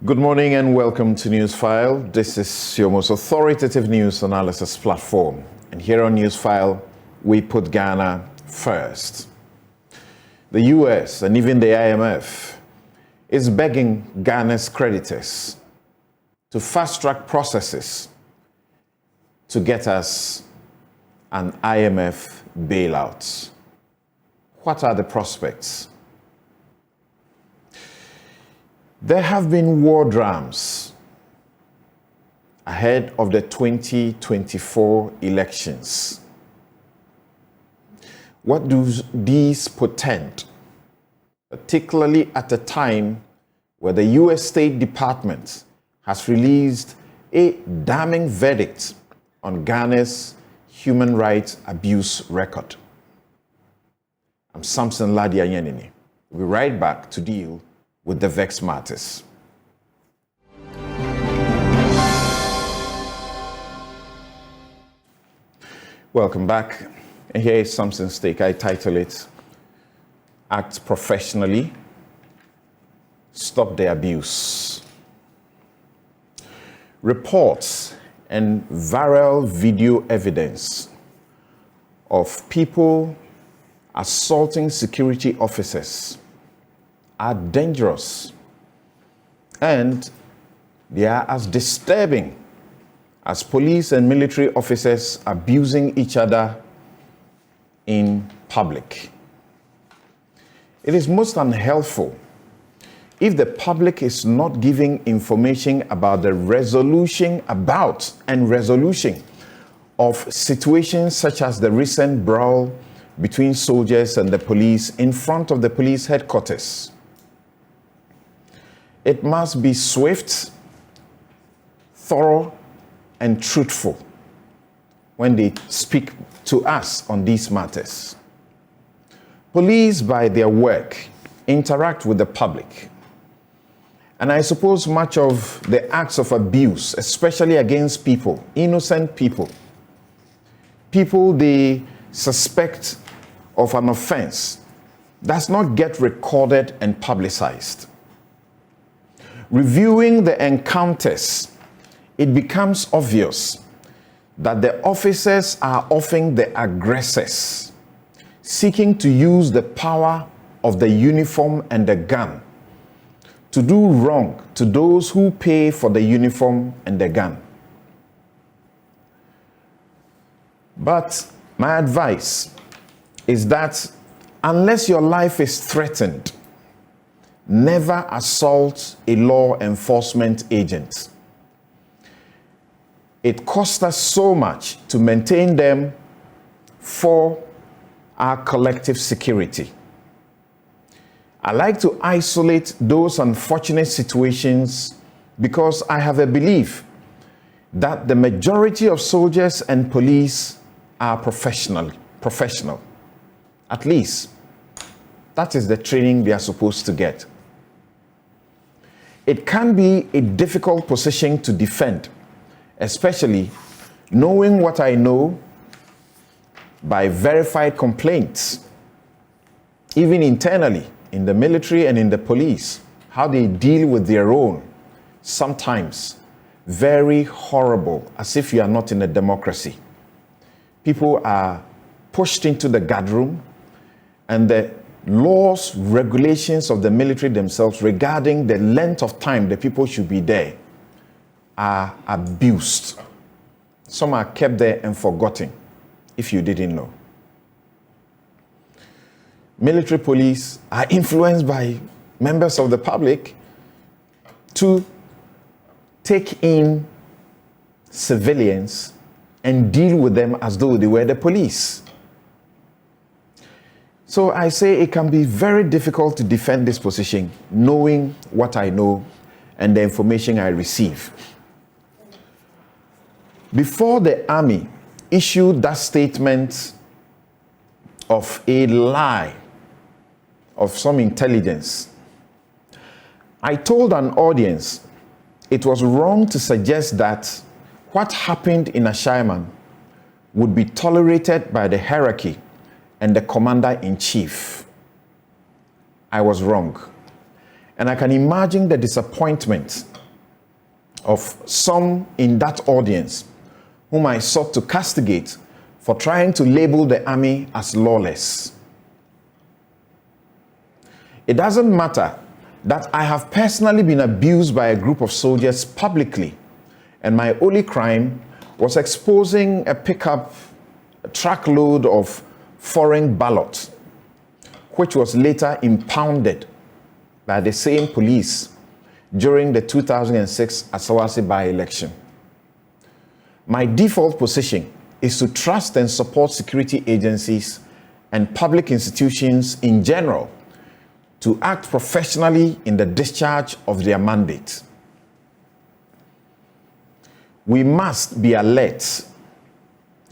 Good morning and welcome to Newsfile. This is your most authoritative news analysis platform. And here on Newsfile, we put Ghana first. The US and even the IMF is begging Ghana's creditors to fast-track processes to get us an IMF bailout. What are the prospects? There have been war drums ahead of the 2024 elections. What do these portend, particularly at a time where the US State Department has released a damning verdict on Ghana's human rights abuse record? I'm Samson, Lardy, Anyenini. We'll be right back to deal with the vexed matters. Welcome back. And here is Samson's take. I title it, Act Professionally, Stop the Abuse. Reports and viral video evidence of people assaulting security officers are dangerous, and they are as disturbing as police and military officers abusing each other in public. It is most unhelpful if the public is not giving information about the resolution of situations such as the recent brawl between soldiers and the police in front of the police headquarters. It must be swift, thorough, and truthful when they speak to us on these matters. Police, by their work, interact with the public. And I suppose much of the acts of abuse, especially against people, innocent people they suspect of an offense, does not get recorded and publicized. Reviewing the encounters, it becomes obvious that the officers are often the aggressors, seeking to use the power of the uniform and the gun to do wrong to those who pay for the uniform and the gun. But my advice is that unless your life is threatened, never assault a law enforcement agent. It costs us so much to maintain them for our collective security. I like to isolate those unfortunate situations because I have a belief that the majority of soldiers and police are professional. At least, that is the training they are supposed to get. It can be a difficult position to defend, especially knowing what I know by verified complaints, even internally in the military and in the police, how they deal with their own, sometimes very horrible, as if you are not in a democracy. People are pushed into the guardroom, and the laws, regulations of the military themselves regarding the length of time the people should be there are abused. Some are kept there and forgotten, if you didn't know. Military police are influenced by members of the public to take in civilians and deal with them as though they were the police. So I say it can be very difficult to defend this position, knowing what I know and the information I receive. Before the army issued that statement of a lie of some intelligence, I told an audience it was wrong to suggest that what happened in Ashaiman would be tolerated by the hierarchy and the commander-in-chief. I was wrong. And I can imagine the disappointment of some in that audience whom I sought to castigate for trying to label the army as lawless. It doesn't matter that I have personally been abused by a group of soldiers publicly, and my only crime was exposing a truckload of foreign ballots, which was later impounded by the same police during the 2006 Asawasi by-election. My default position is to trust and support security agencies and public institutions in general to act professionally in the discharge of their mandate. We must be alert,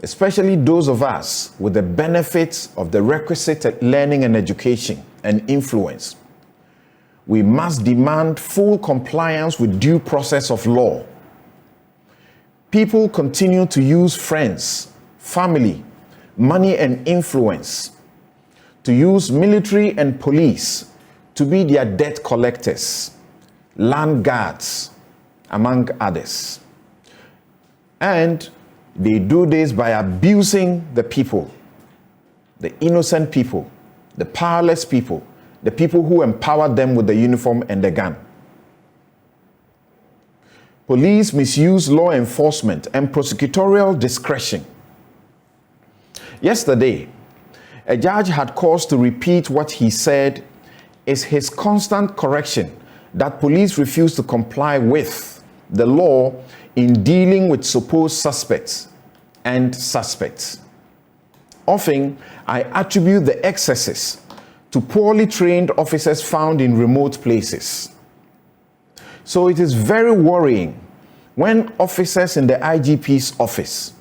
especially those of us with the benefits of the requisite learning and education and influence. We must demand full compliance with due process of law. People continue to use friends, family, money and influence, to use military and police to be their debt collectors, land guards, among others. And they do this by abusing the people, the innocent people, the powerless people, the people who empower them with the uniform and the gun. Police misuse law enforcement and prosecutorial discretion. Yesterday, a judge had cause to repeat what he said is his constant correction that police refuse to comply with the law in dealing with supposed suspects and suspects. Often, I attribute the excesses to poorly trained officers found in remote places. So it is very worrying when officers in the IGP's office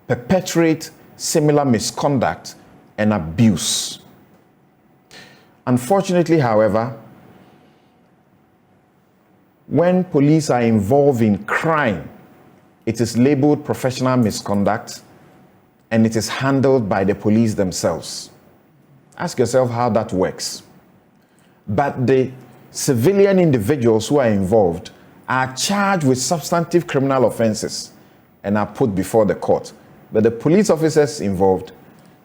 perpetrate similar misconduct and abuse. Unfortunately, however, when police are involved in crime, it is labeled professional misconduct and it is handled by the police themselves. Ask yourself how that works. But the civilian individuals who are involved are charged with substantive criminal offenses and are put before the court. But the police officers involved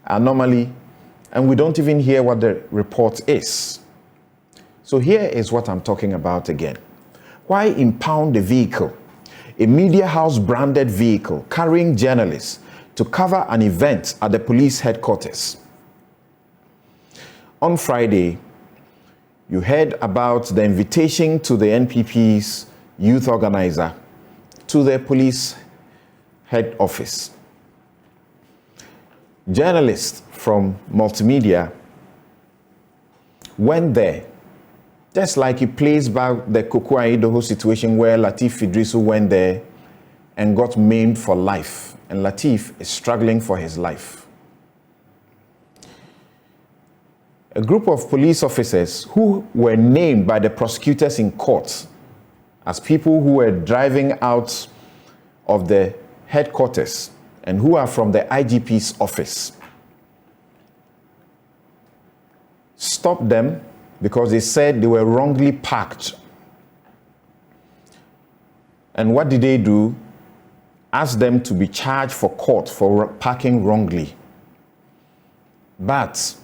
are normally, and we don't even hear what the report is. So here is what I'm talking about again. Why impound a vehicle, a media house branded vehicle carrying journalists to cover an event at the police headquarters? On Friday, you heard about the invitation to the NPP's youth organizer to the police head office. Journalists from multimedia went there, just like it plays back the Koko Aidoho situation where Lateef Idrisu went there and got maimed for life, and Lateef is struggling for his life. A group of police officers who were named by the prosecutors in court as people who were driving out of the headquarters and who are from the IGP's office stopped them because they said they were wrongly parked. And what did they do? Asked them to be charged for court for parking wrongly. But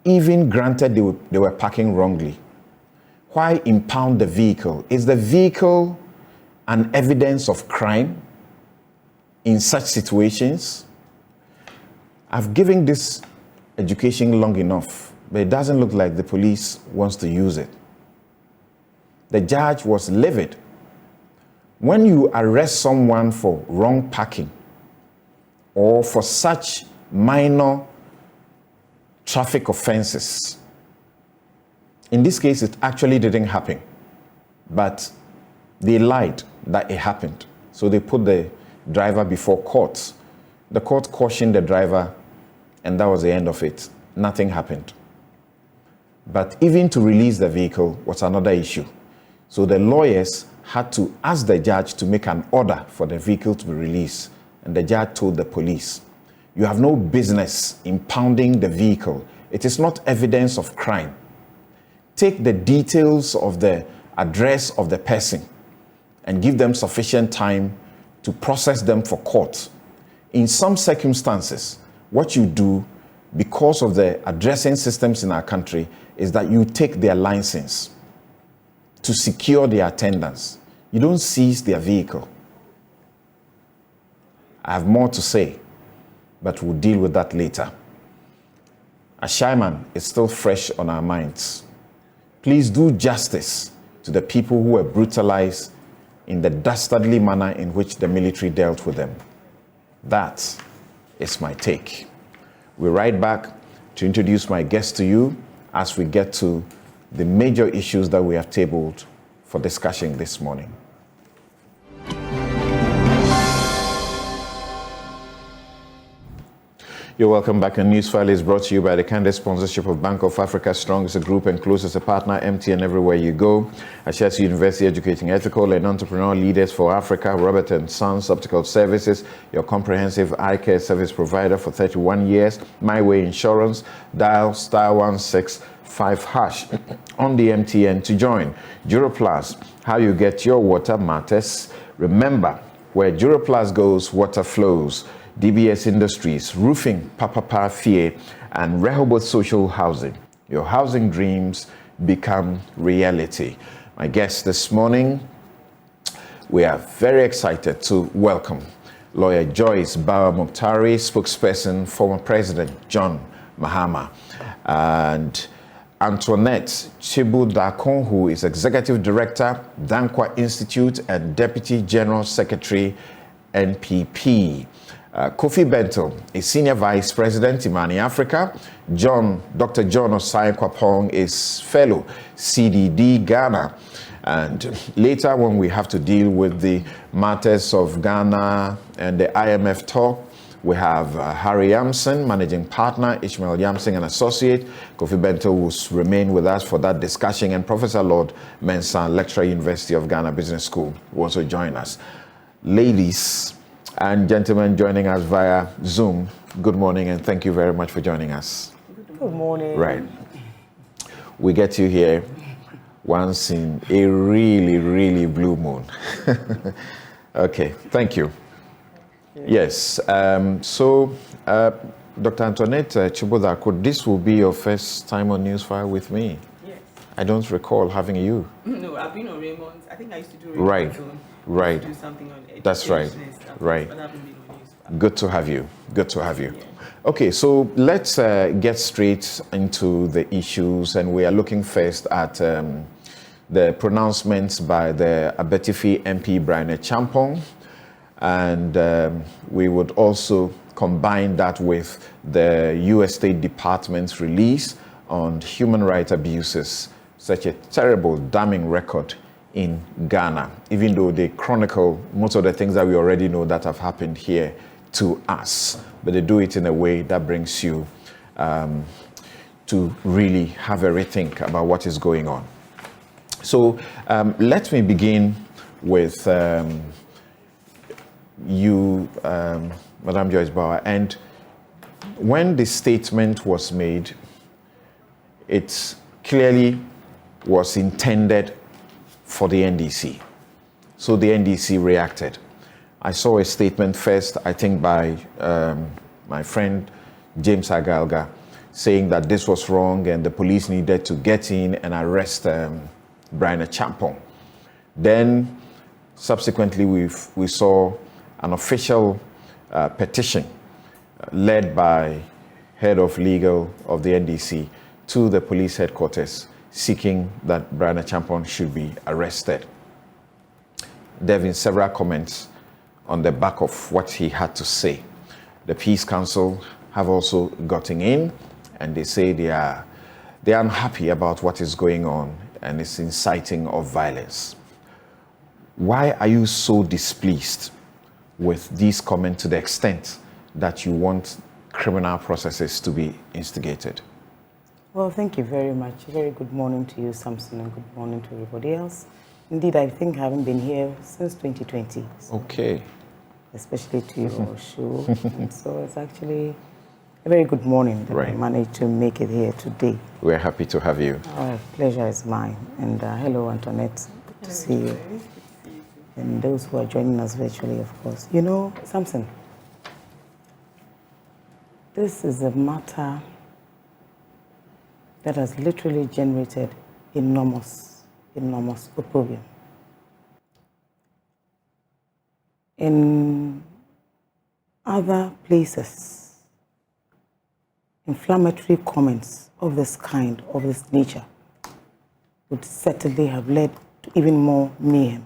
even granted they were parking wrongly, why impound the vehicle? Is the vehicle an evidence of crime in such situations? I've given this education long enough, but it doesn't look like the police wants to use it. The judge was livid. When you arrest someone for wrong parking or for such minor traffic offenses, in this case, it actually didn't happen, but they lied that it happened. So they put the driver before court. The court cautioned the driver, and that was the end of it. Nothing happened. But even to release the vehicle was another issue. So the lawyers had to ask the judge to make an order for the vehicle to be released. And the judge told the police, you have no business impounding the vehicle. It is not evidence of crime. Take the details of the address of the person and give them sufficient time to process them for court. In some circumstances, what you do, because of the addressing systems in our country, is that you take their license to secure their attendance. You don't seize their vehicle. I have more to say, but we'll deal with that later. Ashaiman is still fresh on our minds. Please do justice to the people who were brutalized in the dastardly manner in which the military dealt with them. That is my take. We're right back to introduce my guest to you as we get to the major issues that we have tabled for discussion this morning. You're welcome back. And Newsfile is brought to you by the candid sponsorship of Bank of Africa, strong as a group and close as a partner, MTN everywhere you go. Ashesi University, educating ethical and entrepreneurial leaders for Africa. Robert & Sons Optical Services, your comprehensive eye care service provider for 31 years. My Way Insurance, dial *165# on the MTN to join. Duroplus, how you get your water matters. Remember, where Duroplus goes, water flows. DBS Industries, Roofing, Papa Fie, and Rehoboth Social Housing. Your housing dreams become reality. My guest this morning, we are very excited to welcome Lawyer Joyce Bawa Muktari, spokesperson, former President John Mahama, and Antoinette Chibu-Dakon, who is Executive Director, Dankwa Institute, and Deputy General Secretary, NPP. Kofi Bento is Senior Vice President, Imani Africa. Dr. John Osai Kwapong is Fellow, CDD Ghana. And later, when we have to deal with the matters of Ghana and the IMF talk, we have Harry Yamson, Managing Partner, Ishmael Yamson and Associate. Kofi Bento will remain with us for that discussion. And Professor Lord Mensah, Lecturer, University of Ghana Business School, will also join us. Ladies and gentlemen joining us via Zoom, good morning and thank you very much for joining us. Good morning. Right. We get you here once in a really, really blue moon. Okay, thank you. Yes, Dr. Antoinette Chibu-Dakon, this will be your first time on Newsfile with me. Yes. I don't recall having you. No, I've been on Raymond's. I think I used to do Raymond's. Right. Right. Do something on education. That's right. And stuff, right. But I haven't been on Newsfile. Good to have you. Good to have you. Yeah. Okay, so let's get straight into the issues, and we are looking first at the pronouncements by the Abetifi MP Brian Champong, and we would also combine that with the U.S. State Department's release on human rights abuses, such a terrible, damning record in Ghana, even though they chronicle most of the things that we already know that have happened here to us, but they do it in a way that brings you to really have a rethink about what is going on. So let me begin with you, Madam Joyce Bawa. And when the statement was made, it clearly was intended for the NDC. So the NDC reacted. I saw a statement first, I think by my friend James Agalga, saying that this was wrong and the police needed to get in and arrest Brian Champong. Then subsequently we saw an official petition led by head of legal of the NDC to the police headquarters seeking that Brian Champong should be arrested. There have been several comments on the back of what he had to say. The Peace Council have also gotten in, and they say they are unhappy about what is going on and it's inciting of violence. Why are you so displeased with these comments to the extent that you want criminal processes to be instigated? Well, thank you very much. Very good morning to you, Samson, and good morning to everybody else. Indeed, I think I haven't been here since 2020. So okay. Especially to your show. And so it's actually a very good morning that I managed to make it here today. We're happy to have you. Pleasure is mine. And hello, Antoinette. Good to see you. and those who are joining us virtually, of course. You know, Samson, this is a matter that has literally generated enormous opprobrium. In other places, inflammatory comments of this kind, of this nature, would certainly have led to even more mayhem.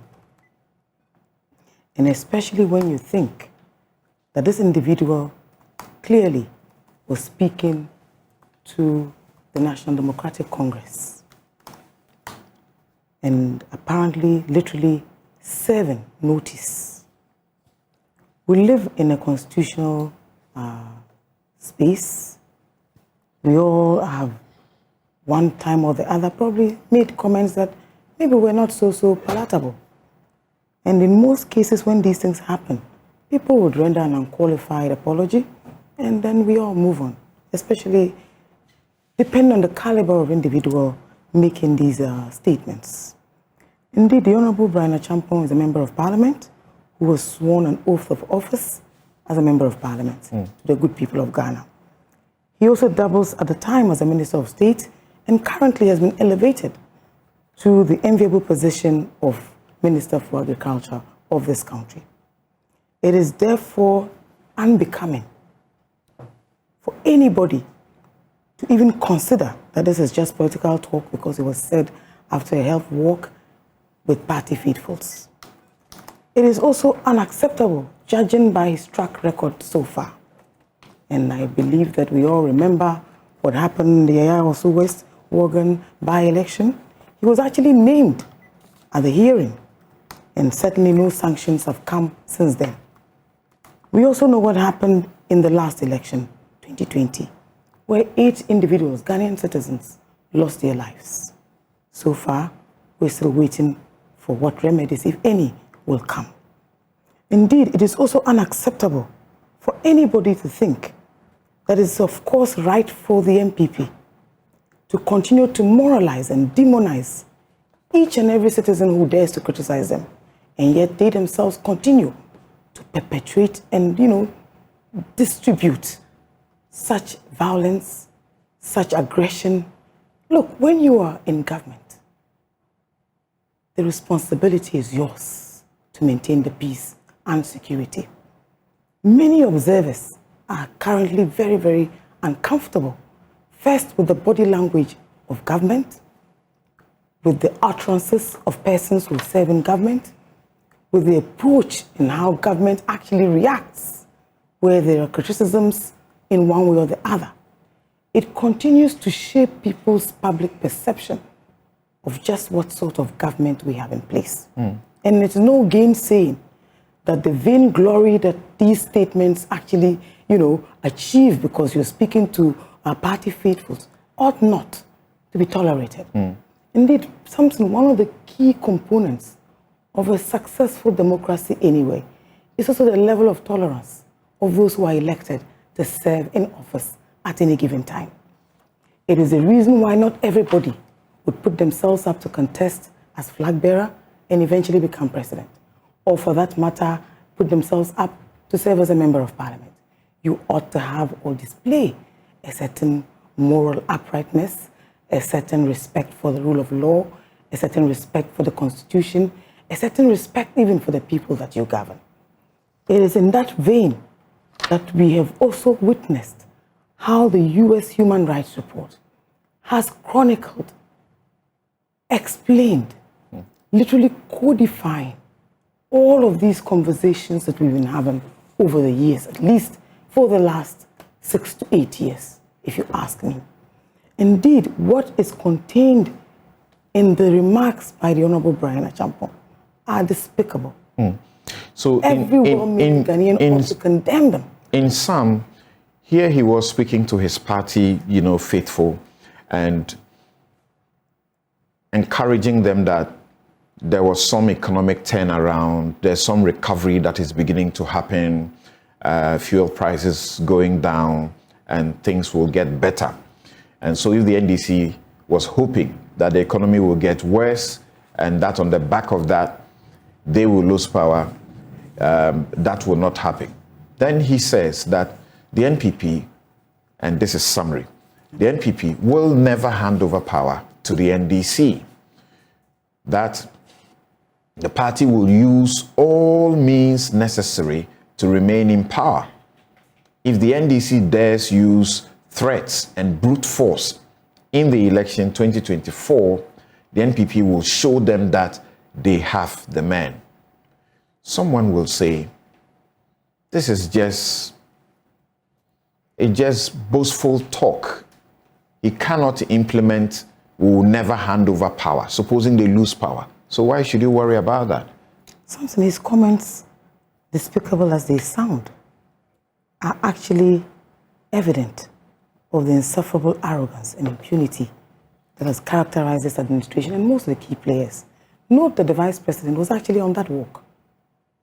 And especially when you think that this individual clearly was speaking to the National Democratic Congress and apparently literally serving notice. We live in a constitutional space. We all have one time or the other probably made comments that maybe were not so palatable. And in most cases when these things happen, people would render an unqualified apology and then we all move on, especially depending on the caliber of individual making these statements. Indeed, the Honorable Brian Achampong is a member of Parliament who was sworn an oath of office as a member of Parliament to the good people of Ghana. He also doubles at the time as a Minister of State and currently has been elevated to the enviable position of Minister for Agriculture of this country. It is therefore unbecoming for anybody to even consider that this is just political talk because it was said after a health walk with party faithfuls. It is also unacceptable, judging by his track record so far. And I believe that we all remember what happened in the Ayawaso West Wogan by-election. He was actually named at the hearing, and certainly no sanctions have come since then. We also know what happened in the last election, 2020, where 8 individuals, Ghanaian citizens, lost their lives. So far, we're still waiting for what remedies, if any, will come. Indeed, it is also unacceptable for anybody to think that it's of course right for the MPP to continue to moralize and demonize each and every citizen who dares to criticize them, and yet they themselves continue to perpetrate and, distribute such violence, such aggression. Look, when you are in government, the responsibility is yours to maintain the peace and security. Many observers are currently very, very uncomfortable, first with the body language of government, with the utterances of persons who serve in government, with the approach in how government actually reacts, where there are criticisms in one way or the other. It continues to shape people's public perception of just what sort of government we have in place. And it's no gainsaying that the vain glory that these statements actually, achieve because you're speaking to our party faithfuls ought not to be tolerated. Indeed, Samson, one of the key components of a successful democracy anyway is also the level of tolerance of those who are elected to serve in office at any given time. It is the reason why not everybody would put themselves up to contest as flag bearer and eventually become president, or for that matter, put themselves up to serve as a member of Parliament. You ought to have or display a certain moral uprightness, a certain respect for the rule of law, a certain respect for the Constitution, a certain respect even for the people that you govern. It is in that vein that we have also witnessed how the U.S. Human Rights Report has chronicled, explained, literally codifying all of these conversations that we've been having over the years, at least for the last 6 to 8 years, if you ask me. Indeed, what is contained in the remarks by the Honorable Brian Achampong are despicable. So everyone in Ghanaian ought to condemn them. In some, here he was speaking to his party, faithful, and encouraging them that there was some economic turnaround, there's some recovery that is beginning to happen, fuel prices going down, and things will get better. And so if the NDC was hoping that the economy will get worse, and that on the back of that, they will lose power, that will not happen. Then he says that the NPP, and this is summary, the NPP will never hand over power to the NDC. That the party will use all means necessary to remain in power. If the NDC dares use threats and brute force in the election 2024, the NPP will show them that they have the men. Someone will say, this is just boastful talk. He cannot implement, will never hand over power, supposing they lose power. So why should you worry about that? Samson, his comments, despicable as they sound, are actually evident of the insufferable arrogance and impunity that has characterized this administration and most of the key players. Note that the vice president was actually on that walk,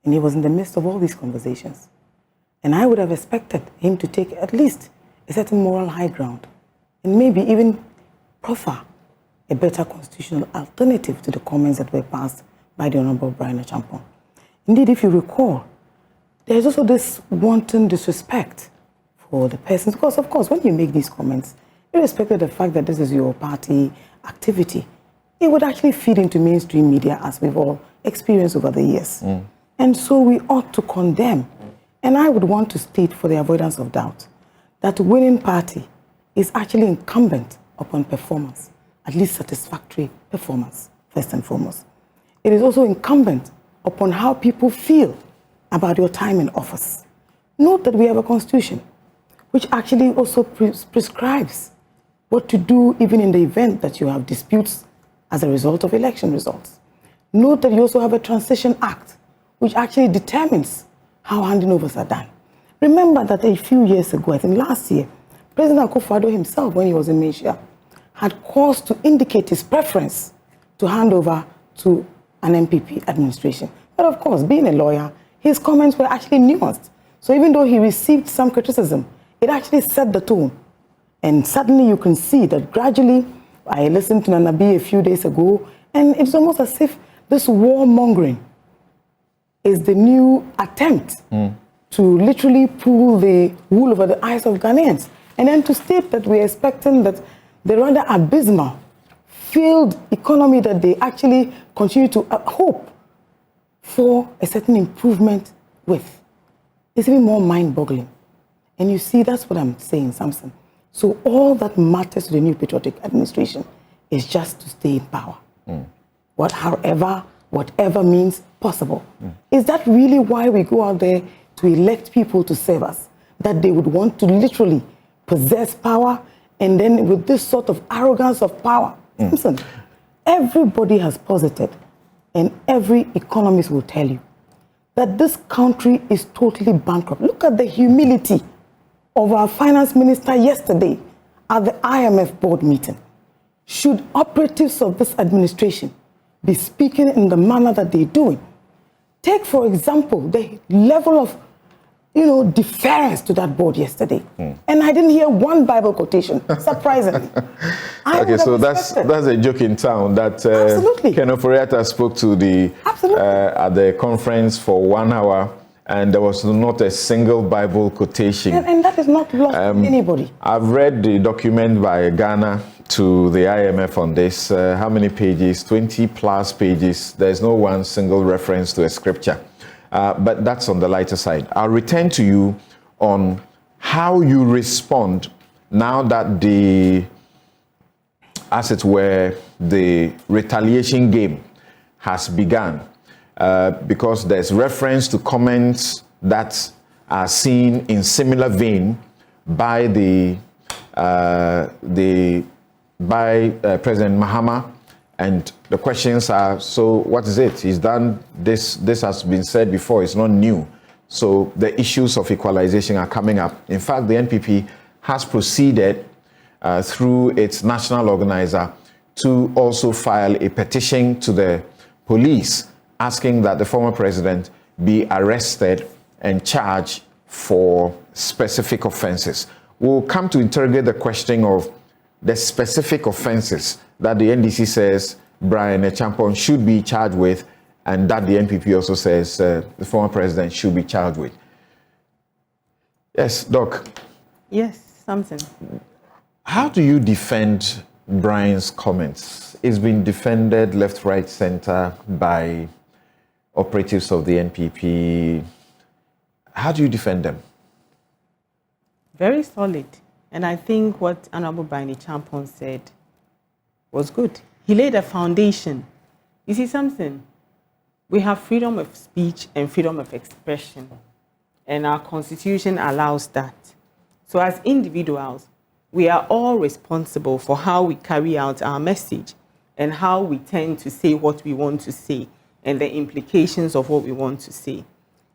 and he was in the midst of all these conversations. And I would have expected him to take at least a certain moral high ground and maybe even proffer a better constitutional alternative to the comments that were passed by the Honorable Brian Achampong. Indeed, if you recall, there's also this wanton disrespect for the persons, because of course, when you make these comments, irrespective of the fact that this is your party activity, it would actually feed into mainstream media, as we've all experienced over the years. And so we ought to condemn. And I would want to state, for the avoidance of doubt, that the winning party is actually incumbent upon performance, at least satisfactory performance, first and foremost. It is also incumbent upon how people feel about your time in office. Note that we have a constitution which actually also prescribes what to do even in the event that you have disputes as a result of election results. Note that you also have a transition act which actually determines how handing overs are done. Remember that a few years ago, I think last year, President Akufo-Addo himself, when he was in Malaysia, had cause to indicate his preference to hand over to an MPP administration. But of course, being a lawyer, his comments were actually nuanced. So even though he received some criticism, it actually set the tone. And suddenly you can see that gradually, I listened to Nanabi a few days ago, and it's almost as if this warmongering is the new attempt to literally pull the wool over the eyes of Ghanaians. And then to state that we're expecting that the rather abysmal failed economy that they actually continue to hope for a certain improvement with is even more mind-boggling. And you see, that's what I'm saying, Samson. So all that matters to the new patriotic administration is just to stay in power. Whatever means possible. Is that really why we go out there to elect people to serve us? That they would want to literally possess power, and then with this sort of arrogance of power? Listen, everybody has posited, and every economist will tell you, that this country is totally bankrupt. Look at the humility of our finance minister yesterday at the IMF board meeting. Should operatives of this administration be speaking in the manner that they're doing? Take, for example, the level of, deference to that board yesterday. And I didn't hear one Bible quotation, surprisingly. Okay, so that's a joke in town that Ken Oforiatta spoke to at the conference for 1 hour, and there was not a single Bible quotation. And that is not lost on anybody. I've read the document by Ghana to the IMF on this. How many pages? 20 plus pages. There's no one single reference to a scripture. But that's on the lighter side. I'll return to you on how you respond now that as it were, the retaliation game has begun. Because there's reference to comments that are seen in similar vein by President Mahama, and the questions are, so what is it? He's done this. This has been said before. It's not new. So the issues of equalization are coming up. In fact, the NPP has proceeded through its national organizer to also file a petition to the police asking that the former president be arrested and charged for specific offenses. We'll come to interrogate the question of the specific offenses that the NDC says Brian Achampong should be charged with and that the NPP also says the former president should be charged with. Yes, Doc. Yes, Samson. How do you defend Brian's comments? It's been defended left, right, center by operatives of the NPP. How do you defend them? Very solid. And I think what Honorable Brian Champon said was good. He laid a foundation. You see something? We have freedom of speech and freedom of expression. And our Constitution allows that. So as individuals, we are all responsible for how we carry out our message and how we tend to say what we want to say and the implications of what we want to say.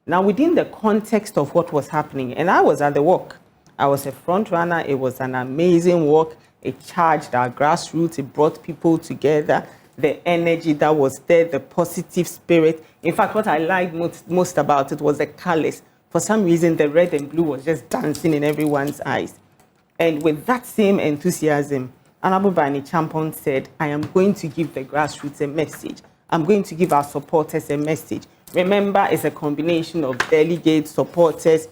Now, within the context of what was happening, and I was at the walk, I was a front runner. It was an amazing walk. It charged our grassroots. It brought people together. The energy that was there, the positive spirit. In fact, what I liked most about it was the colors. For some reason, the red and blue was just dancing in everyone's eyes. And with that same enthusiasm, Honorable Brian Champon said, I am going to give the grassroots a message. I'm going to give our supporters a message. Remember, it's a combination of delegates, supporters.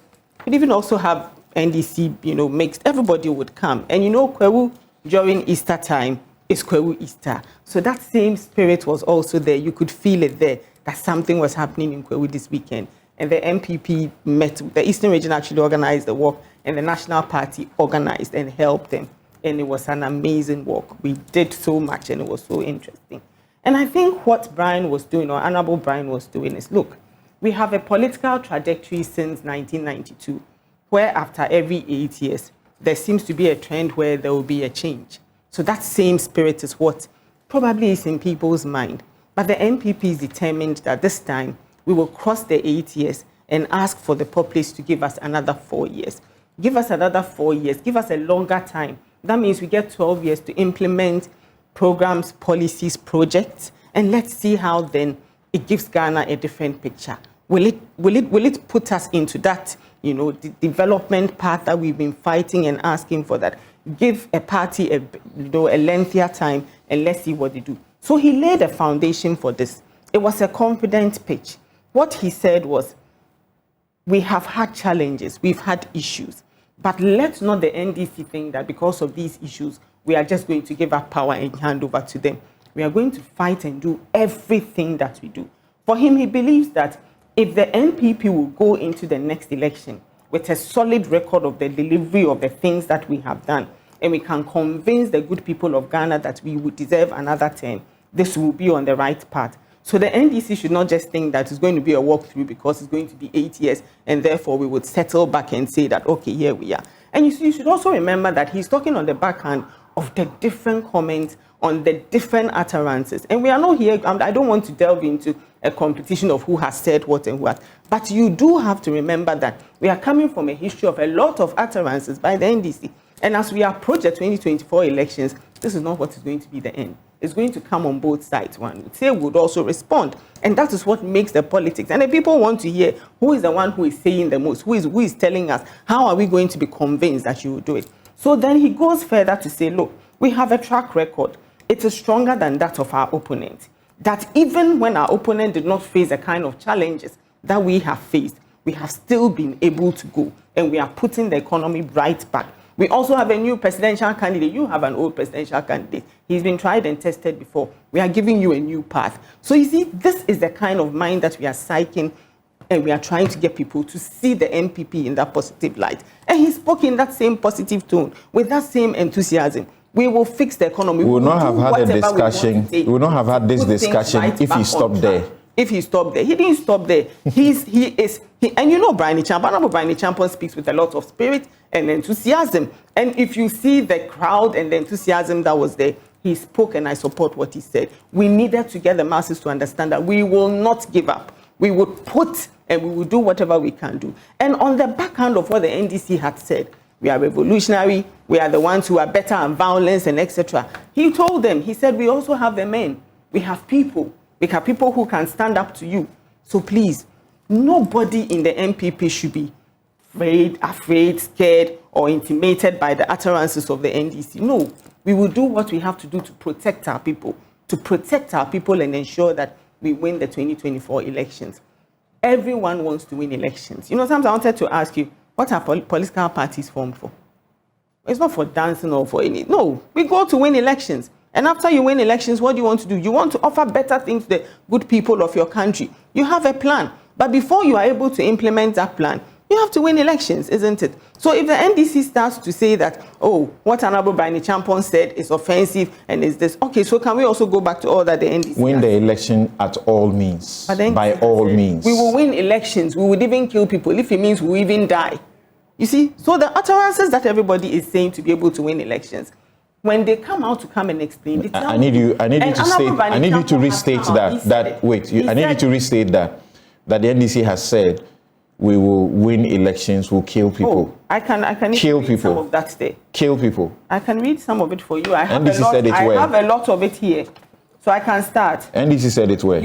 We'd even also have NDC, mixed. Everybody would come. And Kwewu during Easter time is Kwewu Easter. So that same spirit was also there. You could feel it there, that something was happening in Kwewu this weekend. And the MPP met, the Eastern Region actually organized the walk, and the National Party organized and helped them. And it was an amazing walk. We did so much, and it was so interesting. And I think what Brian was doing, or Honorable Brian was doing, is, look, we have a political trajectory since 1992, where after every 8 years, there seems to be a trend where there will be a change. So that same spirit is what probably is in people's mind. But the NPP is determined that this time we will cross the 8 years and ask for the populace to give us another 4 years. Give us another 4 years. Give us a longer time. That means we get 12 years to implement programs, policies, projects, and let's see how then it gives Ghana a different picture. Will it put us into that, the development path that we've been fighting and asking for that? Give a party a lengthier time, and let's see what they do. So he laid a foundation for this. It was a confident pitch. What he said was, we have had challenges, we've had issues, but let's not the NDC think that because of these issues, we are just going to give up power and hand over to them. We are going to fight and do everything that we do. For him, he believes that if the NPP will go into the next election with a solid record of the delivery of the things that we have done, and we can convince the good people of Ghana that we would deserve another 10, this will be on the right path. So the NDC should not just think that it's going to be a walkthrough because it's going to be 8 years, and therefore we would settle back and say that, okay, here we are. And you should also remember that he's talking on the backhand of the different comments on the different utterances. And we are not here, I don't want to delve into a competition of who has said what and what, but you do have to remember that we are coming from a history of a lot of utterances by the NDC. And as we approach the 2024 elections, this is not what is going to be the end. It's going to come on both sides. One would say would also respond. And that is what makes the politics. And the people want to hear who is the one who is saying the most, who is telling us, how are we going to be convinced that you will do it? So then he goes further to say, look, we have a track record. It is stronger than that of our opponent. That even when our opponent did not face the kind of challenges that we have faced, we have still been able to go. And we are putting the economy right back. We also have a new presidential candidate. You have an old presidential candidate. He's been tried and tested before. We are giving you a new path. So you see, this is the kind of mind that we are psyching, and we are trying to get people to see the NPP in that positive light. And he spoke in that same positive tone, with that same enthusiasm. We will fix the economy. We will not have had a discussion. We will not have had this discussion if he stopped there. If he stopped there, he didn't stop there. And Brian Champon speaks with a lot of spirit and enthusiasm. And if you see the crowd and the enthusiasm that was there, he spoke, and I support what he said. We needed to get the masses to understand that we will not give up. We would put and we will do whatever we can do. And on the backhand of what the NDC had said, we are revolutionary, we are the ones who are better on violence and etc. He told them, he said, we also have the men. We have people. We have people who can stand up to you. So please, nobody in the NPP should be afraid, scared, or intimidated by the utterances of the NDC. No, we will do what we have to do to protect our people and ensure that we win the 2024 elections. Everyone wants to win elections. You know, sometimes I wanted to ask you, what are political parties formed for? It's not for dancing or for any. No, we go to win elections. And after you win elections, what do you want to do? You want to offer better things to the good people of your country. You have a plan. But before you are able to implement that plan, you have to win elections, isn't it? So if the NDC starts to say that, oh, what Honorable Barney Champon said is offensive and is this, okay, so can we also go back to all that the NDC win the election at all means, by all means. We will win elections. We would even kill people if it means we will even die. You see? So the utterances that everybody is saying to be able to win elections, when they come out to come and explain, I need you to restate that. I need you to restate that the NDC has said we will win elections, we'll kill people. Oh, I can kill read people. Some of that there. Kill people. I can read some of it for you. I have a lot of it here. So I can start. NDC said it where?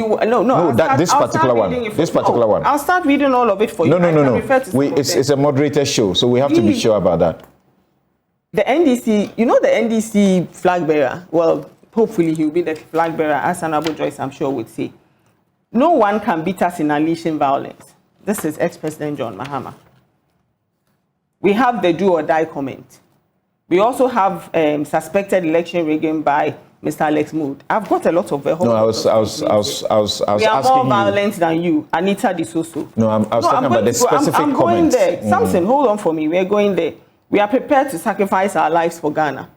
This particular one. I'll start reading all of it for you. No. It's a moderator show, so we have to be sure about that. The NDC, you know the NDC flag bearer, well, hopefully he will be the flag bearer, as Honorable Joyce, I'm sure, would say. No one can beat us in unleashing violence. This is ex-President John Mahama. We have the do or die comment. We also have suspected election rigging by Mr. Alex Mood. I've got a lot of... No, I was asking we are more violent than you, Anita Disoso. No, I was talking about the specific comments. I'm going there. Samson, hold on for me. We're going there. We are prepared to sacrifice our lives for Ghana.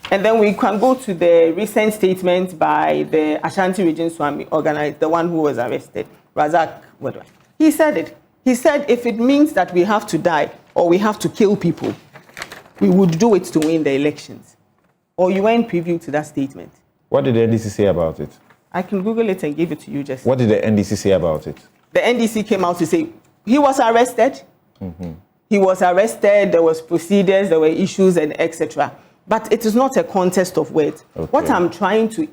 And then we can go to the recent statement by the Ashanti Region Swami organizer, the one who was arrested, Razak. He said it. He said if it means that we have to die or we have to kill people, we would do it to win the elections. Or you weren't privy to that statement. What did the NDC say about it? I can Google it and give it to you just. What did the NDC say about it? The NDC came out to say he was arrested. Mm-hmm. He was arrested, there was procedures, there were issues, and etc. But it is not a contest of words. Okay. What I'm trying to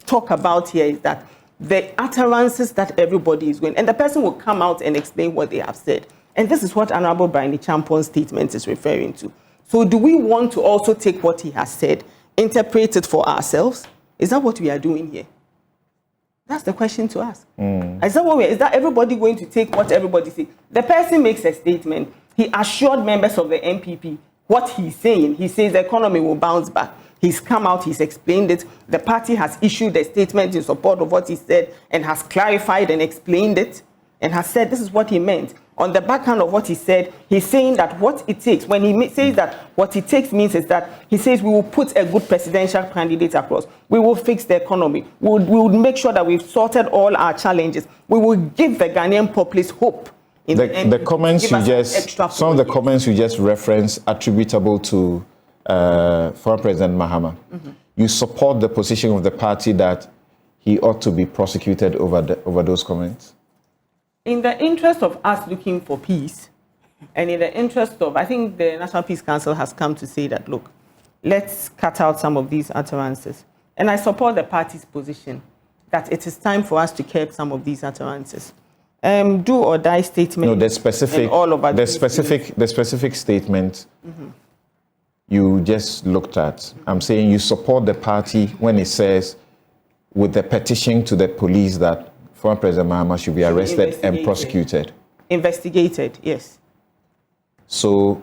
talk about here is that the utterances that everybody is going, and the person will come out and explain what they have said. And this is what Honorable Barney Champon's statement is referring to. So do we want to also take what he has said, interpret it for ourselves? Is that what we are doing here? That's the question to ask. Is that everybody going to take what everybody says? The person makes a statement. He assured members of the MPP what he's saying. He says the economy will bounce back. He's come out, he's explained it. The party has issued a statement in support of what he said and has clarified and explained it and has said this is what he meant. On the backhand of what he said, he's saying that what it takes, when he says that what it takes means is that he says we will put a good presidential candidate across. We will fix the economy. We will make sure that we've sorted all our challenges. We will give the Ghanaian populace hope. The comments you just, some of the comments you just referenced attributable to former President Mahama. Mm-hmm. You support the position of the party that he ought to be prosecuted over those comments? In the interest of us looking for peace, and in the interest of, I think the National Peace Council has come to say that, look, let's cut out some of these utterances. And I support the party's position that it is time for us to curb some of these utterances. Do or die statement. No, the specific statement you just looked at. I'm saying you support the party when it says with the petition to the police that former President Mahama should be arrested and prosecuted. Investigated, yes. So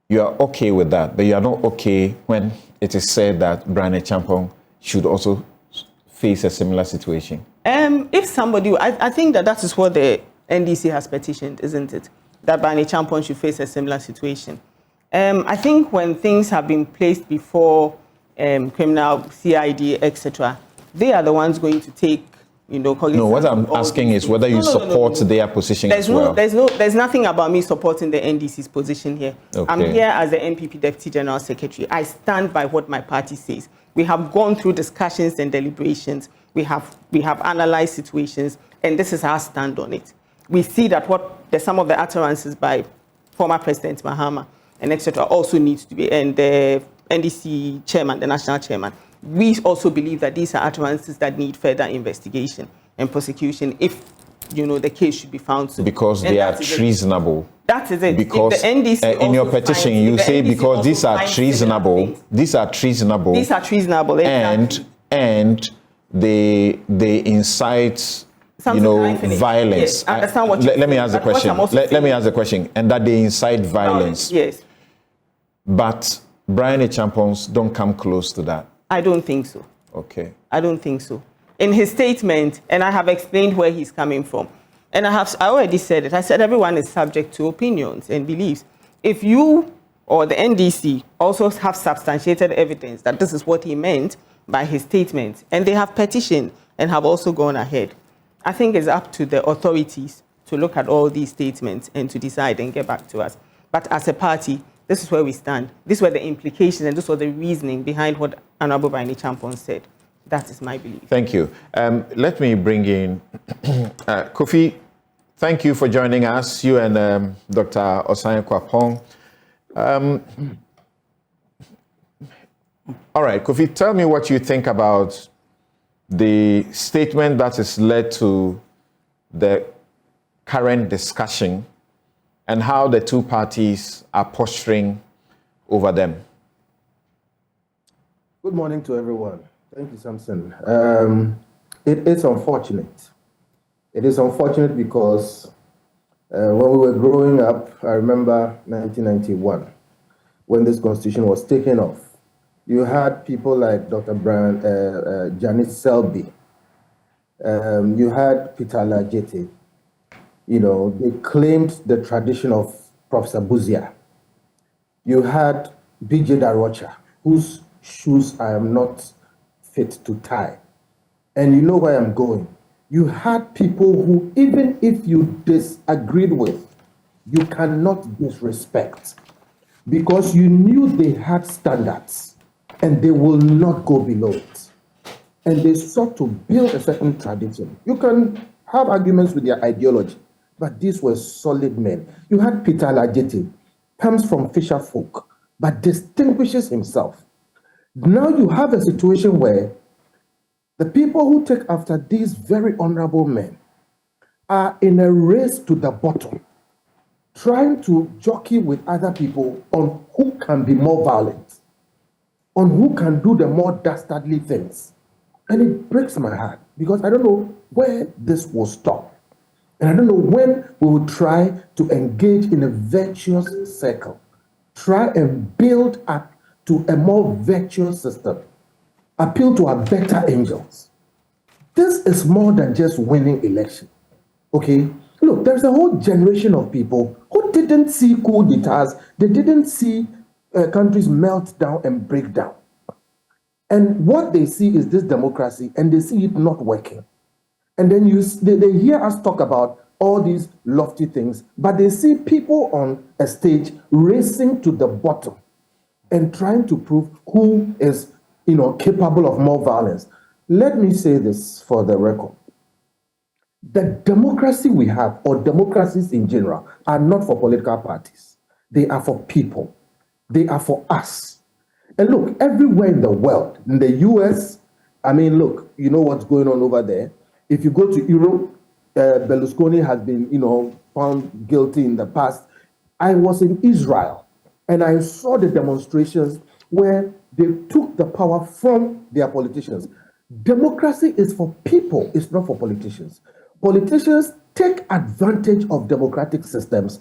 you are okay with that, but you are not okay when it is said that Barney Champon should also face a similar situation. If somebody, I think that is what the NDC has petitioned, isn't it? That Barney Champon should face a similar situation. I think when things have been placed before criminal CID, etc., they are the ones going to take, No, what I'm asking is whether you support their position as well. There's nothing about me supporting the NDC's position here. Okay. I'm here as the MPP Deputy General Secretary. I stand by what my party says. We have gone through discussions and deliberations. We have analyzed situations, and this is our stand on it. We see that some of the utterances by former President Mahama and etc. also needs to be, and the NDC chairman, the national chairman. We also believe that these are utterances that need further investigation and prosecution if, the case should be found so. Because they are treasonable. That is it. Because the NDC in your petition, you say because these are treasonable. These are treasonable. These are treasonable. And they incite, Samson, can I finish? violence. Yes, I understand what you're Let me saying, ask the but what question. I'm also Let me ask the question. And that they incite violence. Yes. But Brian Echampons don't come close to that. I don't think so. Okay. I don't think so. In his statement, and I have explained where he's coming from, and I already said it. I said everyone is subject to opinions and beliefs. If you or the NDC also have substantiated evidence that this is what he meant by his statement, and they have petitioned and have also gone ahead, I think it's up to the authorities to look at all these statements and to decide and get back to us. But as a party, this is where we stand. These were the implications and this was the reasoning behind what Honorable Brian Echampons said. That is my belief. Thank you. Let me bring in Kofi. Thank you for joining us, you and Dr. Osanya Kwapong. All right, Kofi, tell me what you think about the statement that has led to the current discussion and how the two parties are posturing over them. Good morning to everyone. Thank you, Samson. It is unfortunate. It is unfortunate because when we were growing up, I remember 1991, when this constitution was taken off. You had people like Dr. Janet Selby. You had Peter Lajete. They claimed the tradition of Professor Buzia. You had B.J. Darocha, whose shoes I am not fit to tie. And you know where I'm going. You had people who, even if you disagreed with, you cannot disrespect, because you knew they had standards and they will not go below it. And they sought to build a certain tradition. You can have arguments with their ideology, but these were solid men. You had Peter Lajete, comes from fisher folk, but distinguishes himself. Now you have a situation where the people who take after these very honorable men are in a race to the bottom, trying to jockey with other people on who can be more violent, on who can do the more dastardly things. And it breaks my heart, because I don't know where this will stop. And I don't know when we will try to engage in a virtuous circle, try and build up to a more virtuous system, appeal to our better angels. This is more than just winning election, okay? Look, there's a whole generation of people who didn't see coup d'etats. They didn't see countries melt down and break down. And what they see is this democracy, and they see it not working. And then they hear us talk about all these lofty things, but they see people on a stage racing to the bottom and trying to prove who is, capable of more violence. Let me say this for the record. The democracy we have, or democracies in general, are not for political parties. They are for people. They are for us. And look, everywhere in the world, in the US, look, you know what's going on over there. If you go to Europe, Berlusconi has been, found guilty in the past. I was in Israel, and I saw the demonstrations where they took the power from their politicians. Democracy is for people, it's not for politicians. Politicians take advantage of democratic systems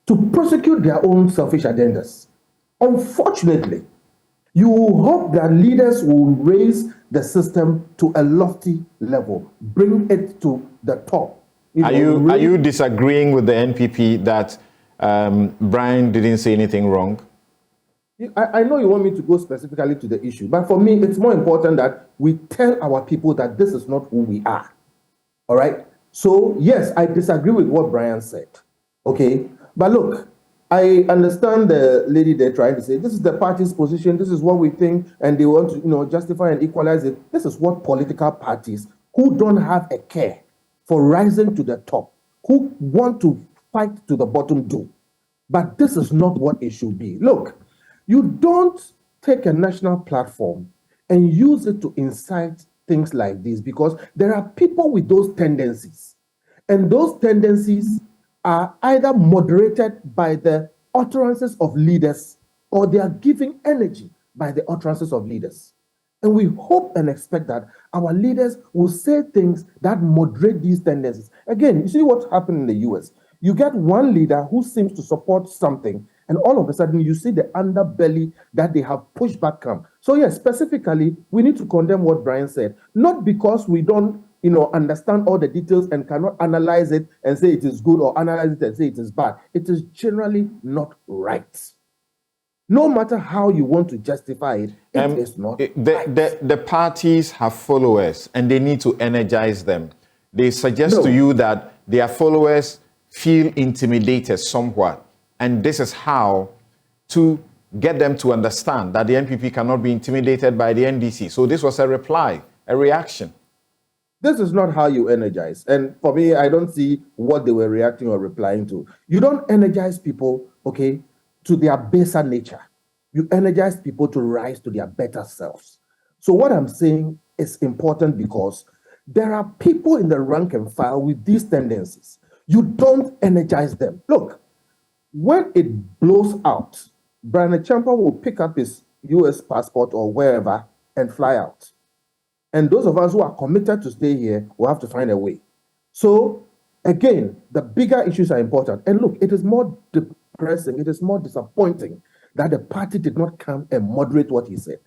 to prosecute their own selfish agendas. Unfortunately, you hope that leaders will raise the system to a lofty level, bring it to the top. Are you disagreeing with the NPP that Brian didn't say anything wrong? I know you want me to go specifically to the issue, but for me, it's more important that we tell our people that this is not who we are. All right? So, yes, I disagree with what Brian said. Okay? But look, I understand the lady there trying to say, this is the party's position, this is what we think, and they want to, justify and equalize it. This is what political parties who don't have a care for rising to the top, who want to fight to the bottom do. But this is not what it should be. Look, you don't take a national platform and use it to incite things like this, because there are people with those tendencies. And those tendencies are either moderated by the utterances of leaders, or they are giving energy by the utterances of leaders. And we hope and expect that our leaders will say things that moderate these tendencies. Again, you see what's happened in the US. You get one leader who seems to support something, and all of a sudden you see the underbelly that they have pushed back come. So yes, specifically, we need to condemn what Brian said, not because we don't understand all the details and cannot analyze it and say it is good, or analyze it and say it is bad. It is generally not right. No matter how you want to justify it, it is not right. The parties have followers and they need to energize them. They suggest to you that their followers feel intimidated somewhat. And this is how to get them to understand that the NPP cannot be intimidated by the NDC. So this was a reply, a reaction. This is not how you energize. And for me, I don't see what they were reacting or replying to. You don't energize people, okay, to their baser nature. You energize people to rise to their better selves. So what I'm saying is important because there are people in the rank and file with these tendencies. You don't energize them. Look, when it blows out, Brian Champa will pick up his US passport or wherever and fly out. And those of us who are committed to stay here will have to find a way. So again, the bigger issues are important. And look, it is more depressing, it is more disappointing that the party did not come and moderate what he said.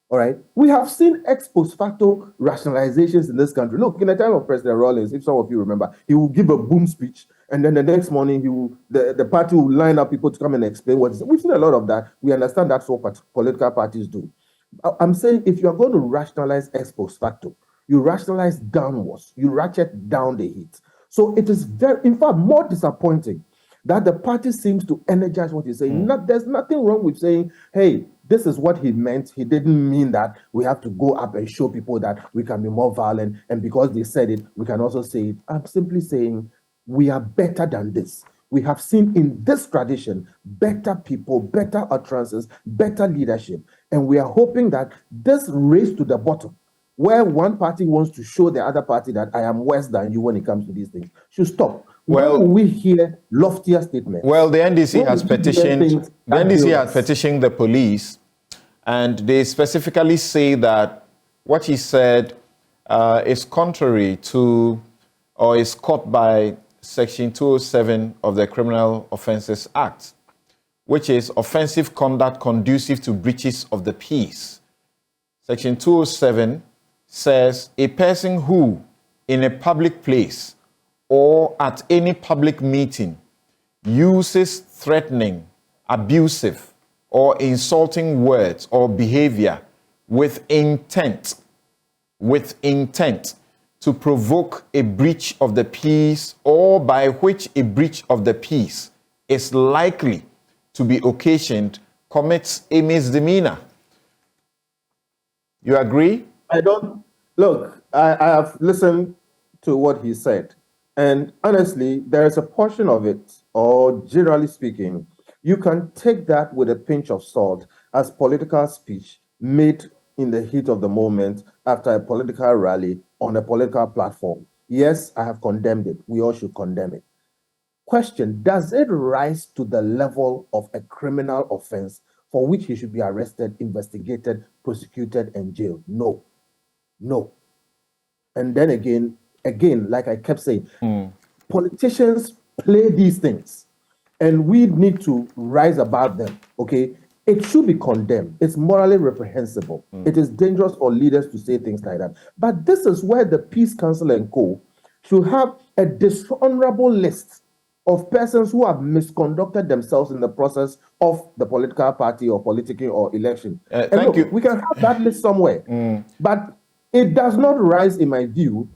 All right. We have seen ex post facto rationalizations in this country. Look, in the time of President Rawlings, if some of you remember, he will give a boom speech, and then the next morning the party will line up people to come and explain what he said. We've seen a lot of that. We understand that's what political parties do. I'm saying if you're going to rationalize ex post facto, you rationalize downwards, you ratchet down the heat. So it is in fact, more disappointing that the party seems to energize what he's saying. There's nothing wrong with saying, hey, this is what he meant. He didn't mean that we have to go up and show people that we can be more violent. And because they said it, we can also say it. I'm simply saying we are better than this. We have seen in this tradition better people, better utterances, better leadership. And we are hoping that this race to the bottom, where one party wants to show the other party that I am worse than you when it comes to these things, should stop. Well, when we hear loftier statements. Well, the NDC has petitioned. The NDC has petitioned the police, and they specifically say that what he said is contrary to, or is caught by Section 207 of the Criminal Offences Act, which is offensive conduct conducive to breaches of the peace. Section 207 says a person who, in a public place or at any public meeting, uses threatening, abusive, or insulting words or behavior with intent to provoke a breach of the peace, or by which a breach of the peace is likely to be occasioned, commits a misdemeanor. You agree? I don't. Look, I have listened to what he said. And honestly, there is a portion of it, or generally speaking, you can take that with a pinch of salt as political speech made in the heat of the moment after a political rally on a political platform. Yes, I have condemned it. We all should condemn it. Question, does it rise to the level of a criminal offense for which he should be arrested, investigated, prosecuted, and jailed? No. And then again, like I kept saying, politicians play these things, and we need to rise above them, okay? It should be condemned. It's morally reprehensible. It is dangerous for leaders to say things like that. But this is where the Peace Council and co. should have a dishonorable list of persons who have misconducted themselves in the process of the political party or politicking or election. Thank you. We can have that list somewhere. But it does not rise, in my view,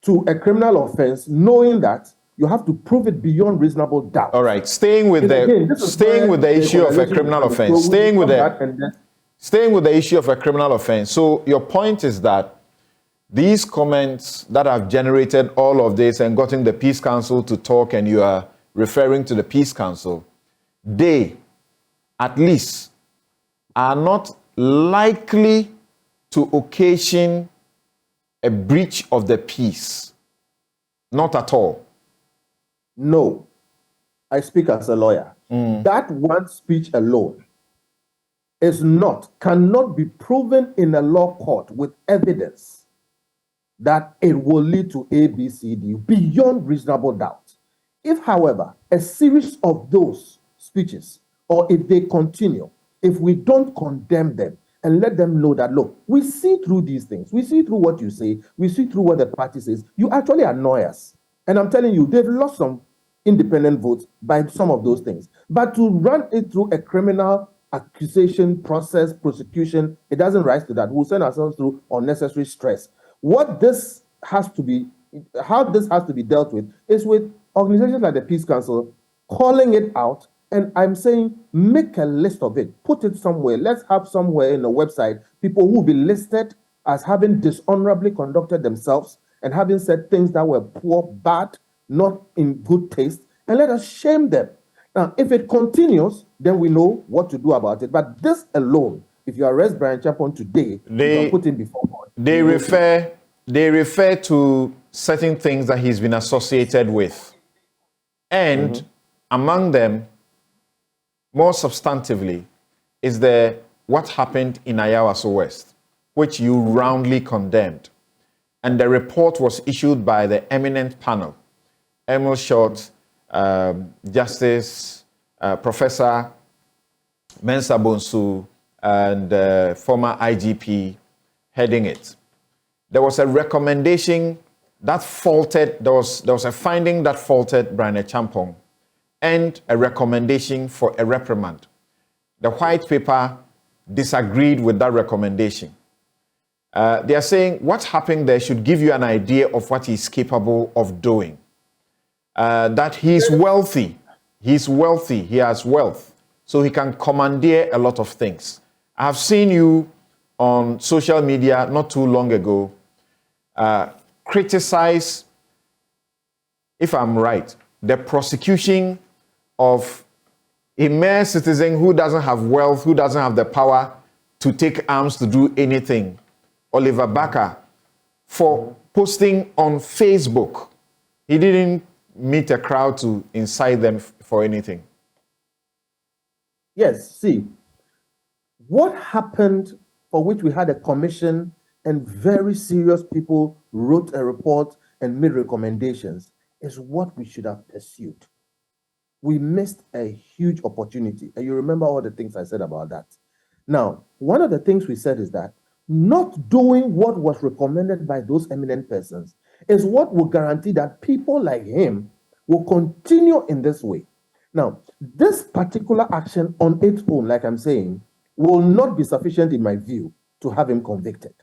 to a criminal offense, knowing that you have to prove it beyond reasonable doubt. All right, staying with the issue of a criminal offense. Staying with the issue of a criminal offense. So your point is that these comments that have generated all of this and gotten the Peace Council to talk, and you are referring to the Peace Council, they, at least, are not likely to occasion a breach of the peace. Not at all. No. I speak as a lawyer. That one speech alone cannot be proven in a law court with evidence that it will lead to A, B, C, D beyond reasonable doubt. If, however, a series of those speeches, or if they continue, if we don't condemn them and let them know that, look, we see through these things, we see through what you say, we see through what the party says, you actually annoy us. And I'm telling you, they've lost some independent votes by some of those things. But to run it through a criminal accusation process, prosecution, it doesn't rise to that. We'll send ourselves through unnecessary stress. How this has to be dealt with is with organizations like the Peace Council calling it out. And I'm saying, make a list of it, put it somewhere. Let's have somewhere in the website people who will be listed as having dishonorably conducted themselves and having said things that were poor, bad, not in good taste, and let us shame them. Now, if it continues, then we know what to do about it. But this alone, if you arrest Brian Champon today, you can put him before God. They refer to certain things that he's been associated with. And among them, more substantively, is what happened in Ayawaso West, which you roundly condemned. And the report was issued by the eminent panel, Emil Short, Justice Professor Mensa Bonsu, and former IGP heading it. There was a recommendation that faulted, there was a finding that faulted Brian Champong, and a recommendation for a reprimand. The white paper disagreed with that recommendation. They are saying what happened there should give you an idea of what he's capable of doing. That he's wealthy. He's wealthy. He has wealth. So he can commandeer a lot of things. I have seen you on social media not too long ago criticize, if I'm right, the prosecution of a mere citizen who doesn't have wealth, who doesn't have the power to take arms to do anything, Oliver Barker, for posting on Facebook. He didn't meet a crowd to incite them for anything. Yes, see, what happened for which we had a commission and very serious people wrote a report and made recommendations is what we should have pursued. We missed a huge opportunity. And you remember all the things I said about that. Now, one of the things we said is that not doing what was recommended by those eminent persons is what will guarantee that people like him will continue in this way. Now, this particular action on its own, like I'm saying, will not be sufficient in my view to have him convicted.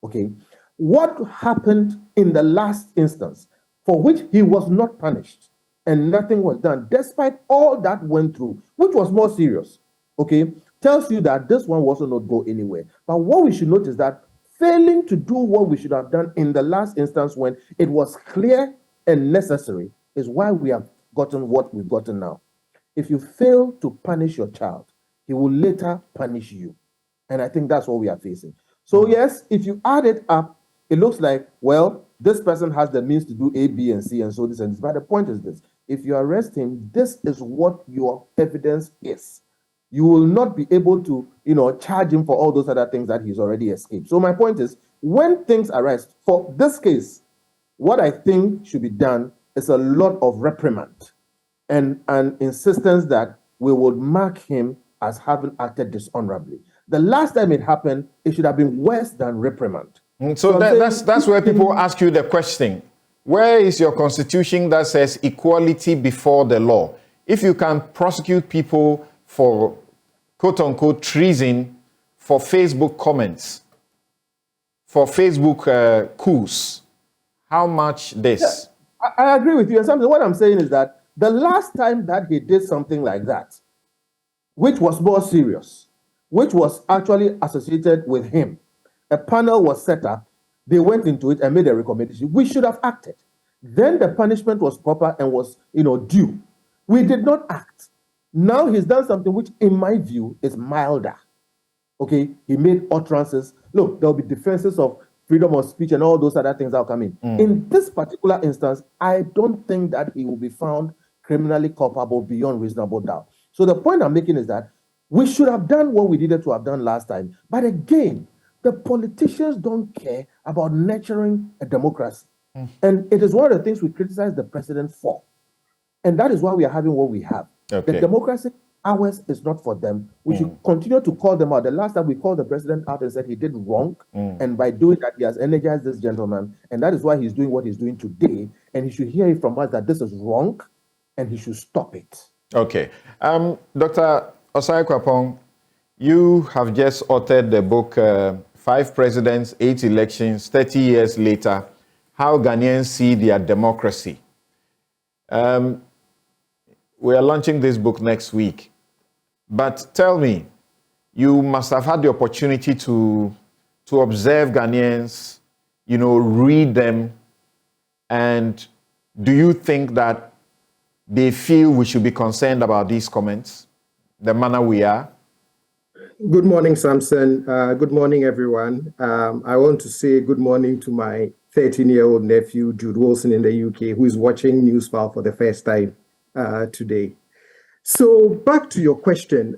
Okay? What happened in the last instance for which he was not punished and nothing was done, despite all that went through, which was more serious, okay, tells you that this one will also not go anywhere. But what we should note is that failing to do what we should have done in the last instance when it was clear and necessary is why we have gotten what we've gotten now. If you fail to punish your child, he will later punish you. And I think that's what we are facing. So yes, if you add it up, it looks like, well, this person has the means to do A, B, and C, and so this and this. But the point is this: if you arrest him, this is what your evidence is. You will not be able to, charge him for all those other things that he's already escaped. So my point is, when things arise, for this case, what I think should be done is a lot of reprimand and an insistence that we would mark him as having acted dishonorably. The last time it happened, it should have been worse than reprimand. So that's where people ask you the question: where is your constitution that says equality before the law? If you can prosecute people for quote-unquote treason, for Facebook comments, for Facebook coups, how much this? Yeah, I agree with you. And something, what I'm saying is that the last time that he did something like that, which was more serious, which was actually associated with him, a panel was set up, they went into it and made a recommendation. We should have acted. Then the punishment was proper and was, due. We did not act. Now he's done something which, in my view, is milder. Okay, he made utterances. Look, there'll be defenses of freedom of speech and all those other things that will come in. In this particular instance, I don't think that he will be found criminally culpable beyond reasonable doubt. So the point I'm making is that We should have done what we needed to have done last time. But again, the politicians don't care about nurturing a democracy. And it is one of the things we criticize the president for. And that is why we are having what we have. Okay. The democracy, ours, is not for them. We should continue to call them out. The last time we called the president out and said he did wrong. And by doing that, he has energized this gentleman. And that is why he's doing what he's doing today. And he should hear it from us that this is wrong and he should stop it. Okay. Dr. Osai Kwapong, you have just authored the book, 5 Presidents, 8 Elections, 30 Years Later, How Ghanaians See Their Democracy. We are launching this book next week. But tell me, you must have had the opportunity to observe Ghanaians, read them. And do you think that they feel we should be concerned about these comments, the manner we are? Good morning, Samson. Good morning, everyone. I want to say good morning to my 13-year-old nephew, Jude Wilson in the UK, who is watching Newsfile for the first time today. So back to your question,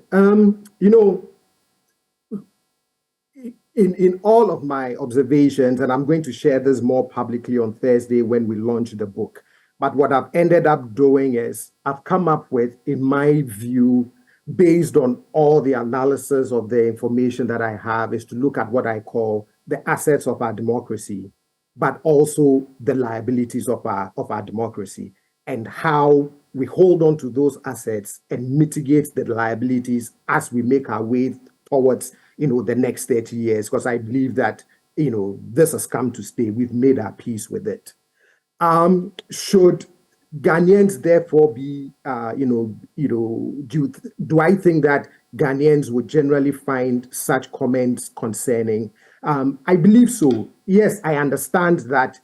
in all of my observations, and I'm going to share this more publicly on Thursday when we launch the book, but what I've ended up doing is I've come up with, in my view, based on all the analysis of the information that I have, is to look at what I call the assets of our democracy, but also the liabilities of our democracy, and how we hold on to those assets and mitigate the liabilities as we make our way towards, the next 30 years, because I believe that, this has come to stay. We've made our peace with it. Should Ghanaians therefore be, do I think that Ghanaians would generally find such comments concerning? I believe so. Yes, I understand that,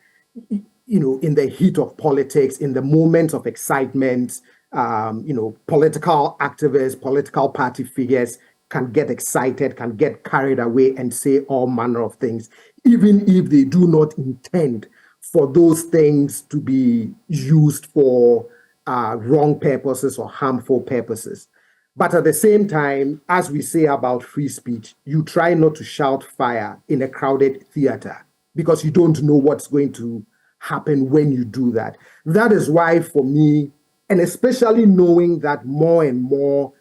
in the heat of politics, in the moments of excitement, political activists, political party figures can get excited, can get carried away and say all manner of things, even if they do not intend for those things to be used for wrong purposes or harmful purposes. But at the same time, as we say about free speech, you try not to shout fire in a crowded theater because you don't know what's going to happen when you do that. That is why, for me, and especially knowing that more and more,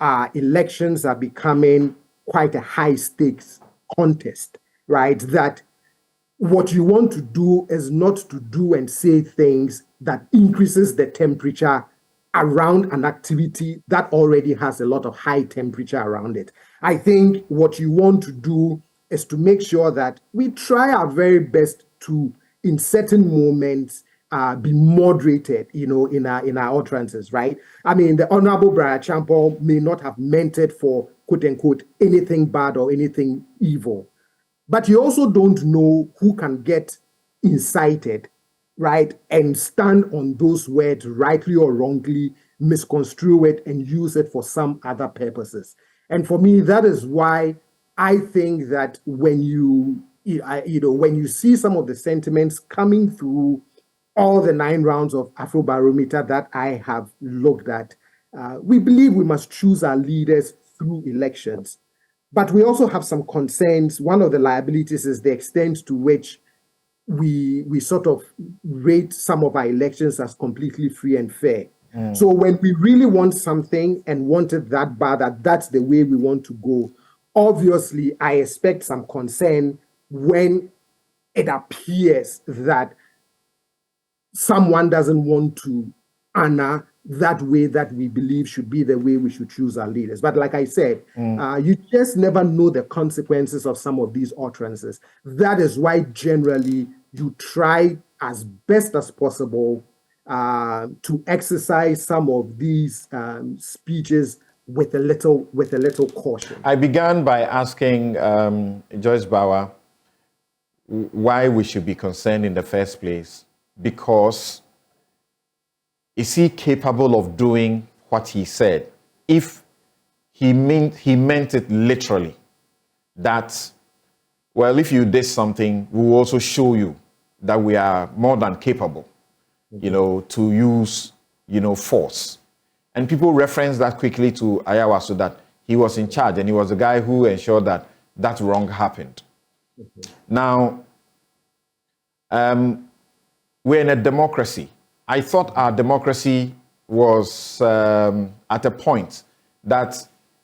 our elections are becoming quite a high stakes contest, right? That what you want to do is not to do and say things that increases the temperature around an activity that already has a lot of high temperature around it. I think what you want to do is to make sure that we try our very best to, in certain moments, be moderated, in our utterances, right? I mean, the Honorable Brian Champon may not have meant it for, quote unquote, anything bad or anything evil. But you also don't know who can get incited, right? And stand on those words, rightly or wrongly, misconstrue it and use it for some other purposes. And for me, that is why I think that when you see some of the sentiments coming through all the 9 rounds of Afrobarometer that I have looked at, we believe we must choose our leaders through elections. But we also have some concerns. One of the liabilities is the extent to which we sort of rate some of our elections as completely free and fair. So when we really want something and want it that bad, that's the way we want to go, obviously I expect some concern when it appears that someone doesn't want to honor that way that we believe should be the way we should choose our leaders. But like I said, you just never know the consequences of some of these utterances. That is why generally you try as best as possible to exercise some of these speeches with a little caution. I began by asking Joyce Bauer why we should be concerned in the first place, because is he capable of doing what he said? If he meant it literally, that, well, if you did something, we will also show you that we are more than capable, to use, force. And people reference that quickly to Ayawaso, that he was in charge, and he was the guy who ensured that that wrong happened. Now, we're in a democracy. I thought our democracy was at a point that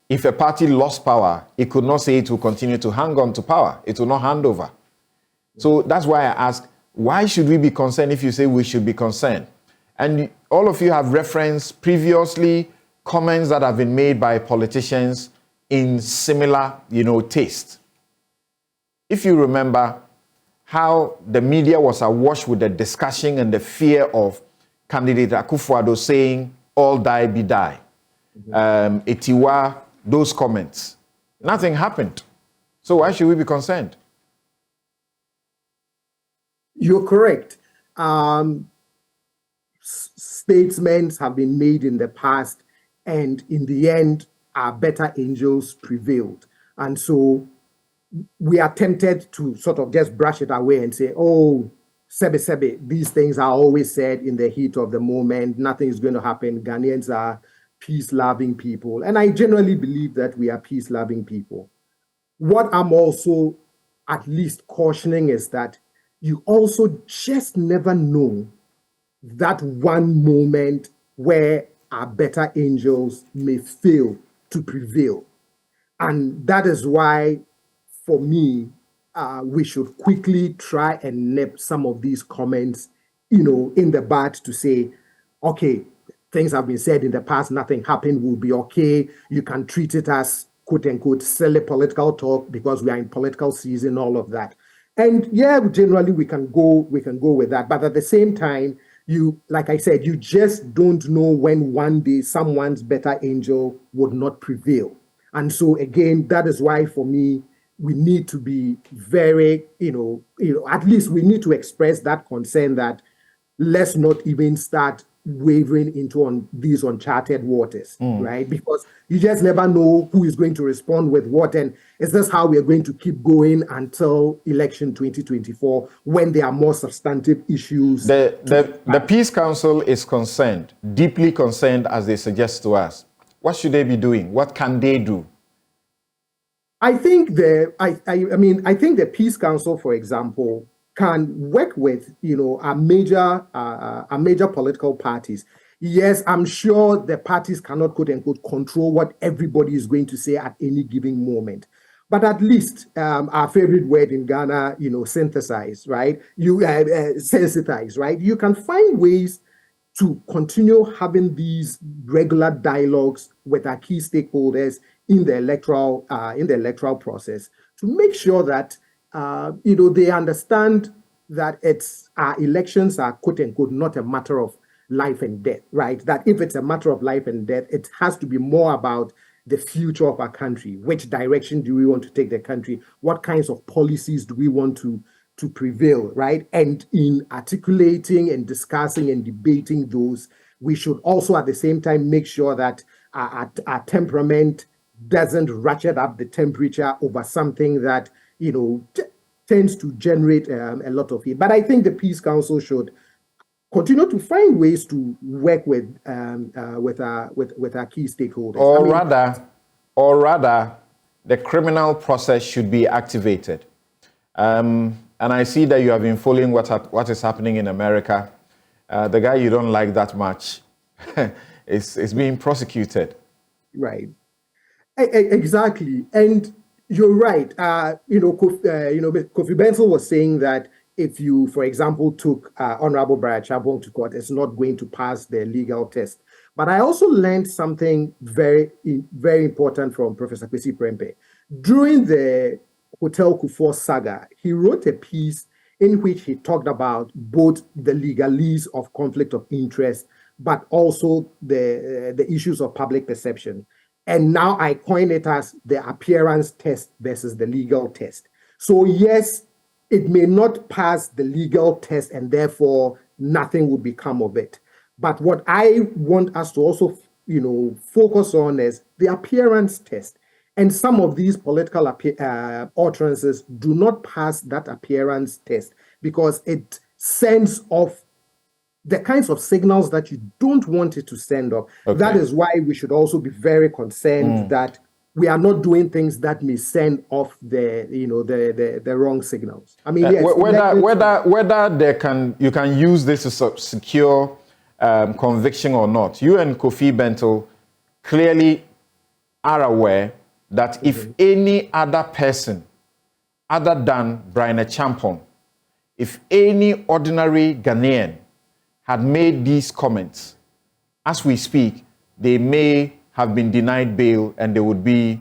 if a party lost power, it could not say it will continue to hang on to power. It will not hand over. So that's why I ask, why should we be concerned if you say we should be concerned? And all of you have referenced previously comments that have been made by politicians in similar, taste. If you remember how the media was awash with the discussion and the fear of candidate Akufo-Addo saying, all die be die. Etiwa, those comments. Nothing happened. So why should we be concerned? You're correct. Statements have been made in the past, and in the end, our better angels prevailed. And so we are tempted to sort of just brush it away and say, oh, sebe, these things are always said in the heat of the moment. Nothing is going to happen. Ghanaians are peace-loving people. And I generally believe that we are peace-loving people. What I'm also at least cautioning is that you also just never know that one moment where our better angels may fail to prevail. And that is why, for me, we should quickly try and nip some of these comments, in the bud to say, okay, things have been said in the past, nothing happened, we'll be okay. You can treat it as, quote unquote, silly political talk because we are in political season, all of that. And yeah, generally we can go with that. But at the same time, like I said, you just don't know when one day someone's better angel would not prevail. And so again, that is why for me, we need to be very, at least we need to express that concern that let's not even start wavering into these uncharted waters, right? Because you just never know who is going to respond with what. And is this how we're going to keep going until election 2024 when there are more substantive issues? The Peace Council is concerned, deeply concerned, as they suggest to us. What should they be doing? What can they do? I think I think the Peace Council, for example, can work with our major political parties. Yes, I'm sure the parties cannot, quote unquote, control what everybody is going to say at any given moment. But at least our favorite word in Ghana, synthesize, right? Sensitize, right? You can find ways to continue having these regular dialogues with our key stakeholders in the electoral process to make sure that they understand that our elections are, quote unquote, not a matter of life and death, right? That if it's a matter of life and death, it has to be more about the future of our country. Which direction do we want to take the country? What kinds of policies do we want to prevail, right? And in articulating and discussing and debating those, we should also at the same time make sure that our temperament doesn't ratchet up the temperature over something that, tends to generate a lot of heat. But I think the Peace Council should continue to find ways to work with our key stakeholders. Or rather, the criminal process should be activated. And I see that you have been following what is happening in America. The guy you don't like that much is being prosecuted. Right. Exactly. And you're right. Kofi Benson was saying that if you, for example, took Honorable Brian Chabong to court, it's not going to pass the legal test. But I also learned something very, very important from Professor Kwesi Prempeh. During the Hotel Kufuor saga, he wrote a piece in which he talked about both the legalese of conflict of interest, but also the issues of public perception. And now I coin it as the appearance test versus the legal test. So yes, it may not pass the legal test and therefore nothing will become of it. But what I want us to also, focus on is the appearance test. And some of these political utterances do not pass that appearance test because it sends off the kinds of signals that you don't want it to send off. Okay. That is why we should also be very concerned that we are not doing things that may send off the wrong signals. I mean, yes, whether you can use this to secure conviction or not. You and Kofi Bento clearly are aware that if any other person other than Brian Champon, if any ordinary Ghanaian had made these comments, as we speak, they may have been denied bail and they would be,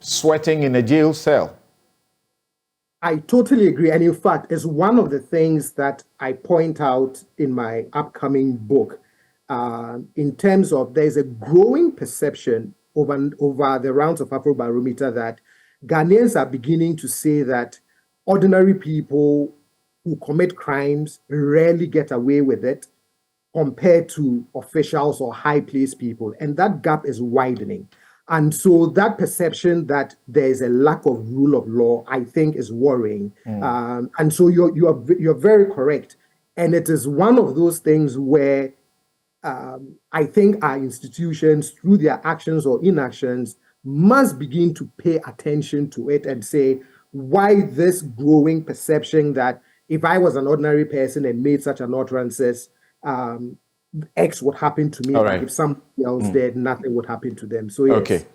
sweating in a jail cell. I totally agree. And in fact, it's one of the things that I point out in my upcoming book, in terms of there's a growing perception over the rounds of Afrobarometer that Ghanaians are beginning to say that ordinary people who commit crimes rarely get away with it compared to officials or high-placed people. And that gap is widening. And so that perception that there is a lack of rule of law, I think, is worrying. And so you're very correct. And it is one of those things where I think our institutions, through their actions or inactions, must begin to pay attention to it and say, why this growing perception that if I was an ordinary person and made such an utterances, X would happen to me. All right. If somebody else did, nothing would happen to them. So yes. Okay.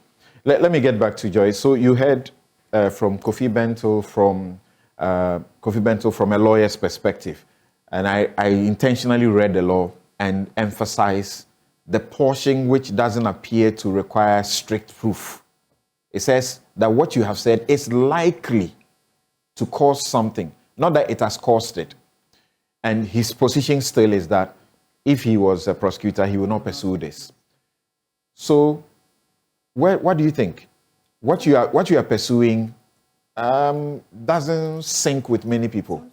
Let me get back to Joyce. So you heard from Kofi Bento from a lawyer's perspective. And I intentionally read the law and emphasize the portion which doesn't appear to require strict proof. It says that what you have said is likely to cause something, not that it has caused it. And his position still is that if he was a prosecutor, he would not pursue this. So, what do you think? What you are pursuing doesn't sync with many people.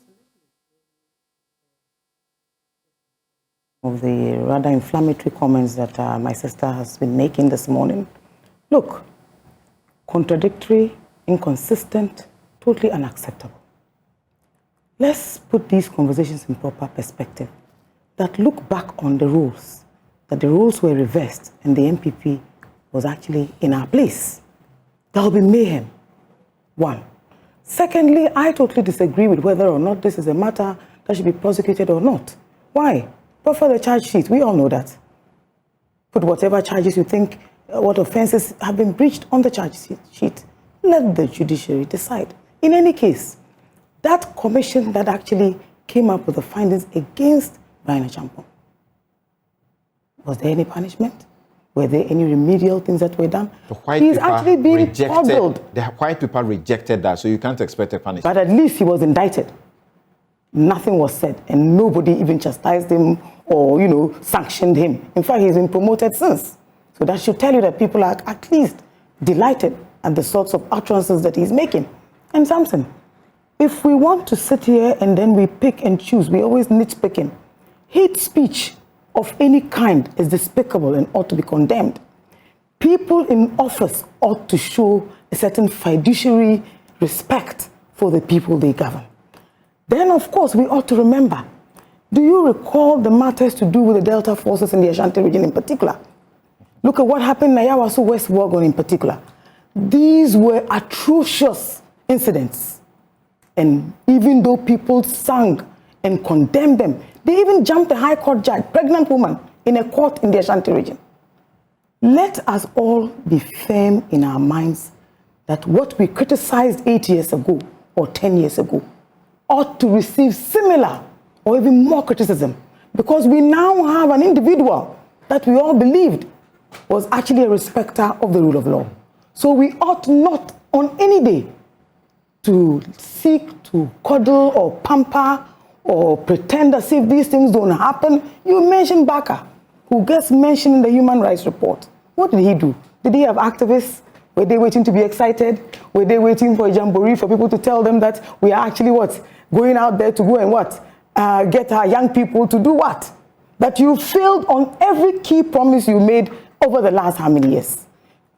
Of the rather inflammatory comments that my sister has been making this morning. Look, contradictory, inconsistent, totally unacceptable. Let's put these conversations in proper perspective. That look back on the rules, that the rules were reversed and the MPP was actually in our place. There will be mayhem. One. Secondly, I totally disagree with whether or not this is a matter that should be prosecuted or not. Why? But for the charge sheet, we all know that. Put whatever charges you think, what offenses have been breached on the charge sheet. Let the judiciary decide. In any case, that commission that actually came up with the findings against Brian Champon, was there any punishment? Were there any remedial things that were done? He's actually being puzzled. The white people rejected that, so you can't expect a punishment. But at least he was indicted. Nothing was said, and nobody even chastised him or, sanctioned him. In fact, he's been promoted since. So that should tell you that people are at least delighted at the sorts of utterances that he's making. And Samson, if we want to sit here and then we pick and choose, we always nitpicking. Hate speech of any kind is despicable and ought to be condemned. People in office ought to show a certain fiduciary respect for the people they govern. Then, of course, we ought to remember, do you recall the matters to do with the Delta forces in the Ashanti region in particular? Look at what happened in Ayawaso West Wuogon in particular. These were atrocious incidents. And even though people sang and condemned them, they even jumped a high court judge, pregnant woman, in a court in the Ashanti region. Let us all be firm in our minds that what we criticized 8 years ago or 10 years ago ought to receive similar or even more criticism, because we now have an individual that we all believed was actually a respecter of the rule of law. So we ought not on any day to seek to coddle or pamper or pretend as if these things don't happen. You mentioned Baka, who gets mentioned in the Human Rights Report. What did he do? Did he have activists? Were they waiting to be excited? Were they waiting for a jamboree for people to tell them that we are actually going out there to go and get our young people to do what? But you failed on every key promise you made over the last how many years?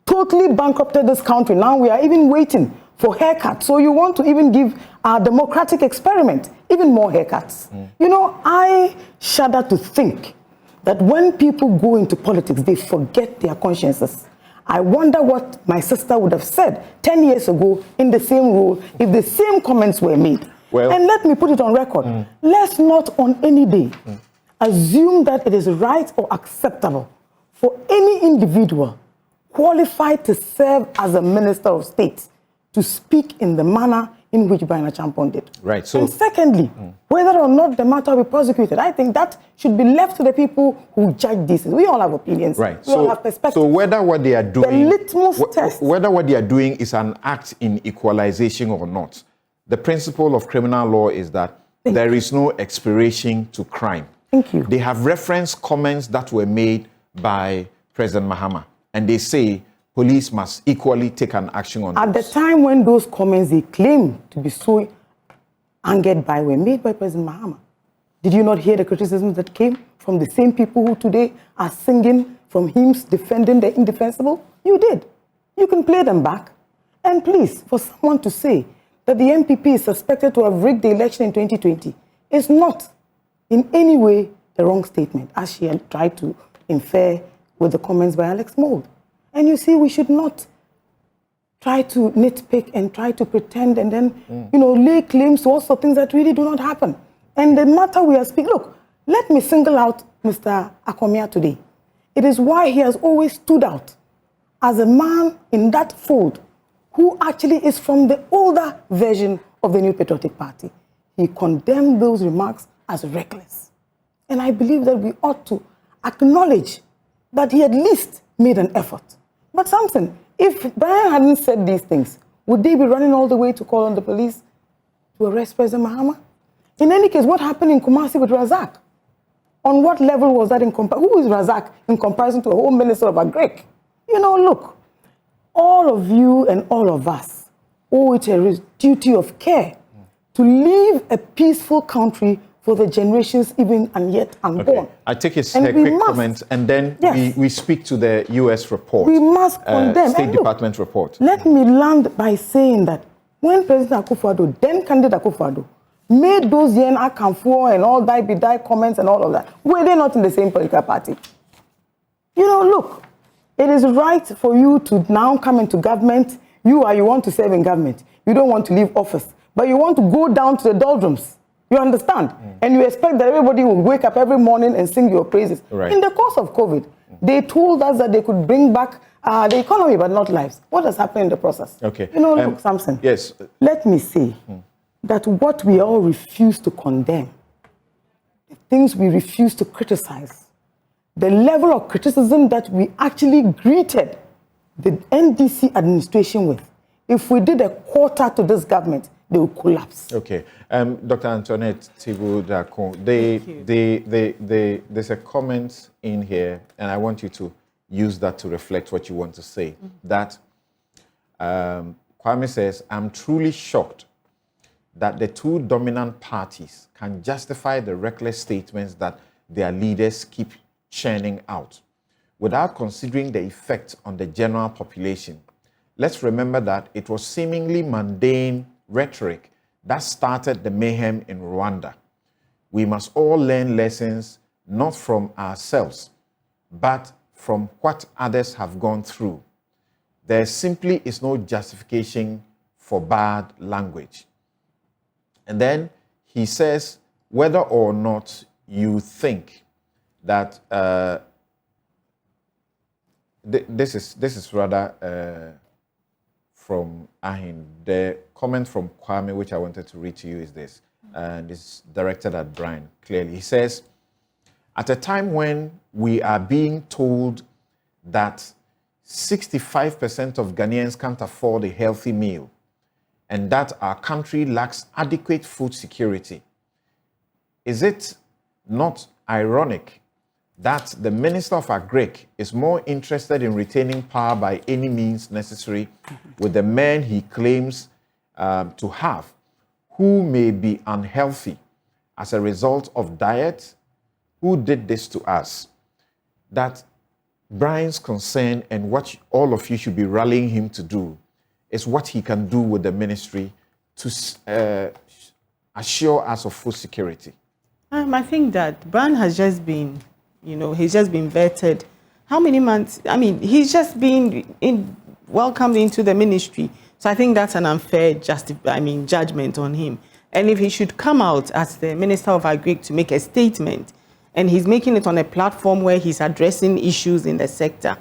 Totally bankrupted this country. Now we are even waiting for haircuts. So you want to even give our democratic experiment even more haircuts. I shudder to think that when people go into politics, they forget their consciences. I wonder what my sister would have said 10 years ago in the same role if the same comments were made. Well, and let me put it on record. Let's not on any day assume that it is right or acceptable for any individual qualified to serve as a minister of state to speak in the manner in which Brian Achampong did. Right. So, and secondly, whether or not the matter will be prosecuted, I think that should be left to the people who judge these. We all have opinions. right. We all have perspectives. So whether what they are doing, the litmus test, whether what they are doing is an act in equalization or not, the principle of criminal law is that there is no expiration to crime. Thank you. They have referenced comments that were made by President Mahama, and they say police must equally take an action on At those. the time when those comments they claim to be so angered by were made by President Mahama, did you not hear the criticisms that came from the same people who today are singing from hymns defending the indefensible? You did. You can play them back. And please, for someone to say that the MPP is suspected to have rigged the election in 2020 is not in any way the wrong statement, as she had tried to infer with the comments by Alex Mould. And you see, we should not try to nitpick and try to pretend and then, lay claims to all sorts of things that really do not happen. And the matter we are speaking, look, let me single out Mr. Akomia today. It is why he has always stood out as a man in that fold who actually is from the older version of the New Patriotic Party. He condemned those remarks as reckless. And I believe that we ought to acknowledge that he at least made an effort. But Samson, if Brian hadn't said these things, would they be running all the way to call on the police to arrest President Mahama? In any case, what happened in Kumasi with Razak? On what level was that in comparison? Who is Razak in comparison to a Home Minister of Agric? Look, all of you and all of us owe it a duty of care to leave a peaceful country for the generations even and yet unborn. Okay. I take a And quick comment, and then Yes. we speak to the U.S. report. We must condemn. State And look, Department report. Let me land by saying that when President Akufo-Addo, then candidate Akufo-Addo, made those Yen Akamfo and all die comments and all of that, were they not in the same political party? Look, it is right for you to now come into government. You want to serve in government. You don't want to leave office, but you want to go down to the doldrums. You understand? And you expect that everybody will wake up every morning and sing your praises. Right. In the course of COVID, they told us that they could bring back the economy, but not lives. What has happened in the process? Okay. Look, Samson. Yes. Let me say that what we all refuse to condemn, the things we refuse to criticize, the level of criticism that we actually greeted the NDC administration with, if we did a quarter to this government, they will collapse. Okay. Dr. Antoinette Thibault-Dacon, there's a comment in here, and I want you to use that to reflect what you want to say. That Kwame says, I'm truly shocked that the two dominant parties can justify the reckless statements that their leaders keep churning out without considering the effect on the general population. Let's remember that it was seemingly mundane rhetoric that started the mayhem in Rwanda. We must all learn lessons not from ourselves, but from what others have gone through. There simply is no justification for bad language. And then he says, whether or not you think that this is rather from Ahin. The comment from Kwame, which I wanted to read to you, is this, and it's directed at Brian clearly. He says, at a time when we are being told that 65% of Ghanaians can't afford a healthy meal and that our country lacks adequate food security, is it not ironic that the Minister of Agric is more interested in retaining power by any means necessary with the men he claims to have, who may be unhealthy as a result of diet? Who did this to us? That Brian's concern and what all of you should be rallying him to do is what he can do with the ministry to assure us of food security. I think that Brian has just been, he's just been vetted How many months? I mean, he's just been welcomed into the ministry. So I think that's an unfair judgment on him. And if he should come out as the Minister of Agri to make a statement, and he's making it on a platform where he's addressing issues in the sector,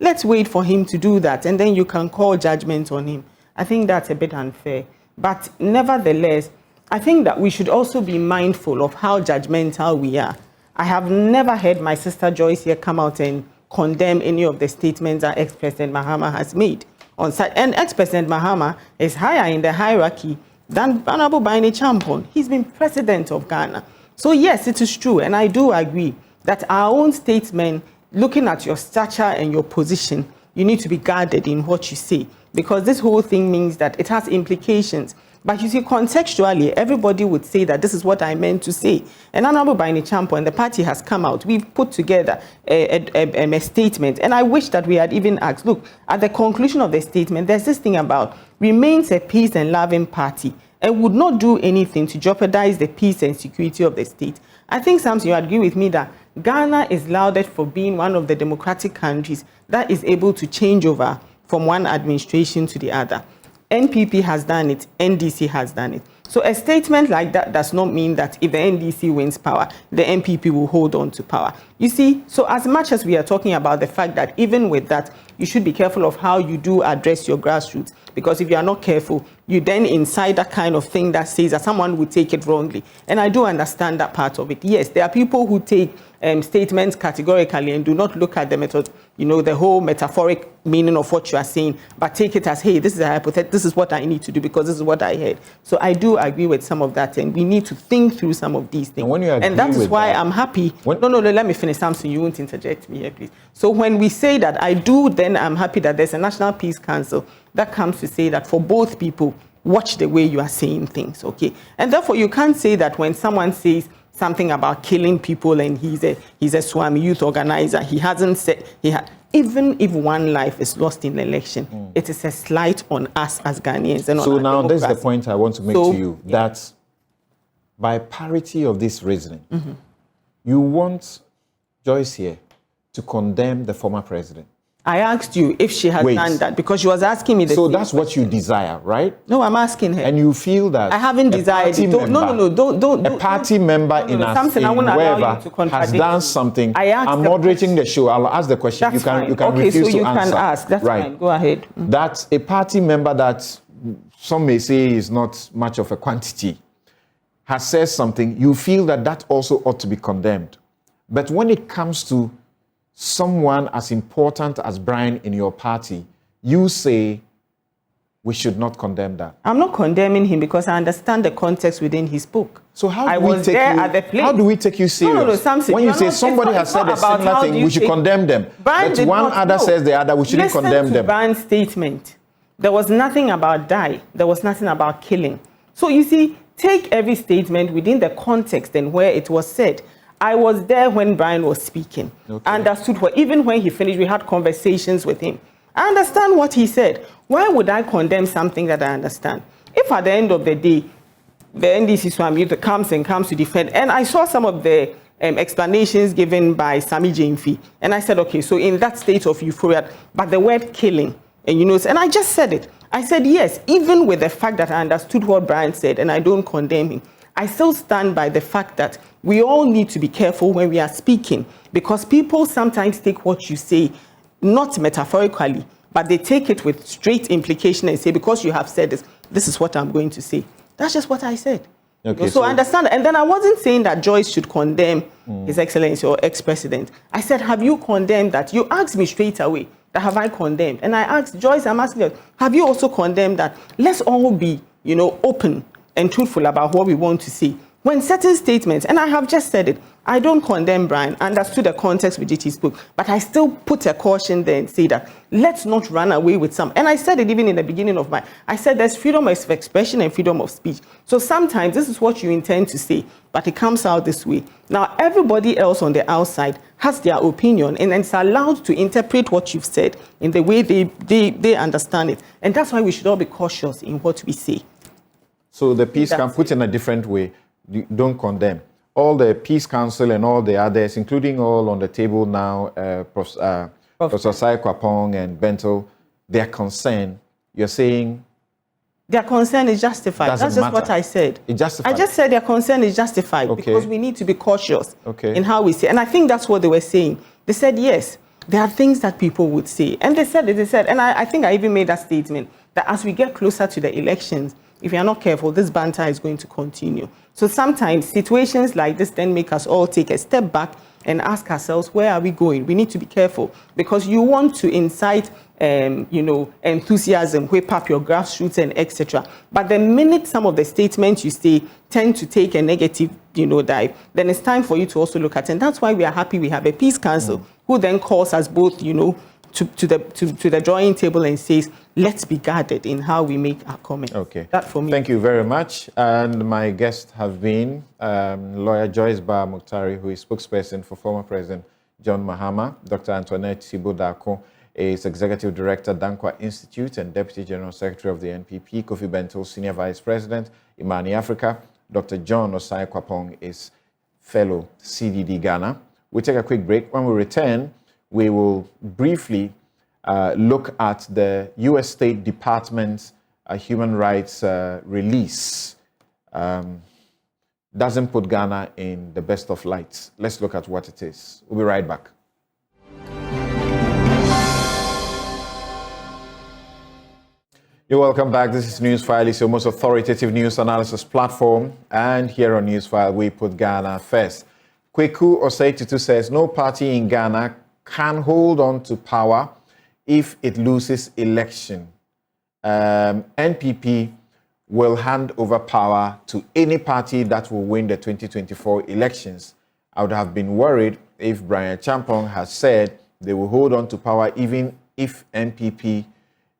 let's wait for him to do that, and then you can call judgment on him. I think that's a bit unfair. But nevertheless, I think that we should also be mindful of how judgmental we are. I have never heard my sister Joyce here come out and condemn any of the statements that ex-President Mahama has made on site. And ex-President Mahama is higher in the hierarchy than Honorable Baini Champon. He's been president of Ghana. So yes, it is true, and I do agree that our own statesmen, looking at your stature and your position, you need to be guarded in what you say, because this whole thing means that it has implications. But you see, contextually, everybody would say that this is what I meant to say. And Honorable Baini Champon, and the party has come out. We've put together a statement. And I wish that we had even asked, look, at the conclusion of the statement, there's this thing about remains a peace and loving party and would not do anything to jeopardize the peace and security of the state. I think, Samson, you agree with me that Ghana is lauded for being one of the democratic countries that is able to change over from one administration to the other. NPP has done it, NDC has done it. So a statement like that does not mean that if the NDC wins power, the NPP will hold on to power. You see, so as much as we are talking about the fact that even with that, you should be careful of how you do address your grassroots, because if you are not careful, you then incite that kind of thing that says that someone would take it wrongly. And I do understand that part of it. Yes, there are people who take statements categorically and do not look at the method, the whole metaphoric meaning of what you are saying, but take it as, hey, this is a hypothetical, this is what I need to do because this is what I heard. So I do agree with some of that, and we need to think through some of these things. And that is why I'm happy. No, let me finish, Samson. You won't interject me here, please. So when we say that, then I'm happy that there's a National Peace Council that comes to say that for both people, watch the way you are saying things, okay? And therefore, you can't say that when someone says something about killing people and he's a Swami youth organizer, he hasn't said, even if one life is lost in the election, it is a slight on us as Ghanaians. And so now this is the point I want to make to you, that by parity of this reasoning, you want Joyce here to condemn the former president. I asked you if she has done that, because she was asking me the So that's what you desire, right? No, I'm asking her. And you feel that I haven't desired it. Don't. A party member in wherever has done something. I'm moderating the show. I'll ask the question. That's you can refuse to answer. Can ask. That's right. Fine. Go ahead. That's a party member that some may say is not much of a quantity, has said something. You feel that also ought to be condemned. But when it comes to someone as important as Brian in your party, you say we should not condemn that. I'm not condemning him because I understand the context within his book. So how do we take you serious? No, Samson, when you say somebody has said a similar thing, we should condemn them. But one other says the other, we shouldn't condemn them. Listen to Brian's statement. There was nothing about die. There was nothing about killing. So you see, take every statement within the context and where it was said. I was there when Brian was speaking. Okay. I understood even when he finished, we had conversations with him. I understand what he said. Why would I condemn something that I understand? If at the end of the day, the NDC Swami comes to defend, and I saw some of the explanations given by Sami Jainfi, and I said, okay, so in that state of euphoria, but the word killing, and I just said it. I said, yes, even with the fact that I understood what Brian said, and I don't condemn him, I still stand by the fact that we all need to be careful when we are speaking, because people sometimes take what you say, not metaphorically, but they take it with straight implication and say, because you have said this, this is what I'm going to say. That's just what I said. Okay, so I understand. And then I wasn't saying that Joyce should condemn His Excellency or ex-president. I said, have you condemned that? You asked me straight away that have I condemned? And I asked Joyce, I'm asking you, have you also condemned that? Let's all be, open and truthful about what we want to see. When certain statements, and I have just said it, I don't condemn Brian, I understood the context with which he spoke, but I still put a caution there and say that let's not run away with some. And I said it even in the beginning of I said there's freedom of expression and freedom of speech. So sometimes this is what you intend to say, but it comes out this way. Now, everybody else on the outside has their opinion, and it's allowed to interpret what you've said in the way they understand it. And that's why we should all be cautious in what we say. So the piece can put in a different way. Don't condemn. all the Peace Council and all the others, including all on the table now, Professor Osai Kwapong and Bento, their concern, you're saying? Their concern is justified. That's just what I said. It's justified. I just said their concern is justified because we need to be cautious in how we say. And I think that's what they were saying. They said, yes, there are things that people would say. And they said it, and I think I even made that statement, that as we get closer to the elections, if you are not careful, this banter is going to continue. So sometimes situations like this then make us all take a step back and ask ourselves, where are we going? We need to be careful because you want to incite, enthusiasm, whip up your grassroots and etc. But the minute some of the statements you say tend to take a negative, dive, then it's time for you to also look at it. And that's why we are happy we have a Peace Council who then calls us both, to the drawing table and says, let's be guarded in how we make our comments. Okay. That for me. Thank you very much. And my guests have been lawyer Joyce Bar Muktari, who is spokesperson for former President John Mahama. Dr. Antoinette Sibodako is Executive Director, Dankwa Institute and Deputy General Secretary of the NPP. Kofi Bento, Senior Vice President, Imani Africa. Dr. John Osai Kwapong is Fellow CDD Ghana. We'll take a quick break. When we return, we will briefly look at the U.S. State Department's human rights release. Doesn't put Ghana in the best of lights. Let's look at what it is. We'll be right back. You're welcome back. This is Newsfile. It's your most authoritative news analysis platform. And here on Newsfile, we put Ghana first. Kweku Osei-Tutu says, no party in Ghana can hold on to power if it loses election. NPP will hand over power to any party that will win the 2024 elections. I would have been worried if Brian Champong has said they will hold on to power even if NPP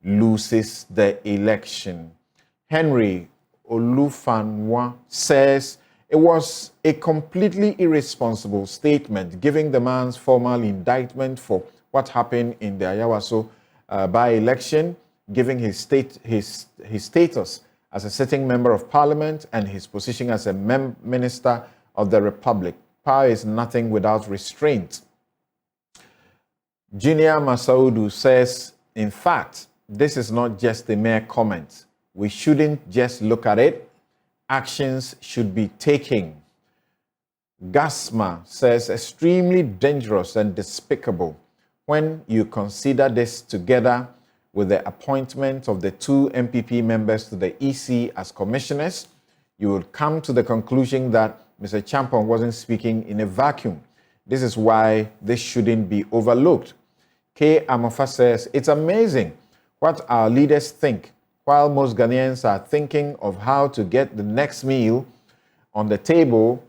loses the election. Henry Olufanwa says it was a completely irresponsible statement, giving the man's formal indictment for what happened in the Ayawaso by-election, giving his status as a sitting member of parliament and his position as a minister of the republic. Power is nothing without restraint. Junior Masaudu says, in fact, this is not just a mere comment. We shouldn't just look at it. Actions should be taken. Gasma says, extremely dangerous and despicable. When you consider this together with the appointment of the 2 MPP members to the EC as commissioners, you will come to the conclusion that Mr. Champong wasn't speaking in a vacuum. This is why this shouldn't be overlooked. K. Amofa says, it's amazing what our leaders think, while most Ghanaians are thinking of how to get the next meal on the table.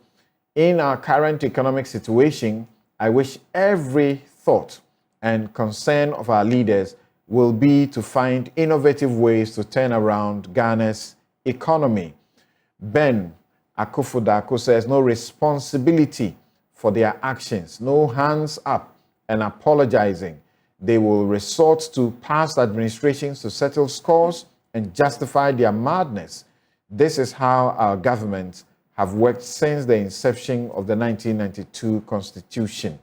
In our current economic situation, I wish every thought and concern of our leaders will be to find innovative ways to turn around Ghana's economy. Ben Akufo-Dako says, no responsibility for their actions, no hands up and apologizing. They will resort to past administrations to settle scores and justify their madness. This is how our governments have worked since the inception of the 1992 Constitution.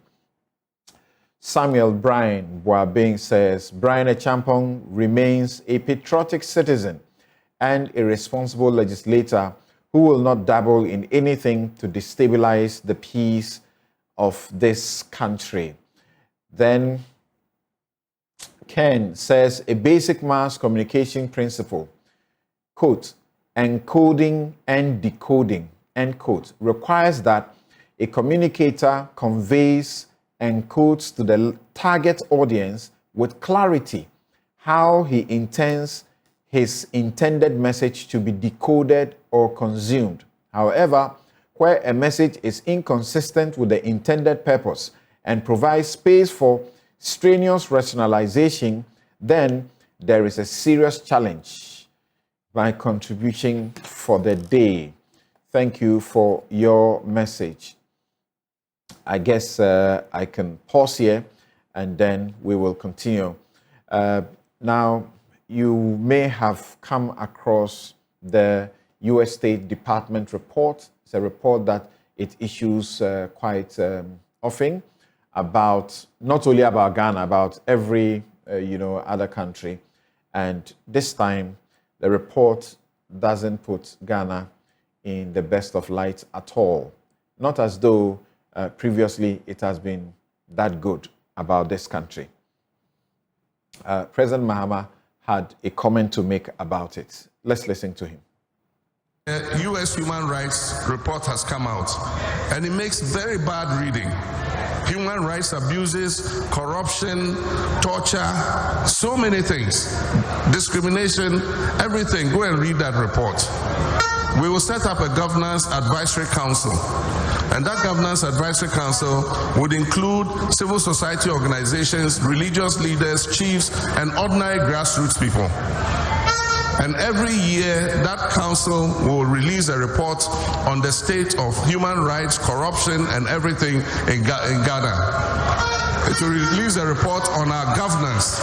Samuel Brian Boabing says, Brian Champong remains a patriotic citizen and a responsible legislator who will not dabble in anything to destabilize the peace of this country. Then Ken says, a basic mass communication principle, quote, encoding and decoding, end quote, requires that a communicator conveys and quotes to the target audience with clarity how he intends his intended message to be decoded or consumed. However, where a message is inconsistent with the intended purpose and provides space for strenuous rationalization, then there is a serious challenge. My contribution for the day. Thank you for your message. I guess I can pause here and then we will continue. Now, you may have come across the U.S. State Department report. It's a report that it issues quite often about, not only about Ghana, about every other country. And this time, the report doesn't put Ghana in the best of light at all. Not as though previously it has been that good about this country. President Mahama had a comment to make about it. Let's listen to him. The U.S. Human Rights Report has come out, and it makes very bad reading. Human rights abuses, corruption, torture, so many things, discrimination, everything. Go and read that report. We will set up a governance advisory council, and that governance advisory council would include civil society organizations, religious leaders, chiefs, and ordinary grassroots people. And every year, that council will release a report on the state of human rights, corruption, and everything in Ghana. It will release a report on our governance.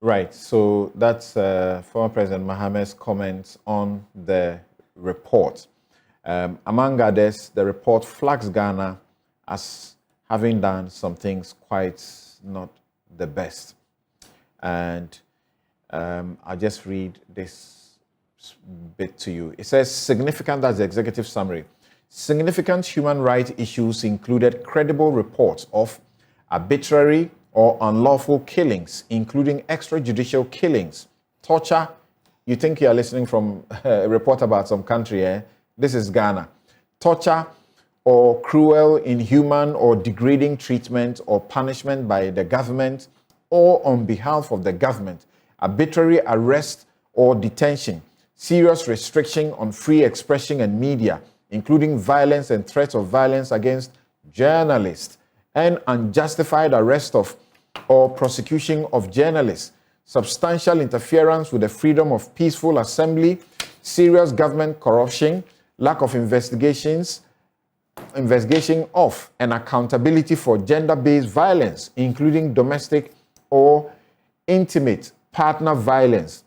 Right, so that's former President Mahama's comments on the report. Among others, the report flags Ghana as having done some things quite not the best. And I'll just read this bit to you. It says, significant, that's the executive summary. Significant human rights issues included credible reports of arbitrary or unlawful killings, including extrajudicial killings, torture. You think you are listening from a report about some country, eh? This is Ghana. Torture or cruel, inhuman, or degrading treatment or punishment by the government or on behalf of the government, arbitrary arrest or detention, serious restriction on free expression and media, including violence and threats of violence against journalists, and unjustified arrest of or prosecution of journalists, substantial interference with the freedom of peaceful assembly, serious government corruption, lack of investigation of and accountability for gender-based violence, including domestic or intimate partner violence,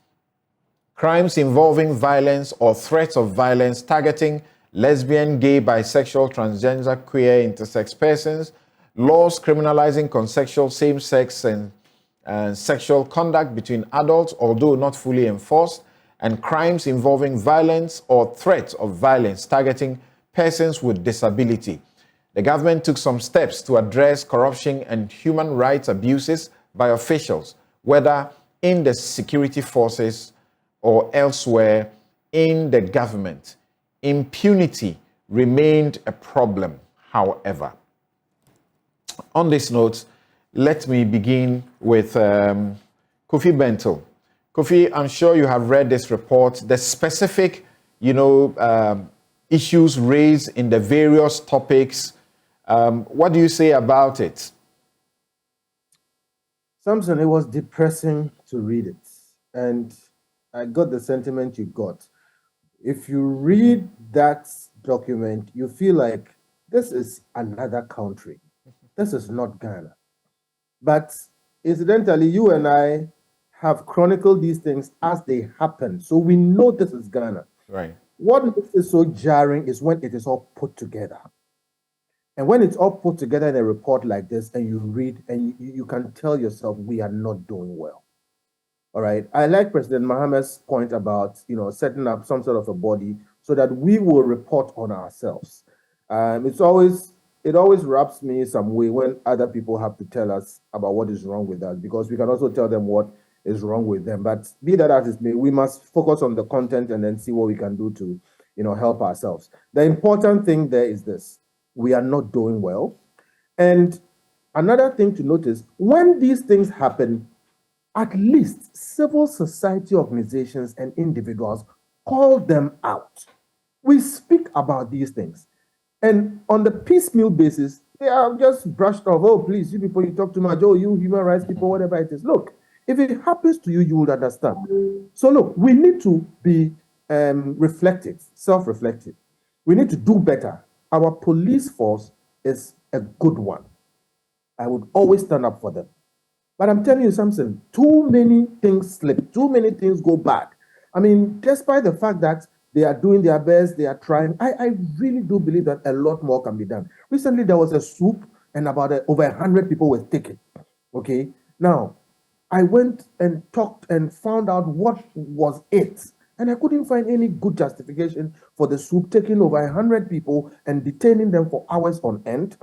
crimes involving violence or threats of violence targeting lesbian, gay, bisexual, transgender, queer, intersex persons, laws criminalizing consensual same-sex and sexual conduct between adults, although not fully enforced, and crimes involving violence or threats of violence targeting persons with disability. The government took some steps to address corruption and human rights abuses by officials, whether in the security forces or elsewhere in the government. Impunity remained a problem, however. On this note, let me begin with Kofi Bentil. Kofi, I'm sure you have read this report, the specific, issues raised in the various topics. What do you say about it? Samson, it was depressing to read it. And I got the sentiment you got. If you read that document, you feel like this is another country. This is not Ghana. But incidentally, you and I have chronicled these things as they happen. So we know this is Ghana. Right. What makes it so jarring is when it is all put together. And when it's all put together in a report like this, and you read, and you can tell yourself, we are not doing well. All right. I like President Mahama's point about, setting up some sort of a body so that we will report on ourselves. It always wraps me some way when other people have to tell us about what is wrong with us, because we can also tell them what is wrong with them. But be that as it may, we must focus on the content and then see what we can do to, help ourselves. The important thing there is this: we are not doing well. And another thing to notice, when these things happen, at least civil society organizations and individuals call them out. We speak about these things. And on the piecemeal basis, they are just brushed off. Oh, please, you people, you talk too much. Oh, you human rights people, whatever it is. Look, if it happens to you, you would understand. So look, we need to be reflective, self-reflective. We need to do better. Our police force is a good one. I would always stand up for them. But I'm telling you something, too many things slip, too many things go bad. I mean, despite the fact that they are doing their best, they are trying, I really do believe that a lot more can be done. Recently, there was a swoop and about over 100 people were taken. Okay. Now, I went and talked and found out what was it. And I couldn't find any good justification for the swoop taking over 100 people and detaining them for hours on end.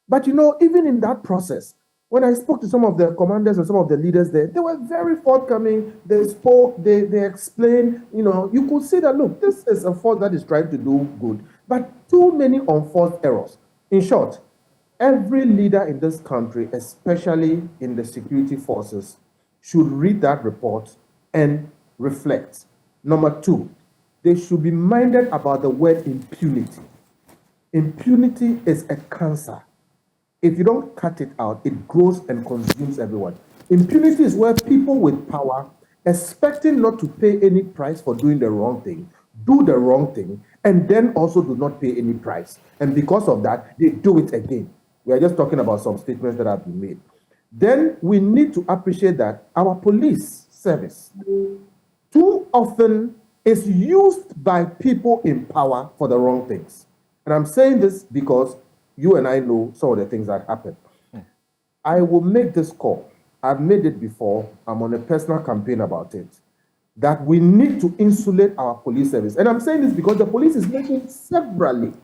But you know, even in that process, when I spoke to some of the commanders and some of the leaders there, they were very forthcoming. They spoke, they explained, you know, you could see that, look, this is a force that is trying to do good, but too many unforced errors. In short, every leader in this country, especially in the security forces, should read that report and reflect. Number two, they should be minded about the word impunity. Impunity is a cancer. If you don't cut it out, it grows and consumes everyone. Impunity is where people with power, expecting not to pay any price for doing the wrong thing, do the wrong thing, and then also do not pay any price. And because of that, they do it again. We are just talking about some statements that have been made. Then we need to appreciate that our police service too often is used by people in power for the wrong things. And I'm saying this because you and I know some of the things that happen. I will make this call. I've made it before. I'm on a personal campaign about it. That we need to insulate our police service. And I'm saying this because the police is making severally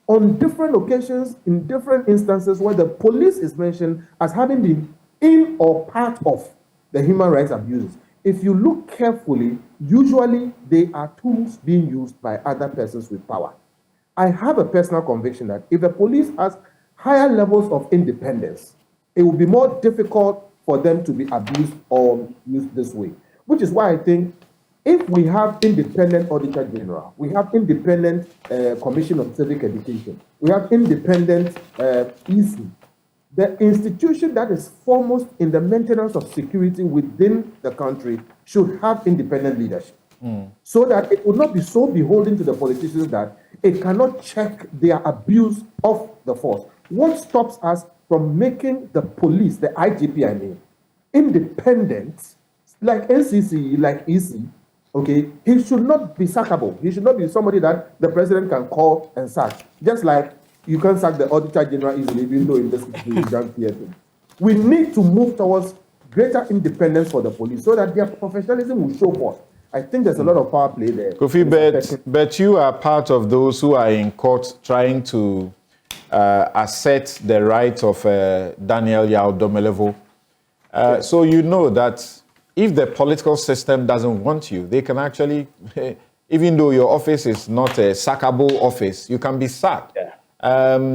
on different occasions, in different instances, where the police is mentioned as having been in or part of the human rights abuses. If you look carefully, usually they are tools being used by other persons with power. I have a personal conviction that if the police has higher levels of independence, it will be more difficult for them to be abused or used this way. Which is why I think if we have independent Auditor General, we have independent Commission on Civic Education, we have independent EC, the institution that is foremost in the maintenance of security within the country should have independent leadership. So that it would not be so beholden to the politicians that it cannot check their abuse of the force. What stops us from making the police, the IGP I mean, independent, like NCC, like EC, okay, he should not be sackable. He should not be somebody that the president can call and sack. Just like you can sack the Auditor General easily, even though in this country you don't fear him. We need to move towards greater independence for the police so that their professionalism will show forth. I think there's a lot of power play there. Kofi, but you are part of those who are in court trying to assert the right of Daniel Yao Domelevo. So you know that if the political system doesn't want you, they can actually, even though your office is not a sackable office, you can be sacked. Yeah.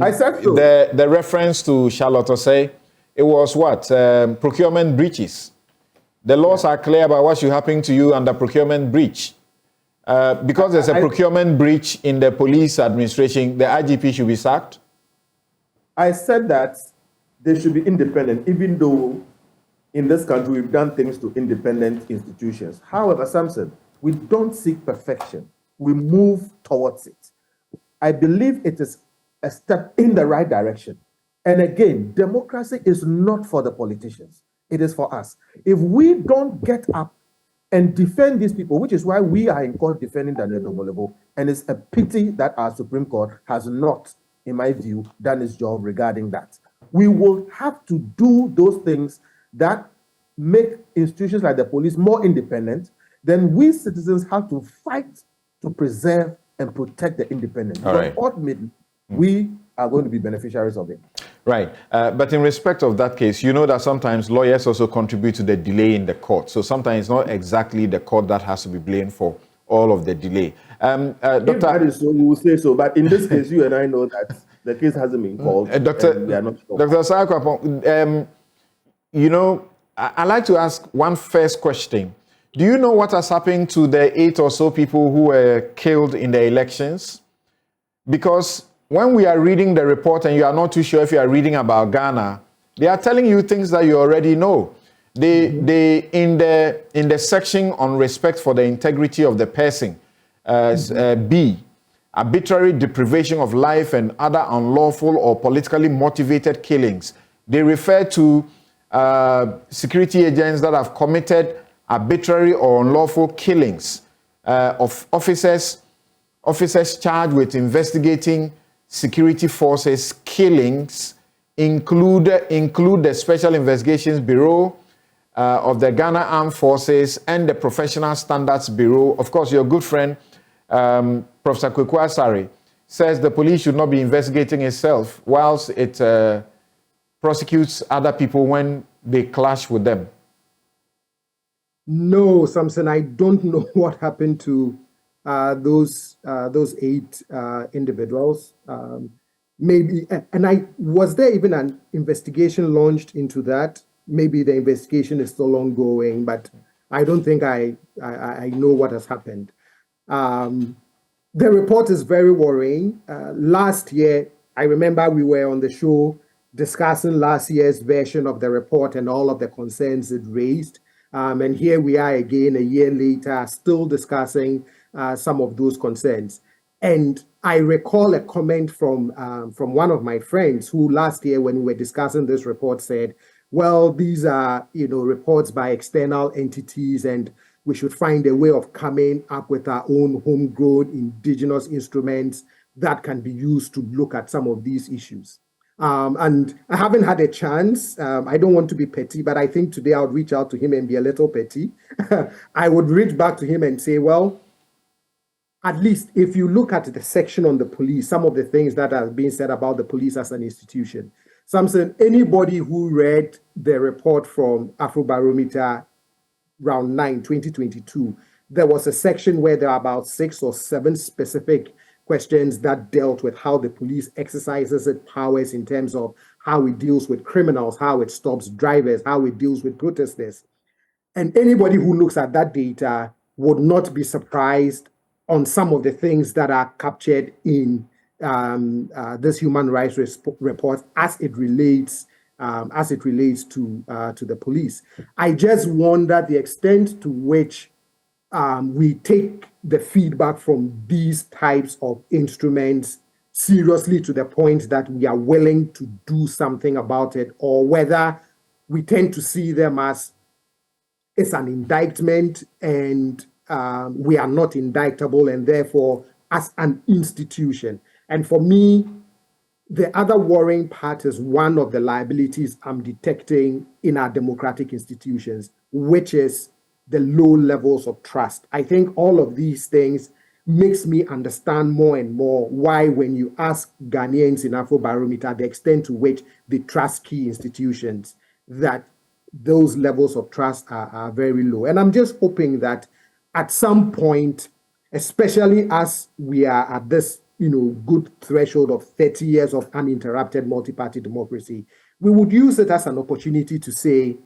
I said so. The reference to Charlotte Osei, it was what? Procurement breaches. The laws are clear about what should happen to you under procurement breach. Because there's a procurement breach in the police administration, the IGP should be sacked? I said that they should be independent, even though in this country we've done things to independent institutions. However, Samson, we don't seek perfection. We move towards it. I believe it is a step in the right direction. And again, democracy is not for the politicians. It is for us. If we don't get up and defend these people, which is why we are in court defending Daniel Domelevo, and it's a pity that our Supreme Court has not, in my view, done its job regarding that. We will have to do those things that make institutions like the police more independent. Then we citizens have to fight to preserve and protect the independence. Right. But ultimately, we are going to be beneficiaries of it. Right. But in respect of that case, you know that sometimes lawyers also contribute to the delay in the court. So sometimes it's not exactly the court that has to be blamed for all of the delay. If that is so, we will say so. But in this case, you and I know that the case hasn't been called. Dr. Sakwapong, you know, I'd like to ask one first question. Do you know what has happened to the 8 or so people who were killed in the elections? Because when we are reading the report and you are not too sure if you are reading about Ghana, they are telling you things that you already know. They in the section on respect for the integrity of the person, B, arbitrary deprivation of life and other unlawful or politically motivated killings. They refer to security agents that have committed arbitrary or unlawful killings of officers charged with investigating security forces killings include the Special Investigations Bureau of the Ghana Armed Forces and the Professional Standards Bureau. Of course, your good friend, Professor Kweku Asare, says the police should not be investigating itself whilst it prosecutes other people when they clash with them. No, Samson, I don't know what happened to those 8 individuals. Maybe, and was there even an investigation launched into that? Maybe the investigation is still ongoing, but I don't think I know what has happened. The report is very worrying. Last year, I remember we were on the show discussing last year's version of the report and all of the concerns it raised. And here we are again a year later, still discussing some of those concerns. And I recall a comment from one of my friends who last year, when we were discussing this report, said, well, these are reports by external entities, and we should find a way of coming up with our own homegrown indigenous instruments that can be used to look at some of these issues. And I haven't had a chance. I don't want to be petty, but I think today I would reach out to him and be a little petty. I would reach back to him and say, well, at least if you look at the section on the police, some of the things that are being said about the police as an institution, Samson, anybody who read the report from Afrobarometer round 9, 2022, there was a section where there are about 6 or 7 specific questions that dealt with how the police exercises its powers in terms of how it deals with criminals, how it stops drivers, how it deals with protesters. And anybody who looks at that data would not be surprised on some of the things that are captured in this human rights report as it relates to the police. I just wonder the extent to which we take the feedback from these types of instruments seriously to the point that we are willing to do something about it, or whether we tend to see them as it's an indictment and we are not indictable, and therefore as an institution. And for me, the other worrying part is one of the liabilities I'm detecting in our democratic institutions, which is the low levels of trust. I think all of these things makes me understand more and more why, when you ask Ghanaians in Afrobarometer the extent to which they trust key institutions, that those levels of trust are very low. And I'm just hoping that at some point, especially as we are at this good threshold of 30 years of uninterrupted multi-party democracy, we would use it as an opportunity to say,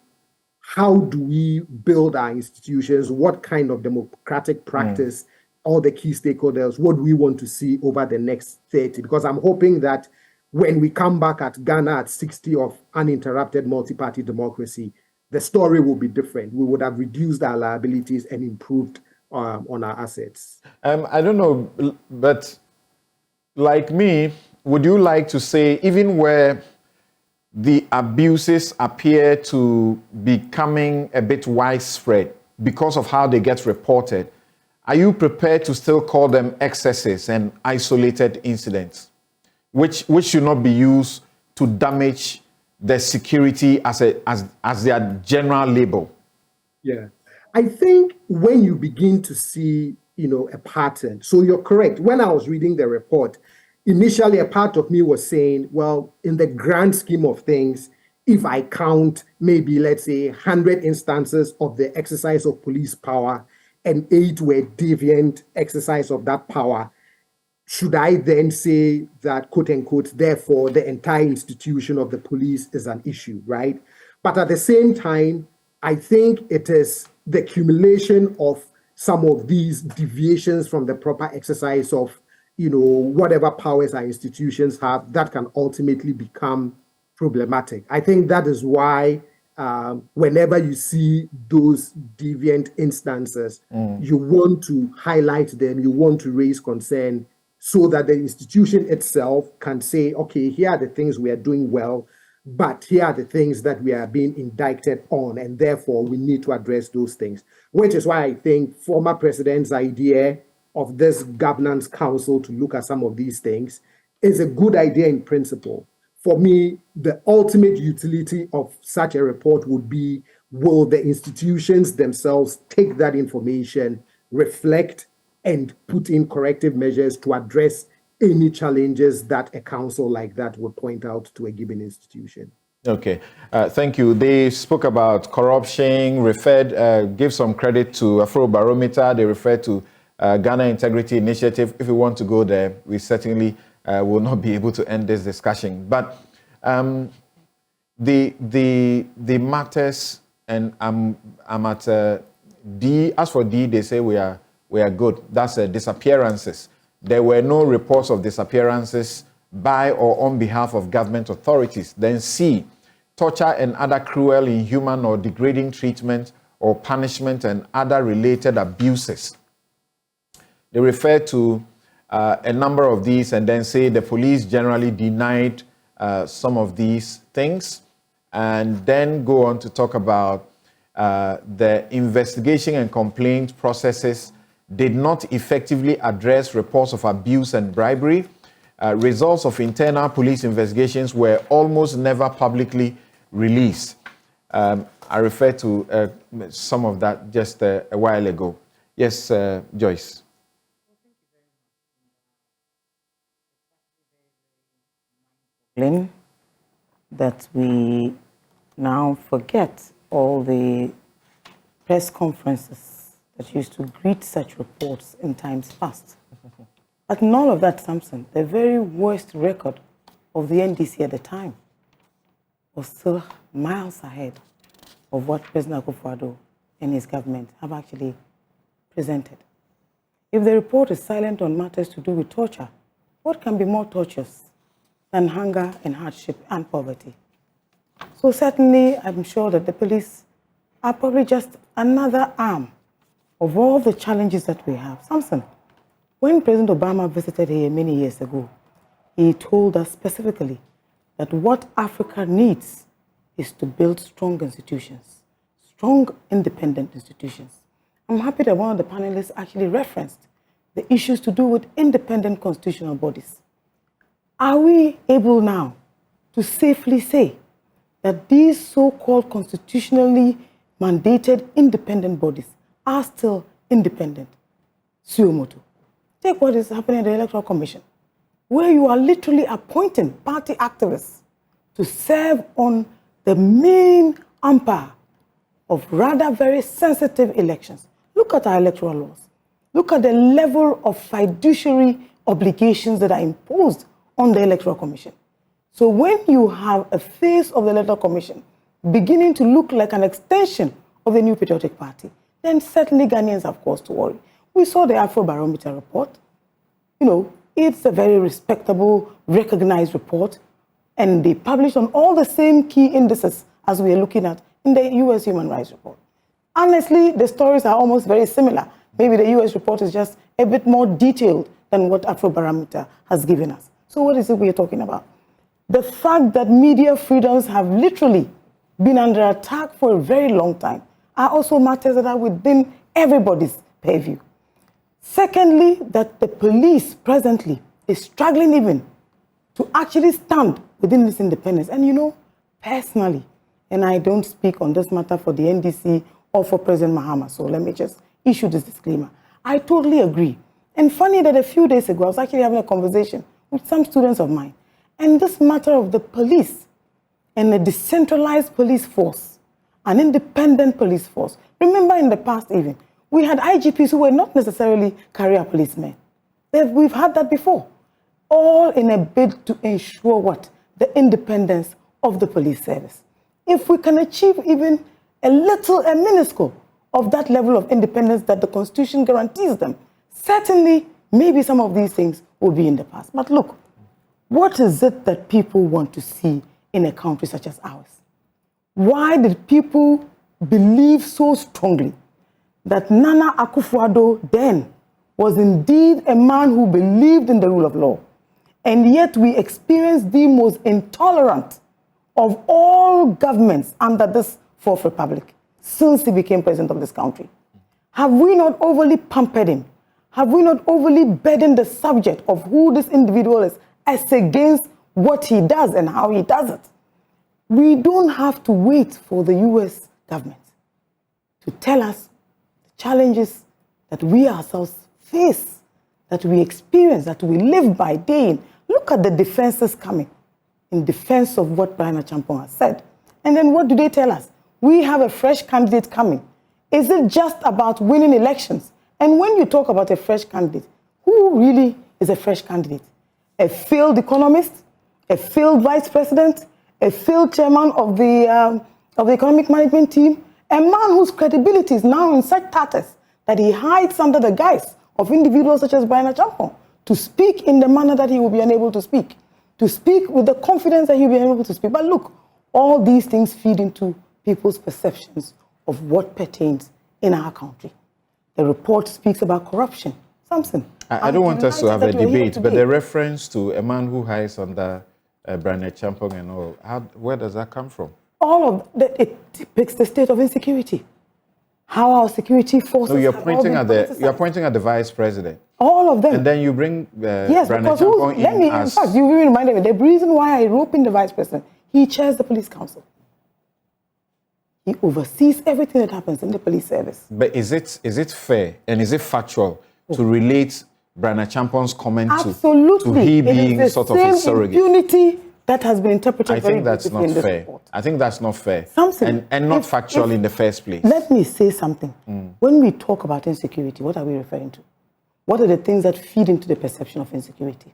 how do we build our institutions? What kind of democratic practice, all the key stakeholders, what do we want to see over the next 30? Because I'm hoping that when we come back at Ghana at 60 of uninterrupted multi-party democracy, the story will be different. We would have reduced our liabilities and improved on our assets. I don't know, but like me, would you like to say, even where the abuses appear to be becoming a bit widespread because of how they get reported, are you prepared to still call them excesses and isolated incidents, which should not be used to damage the security as their general label? Yeah, I think when you begin to see, a pattern, so you're correct. When I was reading the report, initially a part of me was saying, well, in the grand scheme of things, if I count maybe, let's say, 100 instances of the exercise of police power and 8 were deviant exercise of that power, should I then say that, quote unquote, therefore the entire institution of the police is an issue, right? But at the same time, I think it is the accumulation of some of these deviations from the proper exercise of, whatever powers our institutions have that can ultimately become problematic. I think that is why whenever you see those deviant instances, you want to highlight them, you want to raise concern, so that the institution itself can say, okay, here are the things we are doing well. but here are the things that we are being indicted on, and therefore we need to address those things, which is why I think former president's idea of this governance council to look at some of these things is a good idea in principle. For me, the ultimate utility of such a report would be, will the institutions themselves take that information, reflect, and put in corrective measures to address any challenges that a council like that would point out to a given institution. Okay, thank you. They spoke about corruption, referred, give some credit to Afrobarometer. They referred to Ghana Integrity Initiative. If we want to go there, we certainly will not be able to end this discussion. But the matters, and I'm at D. As for D, they say we are good. That's disappearances. There were no reports of disappearances by or on behalf of government authorities. Then C, torture and other cruel, inhuman, or degrading treatment or punishment and other related abuses. They refer to a number of these and then say the police generally denied some of these things, and then go on to talk about the investigation and complaint processes did not effectively address reports of abuse and bribery. Results of internal police investigations were almost never publicly released. I referred to some of that just a while ago. Yes, Joyce. That we now forget all the press conferences that used to greet such reports in times past. But none of that, Samson, the very worst record of the NDC at the time was still miles ahead of what President Akufo-Addo and his government have actually presented. If the report is silent on matters to do with torture, what can be more torturous than hunger and hardship and poverty? So certainly, I'm sure that the police are probably just another arm of all the challenges that we have. Samson, when President Obama visited here many years ago, he told us specifically that what Africa needs is to build strong institutions, strong independent institutions. I'm happy that one of the panelists actually referenced the issues to do with independent constitutional bodies. Are we able now to safely say that these so-called constitutionally mandated independent bodies are still independent? Suomoto. Take what is happening at the Electoral Commission, where you are literally appointing party activists to serve on the main umpire of rather very sensitive elections. Look at our electoral laws. Look at the level of fiduciary obligations that are imposed on the Electoral Commission. So when you have a face of the Electoral Commission beginning to look like an extension of the New Patriotic Party, then certainly Ghanaians have cause to worry. We saw the Afrobarometer report. You know, it's a very respectable, recognized report, and they published on all the same key indices as we are looking at in the U.S. Human Rights Report. Honestly, the stories are almost very similar. Maybe the U.S. report is just a bit more detailed than what Afrobarometer has given us. So what is it we are talking about? The fact that media freedoms have literally been under attack for a very long time are also matters that are within everybody's purview. Secondly, that the police presently is struggling even to actually stand within this independence. And you know, personally, and I don't speak on this matter for the NDC or for President Mahama, so let me just issue this disclaimer. I totally agree. And funny that a few days ago, I was actually having a conversation with some students of mine, and this matter of the police and a decentralized police force, an independent police force. Remember in the past even, we had IGPs who were not necessarily career policemen. We've had that before. All in a bid to ensure what? The independence of the police service. If we can achieve even a minuscule of that level of independence that the Constitution guarantees them, certainly maybe some of these things will be in the past. But look, what is it that people want to see in a country such as ours? Why did people believe so strongly that Nana Akufo-Addo then was indeed a man who believed in the rule of law? And yet we experienced the most intolerant of all governments under this Fourth Republic since he became president of this country. Have we not overly pampered him? Have we not overly burdened the subject of who this individual is as against what he does and how he does it? We don't have to wait for the US government to tell us the challenges that we ourselves face, that we experience, that we live by day in. Look at the defenses coming in defense of what Brian Achampong has said. And then what do they tell us? We have a fresh candidate coming. Is it just about winning elections? And when you talk about a fresh candidate, who really is a fresh candidate? A failed economist, a failed vice president, a failed chairman of the economic management team, a man whose credibility is now in such tatters that he hides under the guise of individuals such as Brian Achampong to speak in the manner that he will be unable to speak with the confidence that he'll be able to speak. But look, all these things feed into people's perceptions of what pertains in our country. The report speaks about corruption. Samson. I don't want us to have a debate, but the reference to a man who hides under Brian Achampong and all, where does that come from? All of that, it depicts the state of insecurity. How our security forces. No, you're pointing at the vice president. All of them. And then you bring yes, Brian because Achampong in fact, you reminded me, the reason why I rope in the vice president, he chairs the police council. He oversees everything that happens in the police service. But is it fair and is it factual to relate Brian Achampong's comment to he being sort of a surrogate? Impunity that has been interpreted I think that's not fair. I think that's not fair. Something, and not factual in the first place. Let me say something. When we talk about insecurity, what are we referring to? What are the things that feed into the perception of insecurity?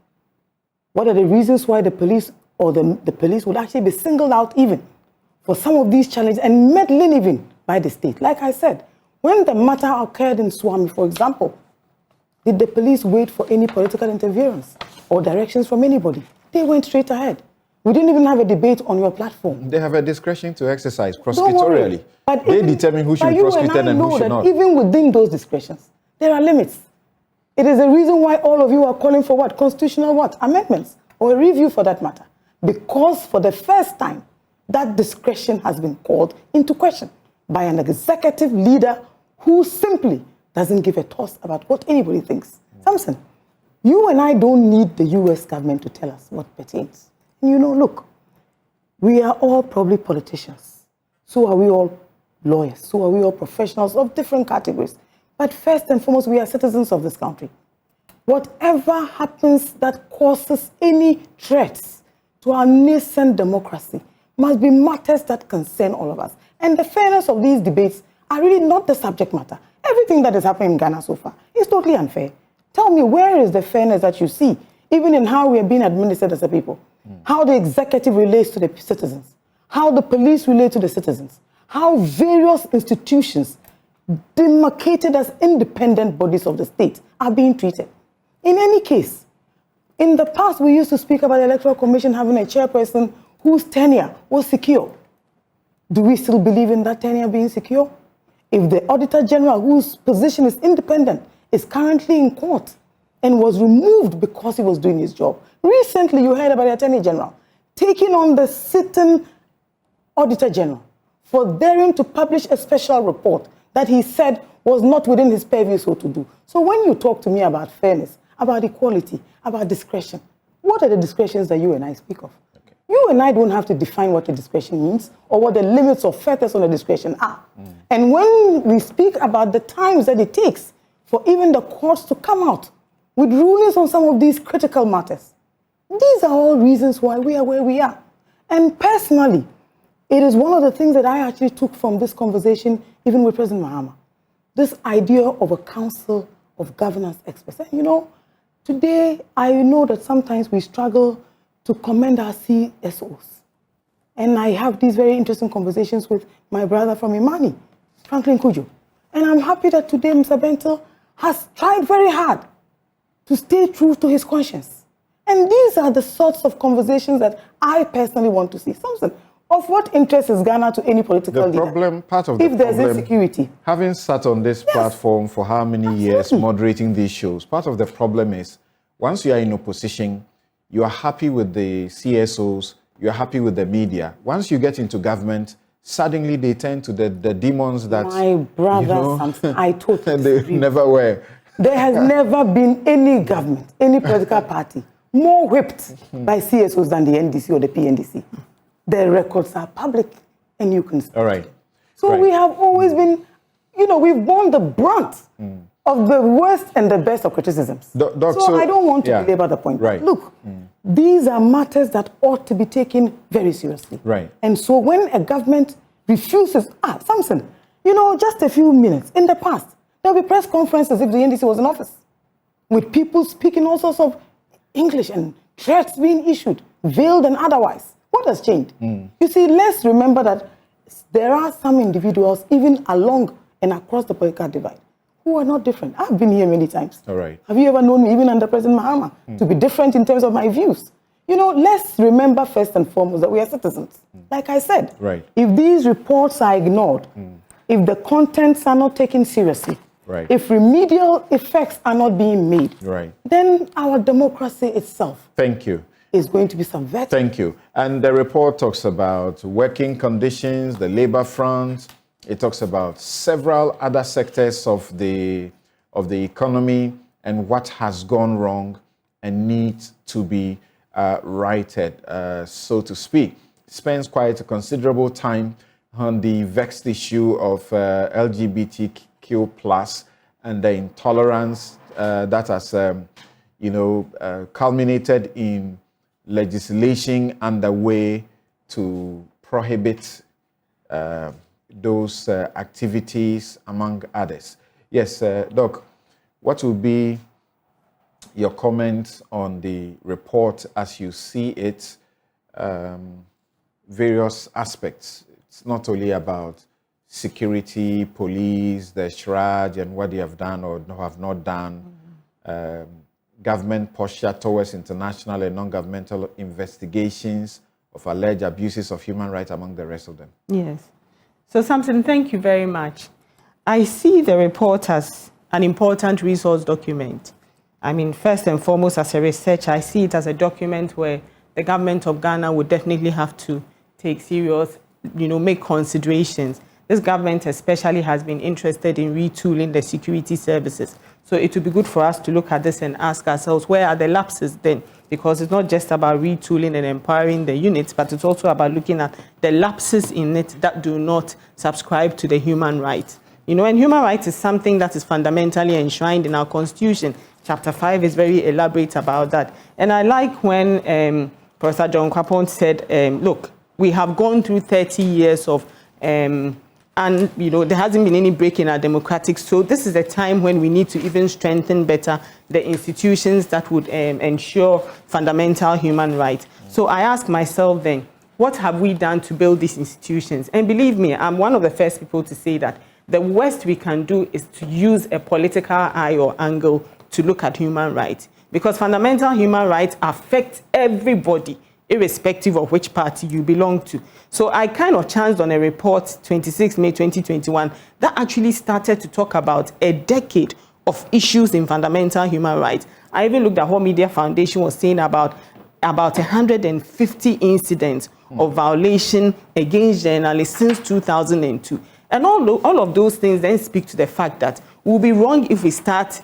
What are the reasons why the police or the police would actually be singled out even for some of these challenges and meddling even by the state? Like I said, when the matter occurred in Swami, for example, did the police wait for any political interference or directions from anybody? They went straight ahead. We didn't even have a debate on your platform. They have a discretion to exercise prosecutorially. But they determine who should be prosecuted and who should not. Even within those discretions, there are limits. It is the reason why all of you are calling for what? Constitutional what? Amendments or a review for that matter. Because for the first time, that discretion has been called into question by an executive leader who simply doesn't give a toss about what anybody thinks. Samson, you and I don't need the US government to tell us what pertains. And you know, look, we are all probably politicians. So are we all lawyers. So are we all professionals of different categories. But first and foremost, we are citizens of this country. Whatever happens that causes any threats to our nascent democracy must be matters that concern all of us. And the fairness of these debates are really not the subject matter. Everything that is happening in Ghana so far is totally unfair. Tell me, where is the fairness that you see, even in how we are being administered as a people? How the executive relates to the citizens, how the police relate to the citizens, how various institutions demarcated as independent bodies of the state are being treated. In any case, in the past, we used to speak about the Electoral Commission having a chairperson whose tenure was secure. Do we still believe in that tenure being secure? If the Auditor General, whose position is independent, is currently in court and was removed because he was doing his job. Recently, you heard about the Attorney General taking on the sitting Auditor General for daring to publish a special report that he said was not within his purview so to do. So when you talk to me about fairness, about equality, about discretion, what are the discretions that you and I speak of? Okay. You and I don't have to define what a discretion means or what the limits of fairness on a discretion are. And when we speak about the times that it takes for even the courts to come out with rulings on some of these critical matters, these are all reasons why we are where we are. And personally, it is one of the things that I actually took from this conversation, even with President Mahama, this idea of a council of governance experts. And you know, today I know that sometimes we struggle to commend our CSOs. And I have these very interesting conversations with my brother from Imani, Franklin Kujo. And I'm happy that today Mr. Bentel has tried very hard to stay true to his conscience. And these are the sorts of conversations that I personally want to see. Samson, of what interest is Ghana to any political leader? Part of the if there's insecurity. Having sat on this platform for how many years, moderating these shows, part of the problem is, once you are in opposition, you are happy with the CSOs you're happy with the media. Once you get into government, suddenly they turn to the demons that... My brother, Samson, I totally they agree. never were. There has never been any government, any political party, more whipped by CSOs than the NDC or the PNDC. The records are public, and you can see. All right. So right. we have always been, we've borne the brunt of the worst and the best of criticisms. So I don't want to belabor the point. Right. Look, these are matters that ought to be taken very seriously. Right. And so when a government refuses, Samson, just a few minutes in the past, there will be press conferences if the NDC was in office, with people speaking all sorts of English and threats being issued, veiled and otherwise. What has changed? You see, let's remember that there are some individuals, even along and across the political divide, who are not different. I've been here many times. All right. Have you ever known me, even under President Mahama, to be different in terms of my views? Let's remember first and foremost that we are citizens. Like I said, right. If these reports are ignored, if the contents are not taken seriously, right. if remedial effects are not being made, right. then our democracy itself is going to be subverted. Thank you. And the report talks about working conditions, the labor front. It talks about several other sectors of the economy and what has gone wrong and needs to be righted, so to speak. Spends quite a considerable time on the vexed issue of LGBTQ+ and the intolerance that has, culminated in legislation underway to prohibit those activities, among others. Yes, Doc, what will be your comments on the report as you see it, various aspects? It's not only about security, police, the charge, and what they have done or have not done, government posture towards international and non-governmental investigations of alleged abuses of human rights, among the rest of them. Yes. So, Samson, thank you very much. I see the report as an important resource document. I mean, first and foremost, as a researcher, I see it as a document where the government of Ghana would definitely have to take serious, make considerations. This government especially has been interested in retooling the security services. So it would be good for us to look at this and ask ourselves, where are the lapses then? Because it's not just about retooling and empowering the units, but it's also about looking at the lapses in it that do not subscribe to the human rights. And human rights is something that is fundamentally enshrined in our Constitution. Chapter 5 is very elaborate about that. And I like when Professor John Kwapon said, look, we have gone through 30 years of, and there hasn't been any break in our democratic. So this is a time when we need to even strengthen better the institutions that would ensure fundamental human rights. So I ask myself then, what have we done to build these institutions? And believe me, I'm one of the first people to say that the worst we can do is to use a political eye or angle to look at human rights, because fundamental human rights affect everybody, irrespective of which party you belong to. So I kind of chanced on a report, 26 May 2021, that actually started to talk about a decade of issues in fundamental human rights. I even looked at what Media Foundation was saying about 150 incidents of violation against journalists since 2002. And all of those things then speak to the fact that we'll be wrong if we start,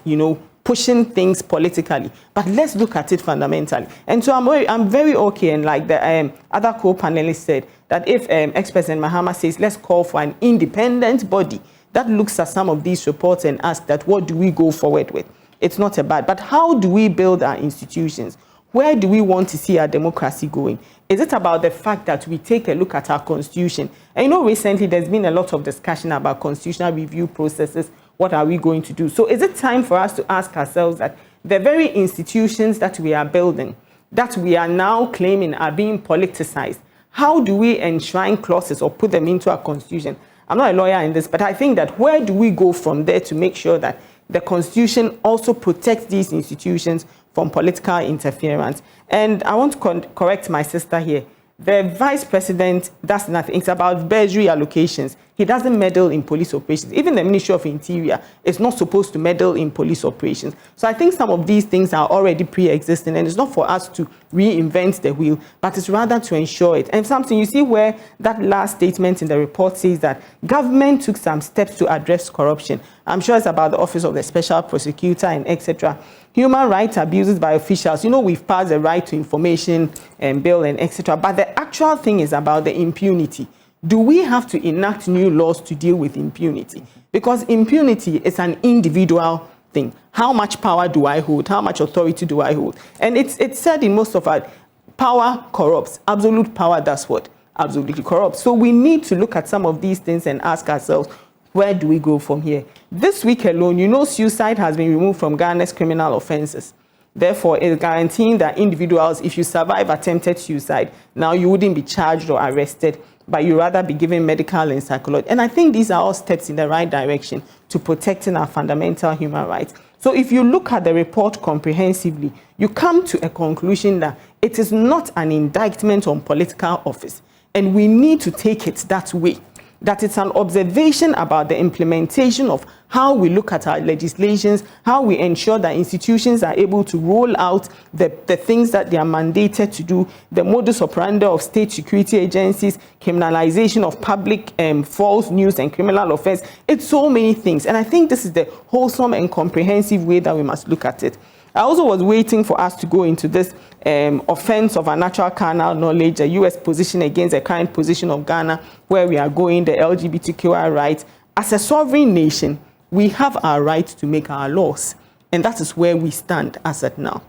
pushing things politically, but let's look at it fundamentally. And so I'm very okay, and like the other co-panelists said, that if ex-President Mahama says, let's call for an independent body that looks at some of these reports and ask that, what do we go forward with? It's not a bad, but how do we build our institutions? Where do we want to see our democracy going? Is it about the fact that we take a look at our Constitution? And recently there's been a lot of discussion about constitutional review processes. What are we going to do? So is it time for us to ask ourselves that the very institutions that we are building, that we are now claiming are being politicized, how do we enshrine clauses or put them into our Constitution? I'm not a lawyer in this, but I think that where do we go from there to make sure that the Constitution also protects these institutions from political interference? And I want to correct my sister here. The vice president does nothing. It's about bursary allocations. He doesn't meddle in police operations. Even the Ministry of Interior is not supposed to meddle in police operations. So I think some of these things are already pre-existing, and it's not for us to reinvent the wheel, but it's rather to ensure it. And something you see where that last statement in the report says that government took some steps to address corruption. I'm sure it's about the Office of the Special Prosecutor and etc. Human rights abuses by officials. You know, we've passed the right to information bill and etc. But the actual thing is about the impunity. Do we have to enact new laws to deal with impunity? Because impunity is an individual thing. How much power do I hold? How much authority do I hold? And it's said in most of our power corrupts. Absolute power does what? Absolutely corrupts. So we need to look at some of these things and ask ourselves, where do we go from here? This week alone, you know, suicide has been removed from Ghana's criminal offenses. Therefore, it's guaranteeing that individuals, if you survive attempted suicide, now you wouldn't be charged or arrested, but you rather be given medical and psychological. And I think these are all steps in the right direction to protecting our fundamental human rights. So if you look at the report comprehensively, you come to a conclusion that it is not an indictment on political office. And we need to take it that way, that it's an observation about the implementation of how we look at our legislations, how we ensure that institutions are able to roll out the things that they are mandated to do, the modus operandi of state security agencies, criminalization of public false news and criminal offense. It's so many things. And I think this is the wholesome and comprehensive way that we must look at it. I also was waiting for us to go into this offense of unnatural carnal knowledge, the U.S. position against the current position of Ghana, where we are going, the LGBTQI rights. As a sovereign nation, we have our right to make our laws, and that is where we stand as at now.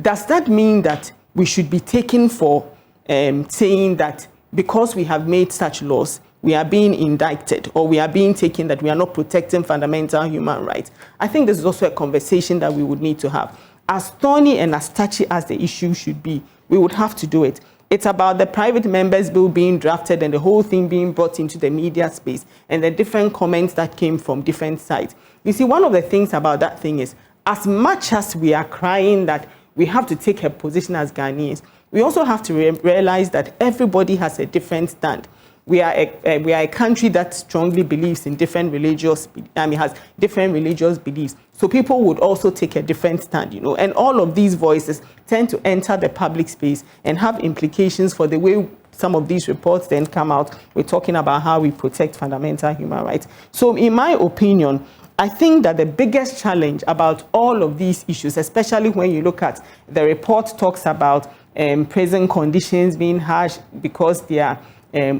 Does that mean that we should be taken for saying that because we have made such laws, we are being indicted, or we are being taken that we are not protecting fundamental human rights? I think this is also a conversation that we would need to have. As thorny and as touchy as the issue should be, we would have to do it. It's about the private members bill being drafted and the whole thing being brought into the media space and the different comments that came from different sides. You see, one of the things about that thing is, as much as we are crying that we have to take a position as Ghanaians, we also have to realize that everybody has a different stand. We are a country that strongly believes in different religious, has different religious beliefs. So people would also take a different stand, you know, and all of these voices tend to enter the public space and have implications for the way some of these reports then come out. We're talking about how we protect fundamental human rights. So in my opinion, I think that the biggest challenge about all of these issues, especially when you look at the report talks about prison conditions being harsh because they are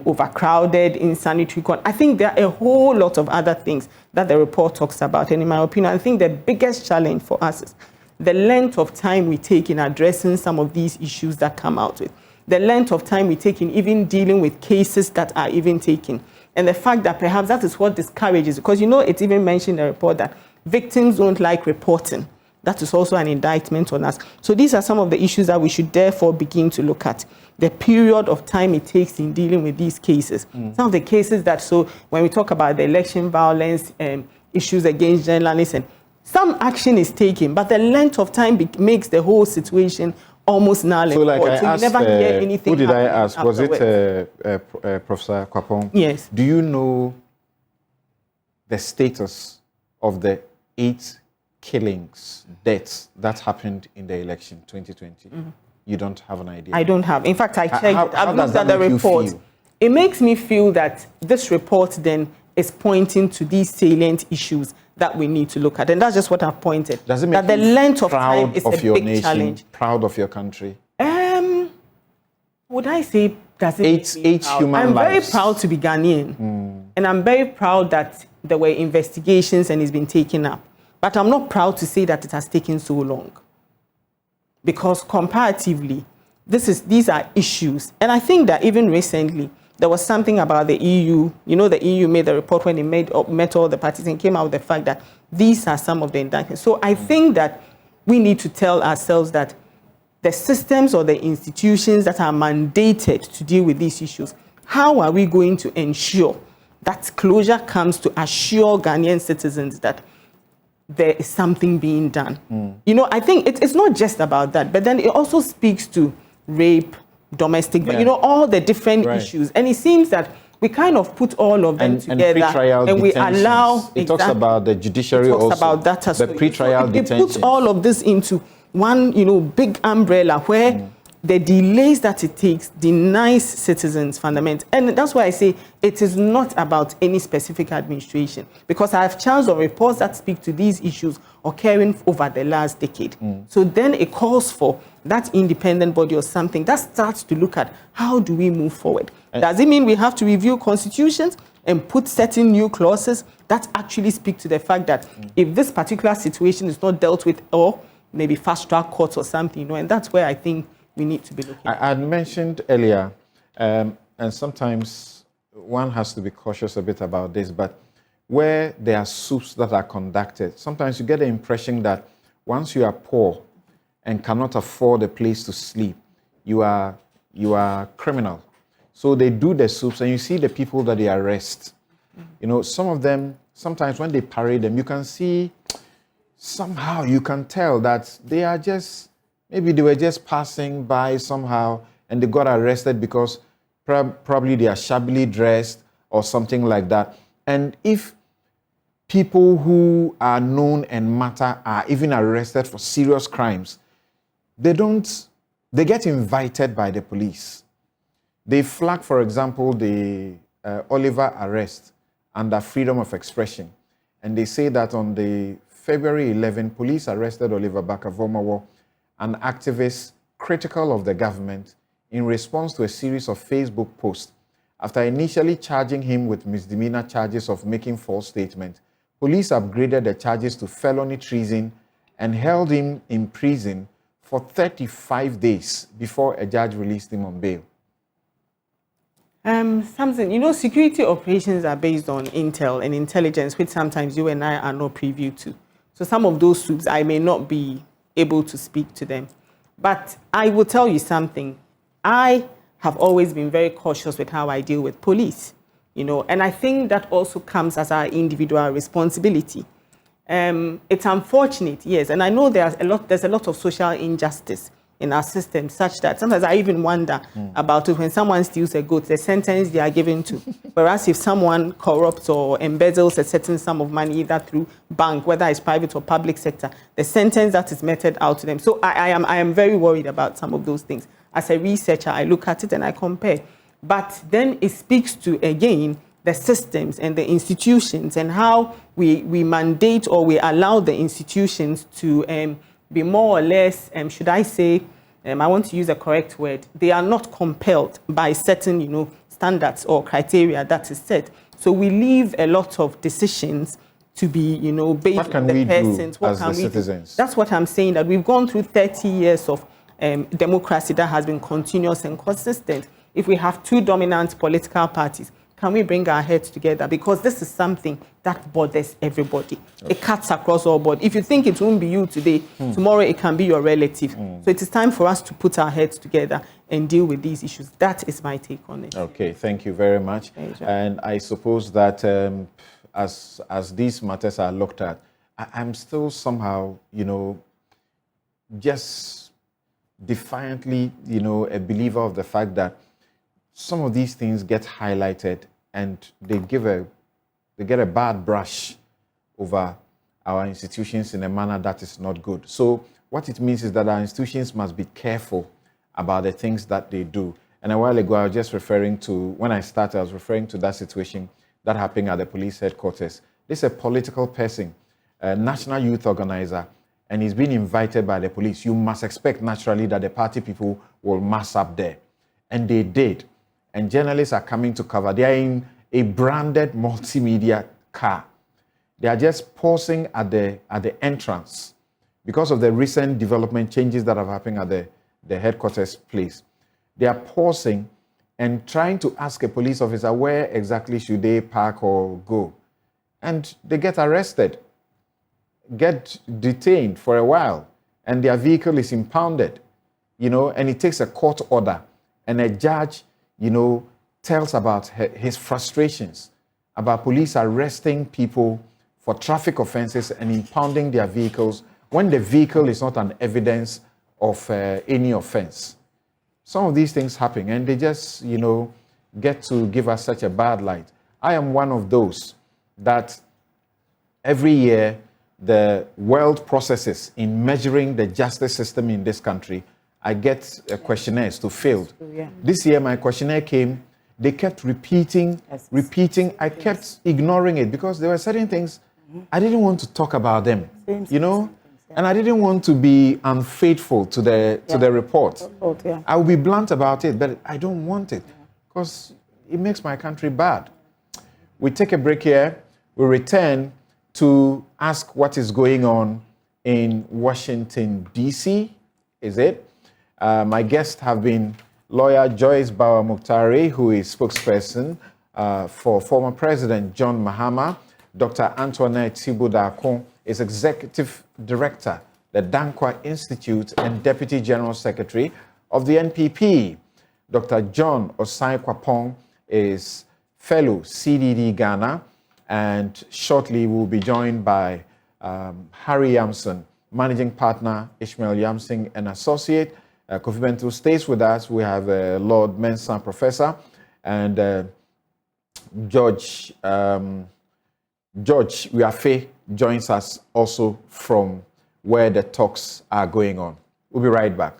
overcrowded, insanitary. I think there are a whole lot of other things that the report talks about. And in my opinion, I think the biggest challenge for us is the length of time we take in addressing some of these issues that come out with, the length of time we take in even dealing with cases that are even taken, and the fact that perhaps that is what discourages, because you know it's even mentioned in the report that victims don't like reporting. That is also an indictment on us. So these are some of the issues that we should therefore begin to look at. The period of time it takes in dealing with these cases. Some of the cases that, so when we talk about the election violence issues against journalists, and some action is taken, but the length of time makes the whole situation almost null and void. So you never hear anything. Who did I ask? Was it Professor Kwapong? Yes. Do you know the status of the 8 killings, deaths that happened in the election 2020? You don't have an idea? I don't have. In fact, I checked. I've looked at the make you report. feel? It makes me feel that this report then is pointing to these salient issues that we need to look at. And that's just what I've pointed. Does it make that the you length of proud time is of a your big nation, challenge? proud of your country? Would I say does it Eight make me proud? human I'm very lives. proud to be Ghanaian. And I'm very proud that there were investigations and it's been taken up. But I'm not proud to say that it has taken so long. Because comparatively, these are issues. And I think that even recently, there was something about the EU. You know, the EU made the report when they met all the parties and came out with the fact that these are some of the indictments. So I think that we need to tell ourselves that the systems or the institutions that are mandated to deal with these issues, how are we going to ensure that closure comes to assure Ghanaian citizens that there is something being done? You know, I think it's not just about that, but then it also speaks to rape, domestic, but all the different issues. And it seems that we kind of put all of them together and we allow. It talks about the judiciary also. Also about that as the well. pre-trial detention. It puts all of this into one, big umbrella where the delays that it takes denies citizens fundament. And that's why I say it is not about any specific administration, because I have chance of reports that speak to these issues occurring over the last decade. So then it calls for that independent body or something that starts to look at how do we move forward. Does it mean we have to review constitutions and put certain new clauses that actually speak to the fact that if this particular situation is not dealt with, or maybe fast-track courts or something, and that's where I think we need to be looking. I had mentioned earlier, and sometimes one has to be cautious a bit about this, but where there are soups that are conducted, sometimes you get the impression that once you are poor and cannot afford a place to sleep, you are criminal. So they do the soups, and you see the people that they arrest. Some of them, sometimes when they parade them, you can see, somehow you can tell that they are just, maybe they were just passing by somehow and they got arrested because probably they are shabbily dressed or something like that. And if people who are known and matter are even arrested for serious crimes, they get invited by the police. They flag, for example, the Oliver arrest under freedom of expression. And they say that on the February 11, police arrested Oliver Bakavomawo, an activist critical of the government, in response to a series of Facebook posts. After initially charging him with misdemeanor charges of making false statements, police upgraded the charges to felony treason and held him in prison for 35 days before a judge released him on bail. Samson, security operations are based on intel and intelligence, which sometimes you and I are not privy to. So some of those soups, I may not be able to speak to them. But I will tell you something. I have always been very cautious with how I deal with police, and I think that also comes as our individual responsibility. It's unfortunate, yes, and I know there's a lot of social injustice in our system, such that sometimes I even wonder about it when someone steals a goat, the sentence they are given to. Whereas if someone corrupts or embezzles a certain sum of money, either through bank, whether it's private or public sector, the sentence that is meted out to them. So I am very worried about some of those things. As a researcher, I look at it and I compare. But then it speaks to, again, the systems and the institutions and how we mandate or we allow the institutions to be more or less, should I say, I want to use a correct word, they are not compelled by certain, standards or criteria that is set. So we leave a lot of decisions to be, based on the persons. What can we do as the citizens? That's what I'm saying, that we've gone through 30 years of democracy that has been continuous and consistent. If we have two dominant political parties, can we bring our heads together? Because this is something that bothers everybody. Okay. It cuts across all board. If you think it won't be you today, tomorrow it can be your relative. So it is time for us to put our heads together and deal with these issues. That is my take on it. Okay, thank you very much. And I suppose that as these matters are looked at, I'm still somehow, just defiantly, a believer of the fact that some of these things get highlighted and they get a bad brush over our institutions in a manner that is not good. So what it means is that our institutions must be careful about the things that they do. And a while ago, I was just referring to, when I started, I was referring to that situation that happened at the police headquarters. This is a political person, a national youth organizer, and he's been invited by the police. You must expect naturally that the party people will mass up there. And they did. And journalists are coming to cover. They are in a branded multimedia car. They are just pausing at the entrance because of the recent development changes that have happened at the headquarters place. They are pausing and trying to ask a police officer where exactly should they park or go. And they get arrested, get detained for a while, and their vehicle is impounded, and it takes a court order, and a judge tells about his frustrations about police arresting people for traffic offenses and impounding their vehicles when the vehicle is not an evidence of any offense. some of these things happen and they just, get to give us such a bad light. I am one of those that every year the world processes in measuring the justice system in this country, I get questionnaires to fill. Yeah. This year my questionnaire came, they kept repeating. I kept ignoring it because there were certain things I didn't want to talk about them, and I didn't want to be unfaithful to the report. I will be blunt about it, but I don't want it because it makes my country bad. We take a break here. We return to ask what is going on in Washington, D.C., is it? My guests have been lawyer Joyce Bawah-Muktari, who is spokesperson for former President John Mahama. Dr. Antoinette Thibault-Darkon is executive director, the Dankwa Institute, and deputy general secretary of the NPP. Dr. John Osai-Kwapong is fellow CDD Ghana, and shortly we'll be joined by Harry Yamson, managing partner, Ishmael Yamsing and associate. Kofi Bento stays with us. We have Lord Mensah professor and George Wiafe joins us also from where the talks are going on. We'll be right back.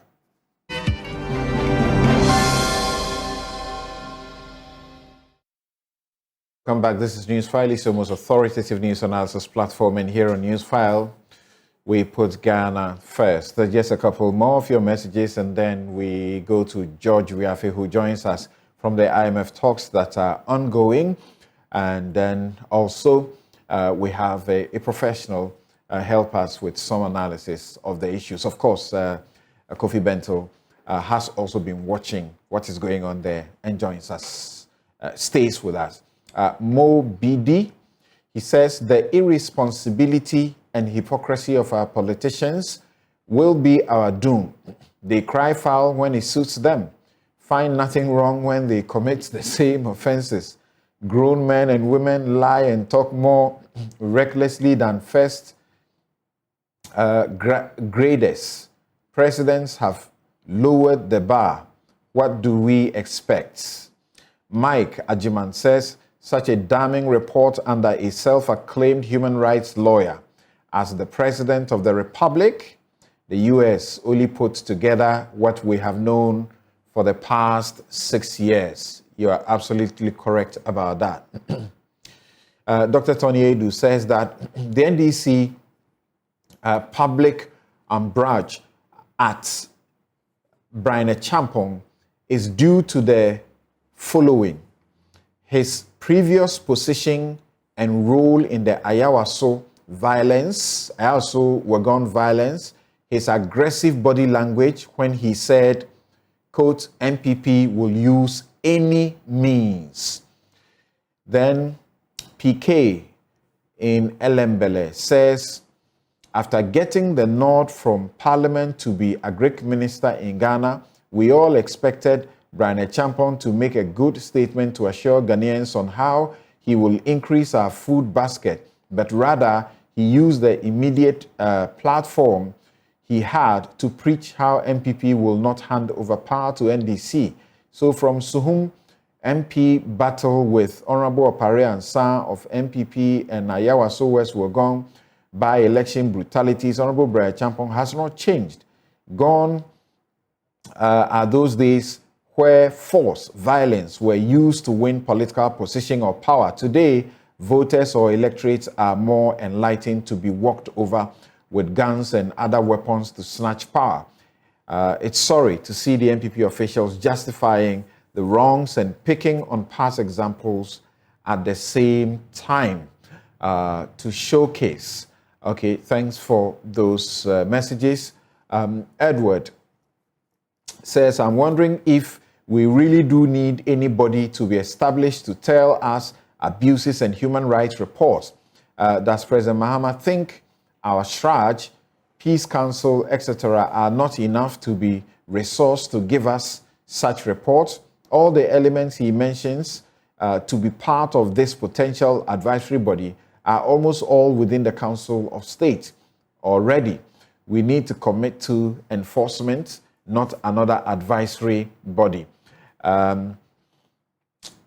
Come back. This is Newsfile. It's the most authoritative news analysis platform, and here on Newsfile, we put Ghana first. There's just a couple more of your messages, and then we go to George Wiafe, who joins us from the IMF talks that are ongoing. And then also we have a professional help us with some analysis of the issues. Of course, Kofi Bento has also been watching what is going on there and joins us, stays with us. Mo BD, he says the irresponsibility and hypocrisy of our politicians will be our doom. They cry foul when it suits them, find nothing wrong when they commit the same offenses. Grown men and women lie and talk more recklessly than first graders. Presidents have lowered the bar. What do we expect? Mike Ajiman says, such a damning report under a self-acclaimed human rights lawyer. As the President of the Republic, the US only puts together what we have known for the past 6 years. You are absolutely correct about that. Dr. Tony Edu says that the NDC public umbrage at Brian Champong is due to the following. His previous position and role in the Ayawaso violence, Ayawaso Wagon violence, his aggressive body language when he said, quote, MPP will use any means. Then PK in Elembele says, after getting the nod from Parliament to be Agric Minister in Ghana, we all expected Brian Champong to make a good statement to assure Ghanaians on how he will increase our food basket, but rather he used the immediate platform he had to preach how MPP will not hand over power to NDC. So from Suhum, MP battle with Honorable Opare Ansan of MPP and Ayawaso West Wuogon by election brutalities, Honorable Brian Champong has not changed. Gone are those days where force, violence were used to win political position or power. Today, voters or electorates are more enlightened to be walked over with guns and other weapons to snatch power. It's sorry to see the MPP officials justifying the wrongs and picking on past examples at the same time to showcase. Okay, thanks for those messages. Edward says, I'm wondering if we really do need anybody to be established to tell us abuses and human rights reports. Does President Mahama think our Shraj, Peace Council, etc. are not enough to be resourced to give us such reports? All the elements he mentions to be part of this potential advisory body are almost all within the Council of State already. We need to commit to enforcement not another advisory body.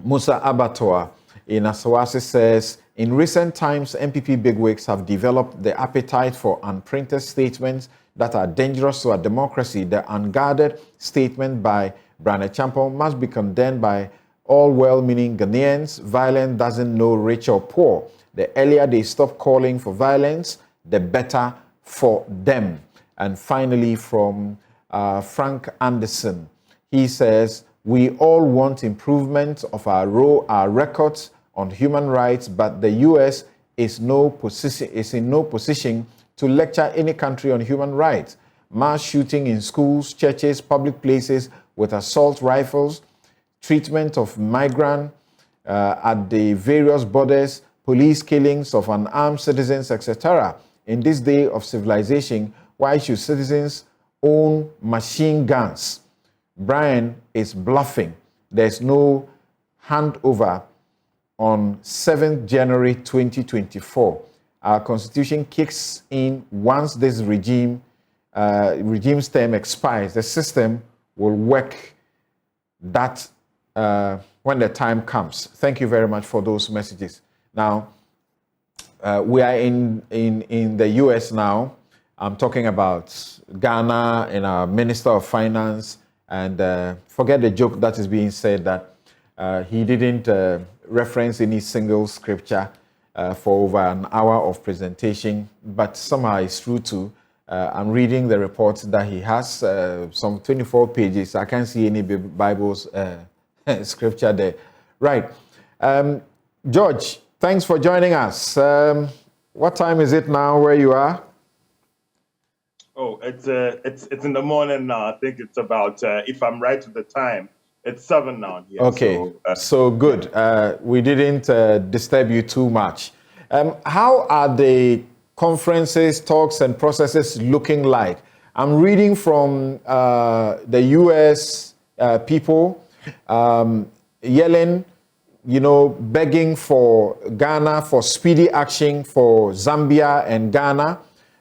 Musa Abatoa in Asawasi says, in recent times, MPP bigwigs have developed the appetite for unprinted statements that are dangerous to our democracy. The unguarded statement by Brane Champon must be condemned by all well-meaning Ghanaians. Violence doesn't know rich or poor. The earlier they stop calling for violence, the better for them. And finally, from Frank Anderson, he says, we all want improvement of our records on human rights, but the U.S. is in no position to lecture any country on human rights. Mass shooting in schools, churches, public places with assault rifles, treatment of migrants at the various borders, police killings of unarmed citizens, etc. In this day of civilization, why should citizens own machine guns? Brian is bluffing. There's no handover on 7th January 2024. Our constitution kicks in once this regime's term expires. The system will work that when the time comes. Thank you very much for those messages. Now, we are in the US now. I'm talking about Ghana and our Minister of Finance. And forget the joke that is being said that he didn't reference any single scripture for over an hour of presentation, but somehow it's true too. I'm reading the report that he has, some 24 pages. I can't see any Bible's scripture there. Right. George, thanks for joining us. What time is it now where you are? Oh, it's in the morning now. I think it's about, if I'm right with the time, it's 7 now here. Okay, so good. We didn't disturb you too much. How are the conferences, talks, and processes looking like? I'm reading from the U.S. People yelling, begging for Ghana for speedy action for Zambia and Ghana.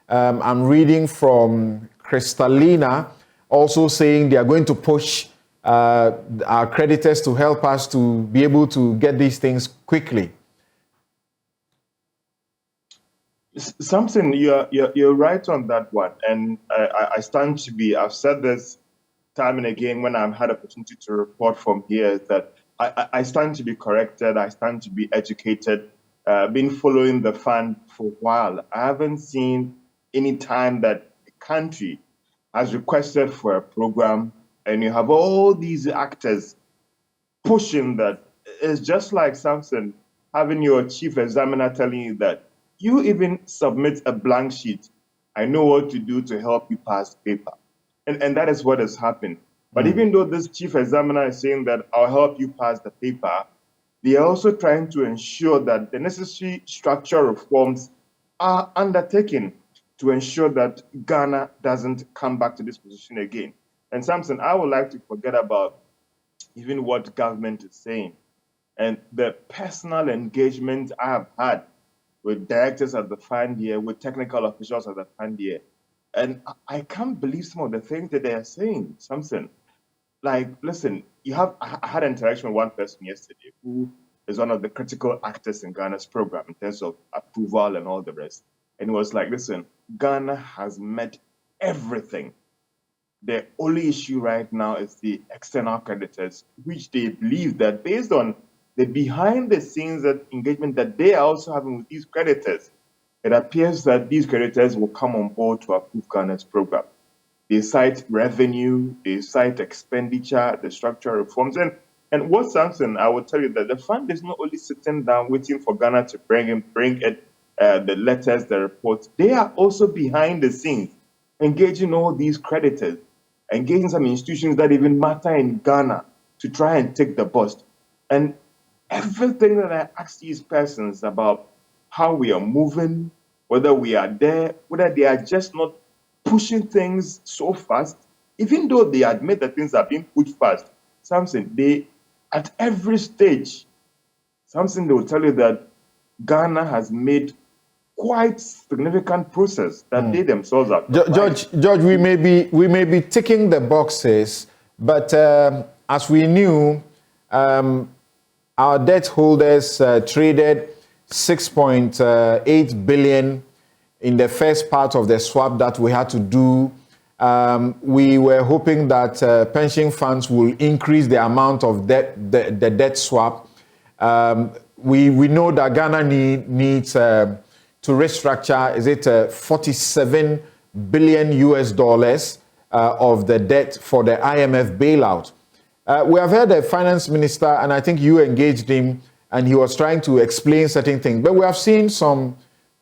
I'm reading from Kristalina also saying they are going to push our creditors to help us to be able to get these things quickly. Samson, you're right on that one. And I stand to be, I've said this time and again when I've had opportunity to report from here, is that I stand to be corrected. I stand to be educated. Been following the fund for a while. I haven't seen any time that the country has requested for a program and you have all these actors pushing that. It's just like Samson having your chief examiner telling you that you even submit a blank sheet. I know what to do to help you pass the paper. And that is what has happened. But even though this chief examiner is saying that I'll help you pass the paper, they are also trying to ensure that the necessary structural reforms are undertaken to ensure that Ghana doesn't come back to this position again. And Samson, I would like to forget about even what government is saying and the personal engagement I have had with directors at the fund here, with technical officials at the fund here. And I can't believe some of the things that they are saying, Samson. Like, listen, I had an interaction with one person yesterday who is one of the critical actors in Ghana's program in terms of approval and all the rest. And it was like, listen, Ghana has met everything. The only issue right now is the external creditors, which they believe that based on the behind-the-scenes engagement that they are also having with these creditors, it appears that these creditors will come on board to approve Ghana's program. They cite revenue, they cite expenditure, the structural reforms. And what, Samson, I will tell you that the fund is not only sitting down waiting for Ghana to bring it, the letters, the reports. They are also behind the scenes, engaging all these creditors, engaging some institutions that even matter in Ghana to try and take the bust. And everything that I ask these persons about how we are moving, whether we are there, whether they are just not pushing things so fast, even though they admit that things are being pushed fast, Samson, they, at every stage, Samson, they will tell you that Ghana has made quite significant process that they themselves are. George, we may be ticking the boxes, but as we knew, our debt holders traded 6.8 billion in the first part of the swap that we had to do. We were hoping that pension funds will increase the amount of debt, the debt swap. We know that Ghana needs to restructure, is it 47 billion US dollars of the debt for the IMF bailout. We have heard the finance minister, and I think you engaged him, and he was trying to explain certain things. But we have seen some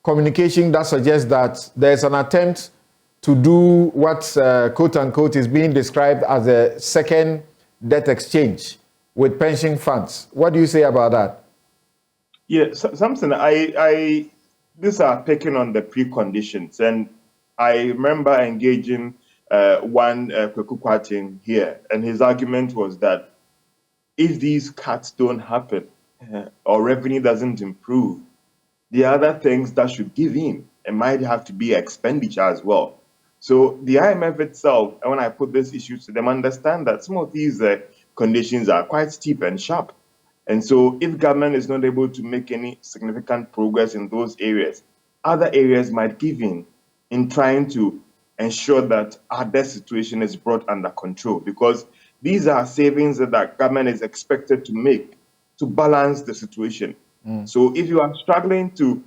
communication that suggests that there's an attempt to do what, quote unquote, is being described as a second debt exchange with pension funds. What do you say about that? Yeah, Samson, these are picking on the preconditions. And I remember engaging one Kwekukwating here, and his argument was that if these cuts don't happen or revenue doesn't improve, there are other things that should give in. It might have to be expenditure as well. So the IMF itself, and when I put these issues to them, understand that some of these conditions are quite steep and sharp. And so if government is not able to make any significant progress in those areas, other areas might give in trying to ensure that our debt situation is brought under control, because these are savings that the government is expected to make to balance the situation. So if you are struggling to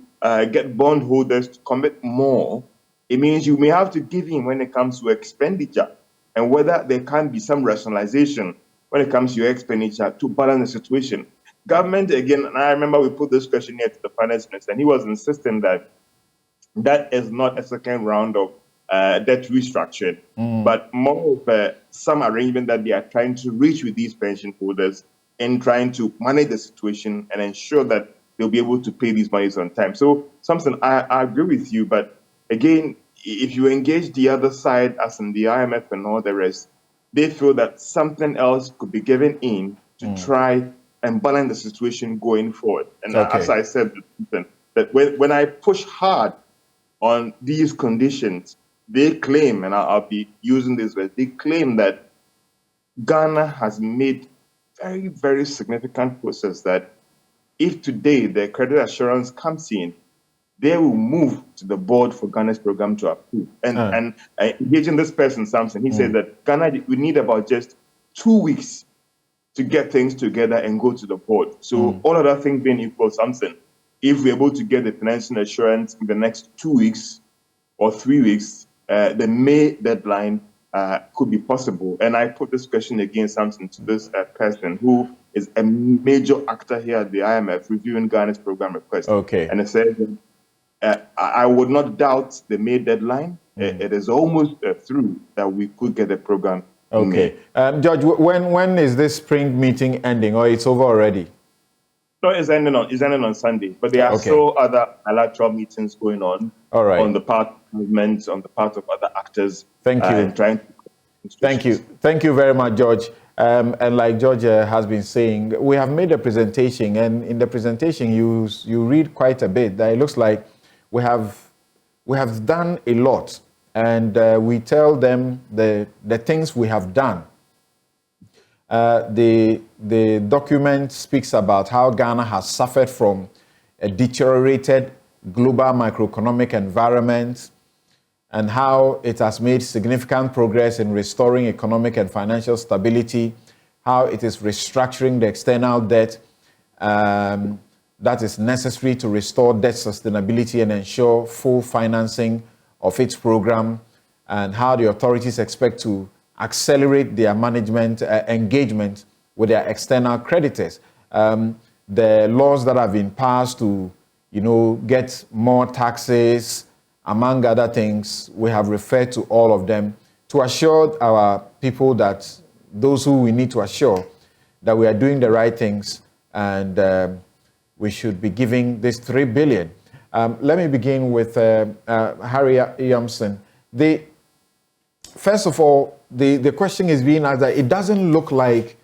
get bondholders to commit more, it means you may have to give in when it comes to expenditure, and whether there can be some rationalization when it comes to your expenditure to balance the situation. Government, again, and I remember we put this question here to the finance minister, and he was insisting that that is not a second round of debt restructuring, but more of some arrangement that they are trying to reach with these pension holders in trying to manage the situation and ensure that they'll be able to pay these monies on time. So, Samson, I agree with you, but again, if you engage the other side, as in the IMF and all the rest, they feel that something else could be given in to try and balance the situation going forward. And as I said, that when I push hard on these conditions, they claim, and I'll be using this word, they claim that Ghana has made very, very significant process that if today the credit assurance comes in, they will move to the board for Ghana's program to approve. And engaging this person, Samson, he said that Ghana, we need about just 2 weeks to get things together and go to the board. So all other things being equal, Samson, if we're able to get the financial assurance in the next 2 weeks or 3 weeks, the May deadline could be possible. And I put this question again, Samson, to this person who is a major actor here at the IMF reviewing Ghana's program request. And I said, I would not doubt the May deadline. It is almost through that we could get the program. George, when is this spring meeting ending, or it's over already? No, it's ending on Sunday, but there are still other bilateral meetings going on. On the part of government, on the part of other actors. Thank you. Thank you very much, George. And like George has been saying, we have made a presentation, and in the presentation you read quite a bit. That it looks like we have done a lot, and we tell them the things we have done. The document speaks about how Ghana has suffered from a deteriorated global macroeconomic environment, and how it has made significant progress in restoring economic and financial stability, how it is restructuring the external debt that is necessary to restore debt sustainability and ensure full financing of its program, and how the authorities expect to accelerate their management engagement with their external creditors. The laws that have been passed to, get more taxes, among other things, we have referred to all of them to assure our people, that those who we need to assure that we are doing the right things, and we should be giving this 3 billion. Let me begin with Harry Samson. First of all, the question is being asked that it doesn't look like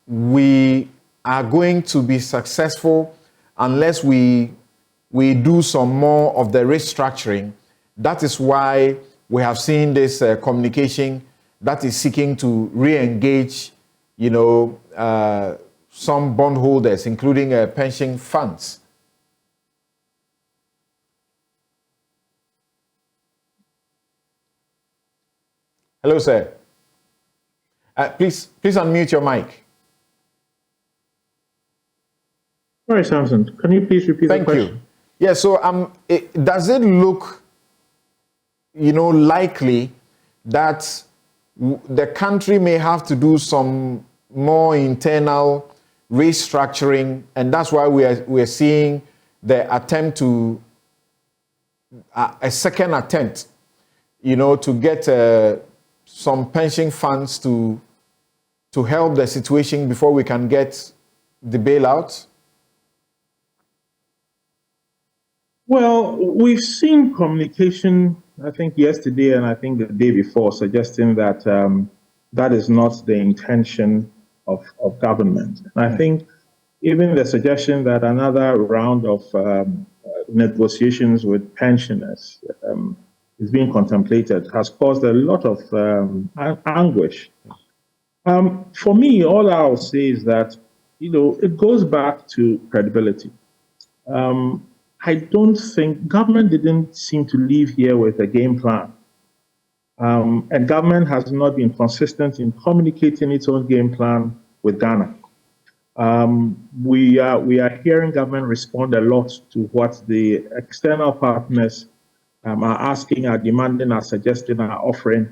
we are going to be successful unless we we do some more of the restructuring. That is why we have seen this communication that is seeking to re-engage, some bondholders, including pension funds. Hello, sir. Please unmute your mic. Sorry, Samson. Can you please repeat the question? Thank you. Yeah, so does it look, likely that the country may have to do some more internal restructuring, and that's why we're seeing the attempt to, a second attempt, to get some pension funds to help the situation before we can get the bailout? Well, we've seen communication, I think yesterday and I think the day before, suggesting that that is not the intention of government. And I think even the suggestion that another round of negotiations with pensioners is being contemplated has caused a lot of anguish. For me, all I'll say is that, it goes back to credibility. I don't think government didn't seem to leave here with a game plan. And government has not been consistent in communicating its own game plan with Ghana. We are hearing government respond a lot to what the external partners are asking, are demanding, are suggesting, are offering.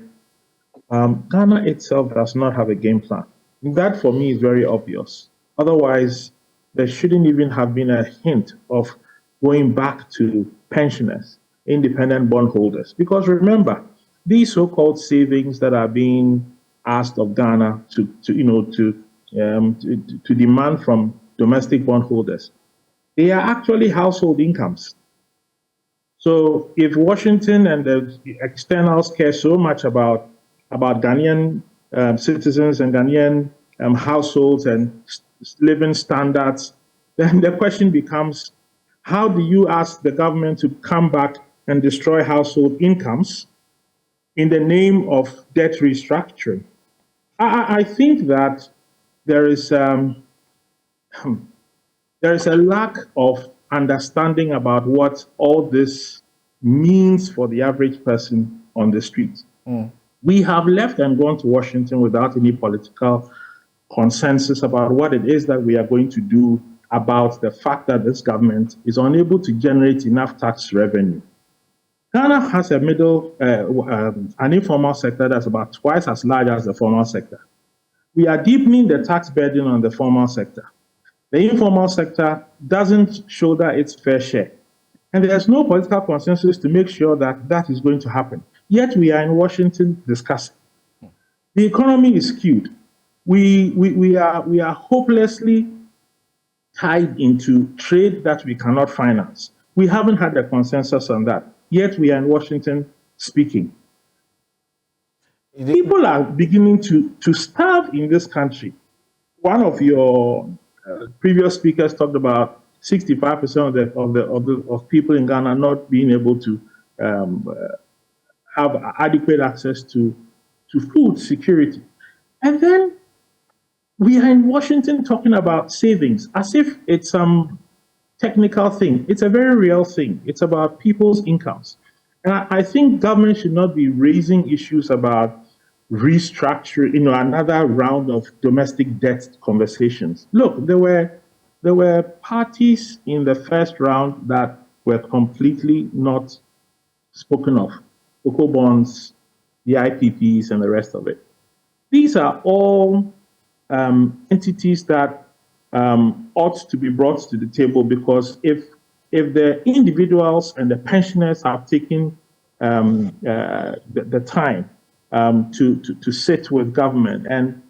Ghana itself does not have a game plan. And that for me is very obvious. Otherwise, there shouldn't even have been a hint of going back to pensioners, independent bondholders. Because remember, these so-called savings that are being asked of Ghana to demand from domestic bondholders, they are actually household incomes. So if Washington and the externals care so much about Ghanaian citizens and Ghanaian households and living standards, then the question becomes, how do you ask the government to come back and destroy household incomes in the name of debt restructuring? I think that there is a lack of understanding about what all this means for the average person on the street. We have left and gone to Washington without any political consensus about what it is that we are going to do about the fact that this government is unable to generate enough tax revenue. Ghana has a an informal sector that's about twice as large as the formal sector. We are deepening the tax burden on the formal sector. The informal sector doesn't shoulder its fair share. And there's no political consensus to make sure that that is going to happen. Yet we are in Washington discussing. The economy is skewed. We are hopelessly tied into trade that we cannot finance. We haven't had a consensus on that. Yet we are in Washington speaking. People are beginning to starve in this country. One of your previous speakers talked about 65% of people in Ghana not being able to have adequate access to food security. And then we are in Washington talking about savings as if it's some technical thing. It's a very real thing. It's about people's incomes. And I think government should not be raising issues about restructuring, another round of domestic debt conversations. Look, there were parties in the first round that were completely not spoken of. Cocoa bonds, the IPPs, and the rest of it. These are all entities that ought to be brought to the table, because if the individuals and the pensioners have taken the time to sit with government, and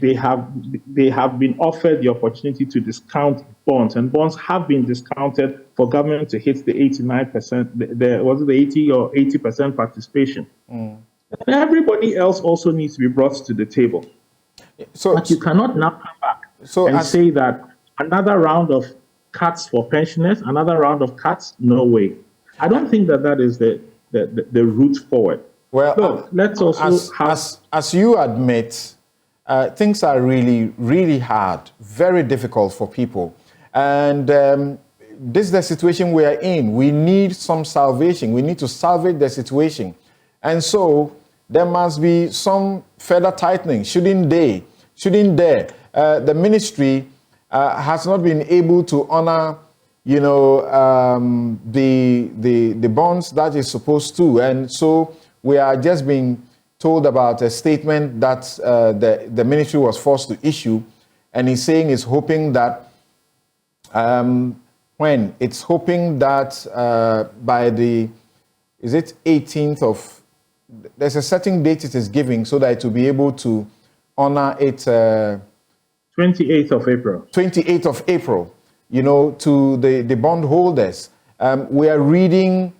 they have been offered the opportunity to discount bonds, and bonds have been discounted for government to hit the 89%, was it the 80 or 80% participation? And everybody else also needs to be brought to the table. But you cannot now come back and say that another round of cuts for pensioners, another round of cuts? No way. I don't think that is the route forward. Well, look, let's also as you admit, things are really, really hard, very difficult for people. And this is the situation we are in. We need some salvation. We need to salvage the situation. And so there must be some further tightening. Shouldn't there? The ministry has not been able to honor, the bonds that is supposed to. And so we are just being told about a statement that the ministry was forced to issue. And he's saying he's hoping that by the, is it 18th of, there's a certain date it is giving so that it will be able to honor it. 28th of April. 28th of April, to the bondholders. We are reading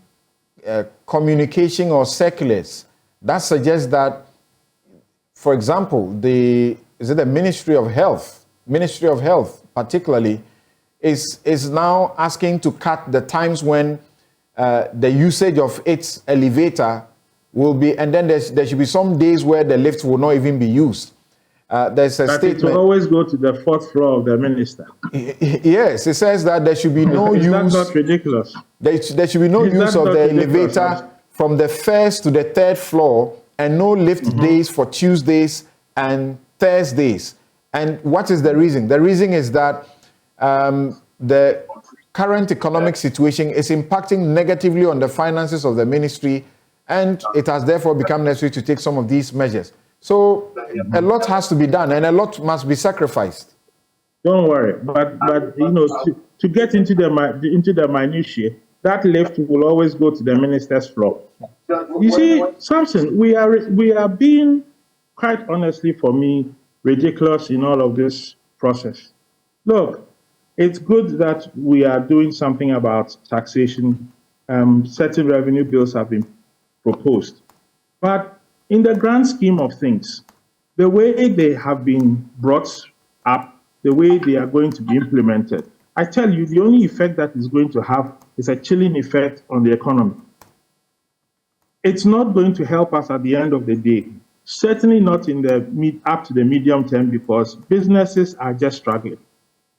communication or circulars that suggests that, for example, the Ministry of Health particularly, is now asking to cut the times when the usage of its elevator will be, and then there should be some days where the lift will not even be used. There's a statement. It will always go to the 4th floor of the minister. Yes, it says that there should be no use. Is that not ridiculous? There should be no use of the elevator from the 1st to the 3rd floor, and no lift days for Tuesdays and Thursdays. And what is the reason? The reason is that the current economic situation is impacting negatively on the finances of the ministry, and it has therefore become necessary to take some of these measures. So a lot has to be done, and a lot must be sacrificed. Don't worry, but to get into the minutiae, that lift will always go to the minister's floor. You see, Samson, we are being, quite honestly for me, ridiculous in all of this process. Look, it's good that we are doing something about taxation. Certain revenue bills have been proposed. But in the grand scheme of things, the way they have been brought up, the way they are going to be implemented, I tell you, the only effect that is going to have is a chilling effect on the economy. It's not going to help us at the end of the day. Certainly not in the up to the medium term, because businesses are just struggling.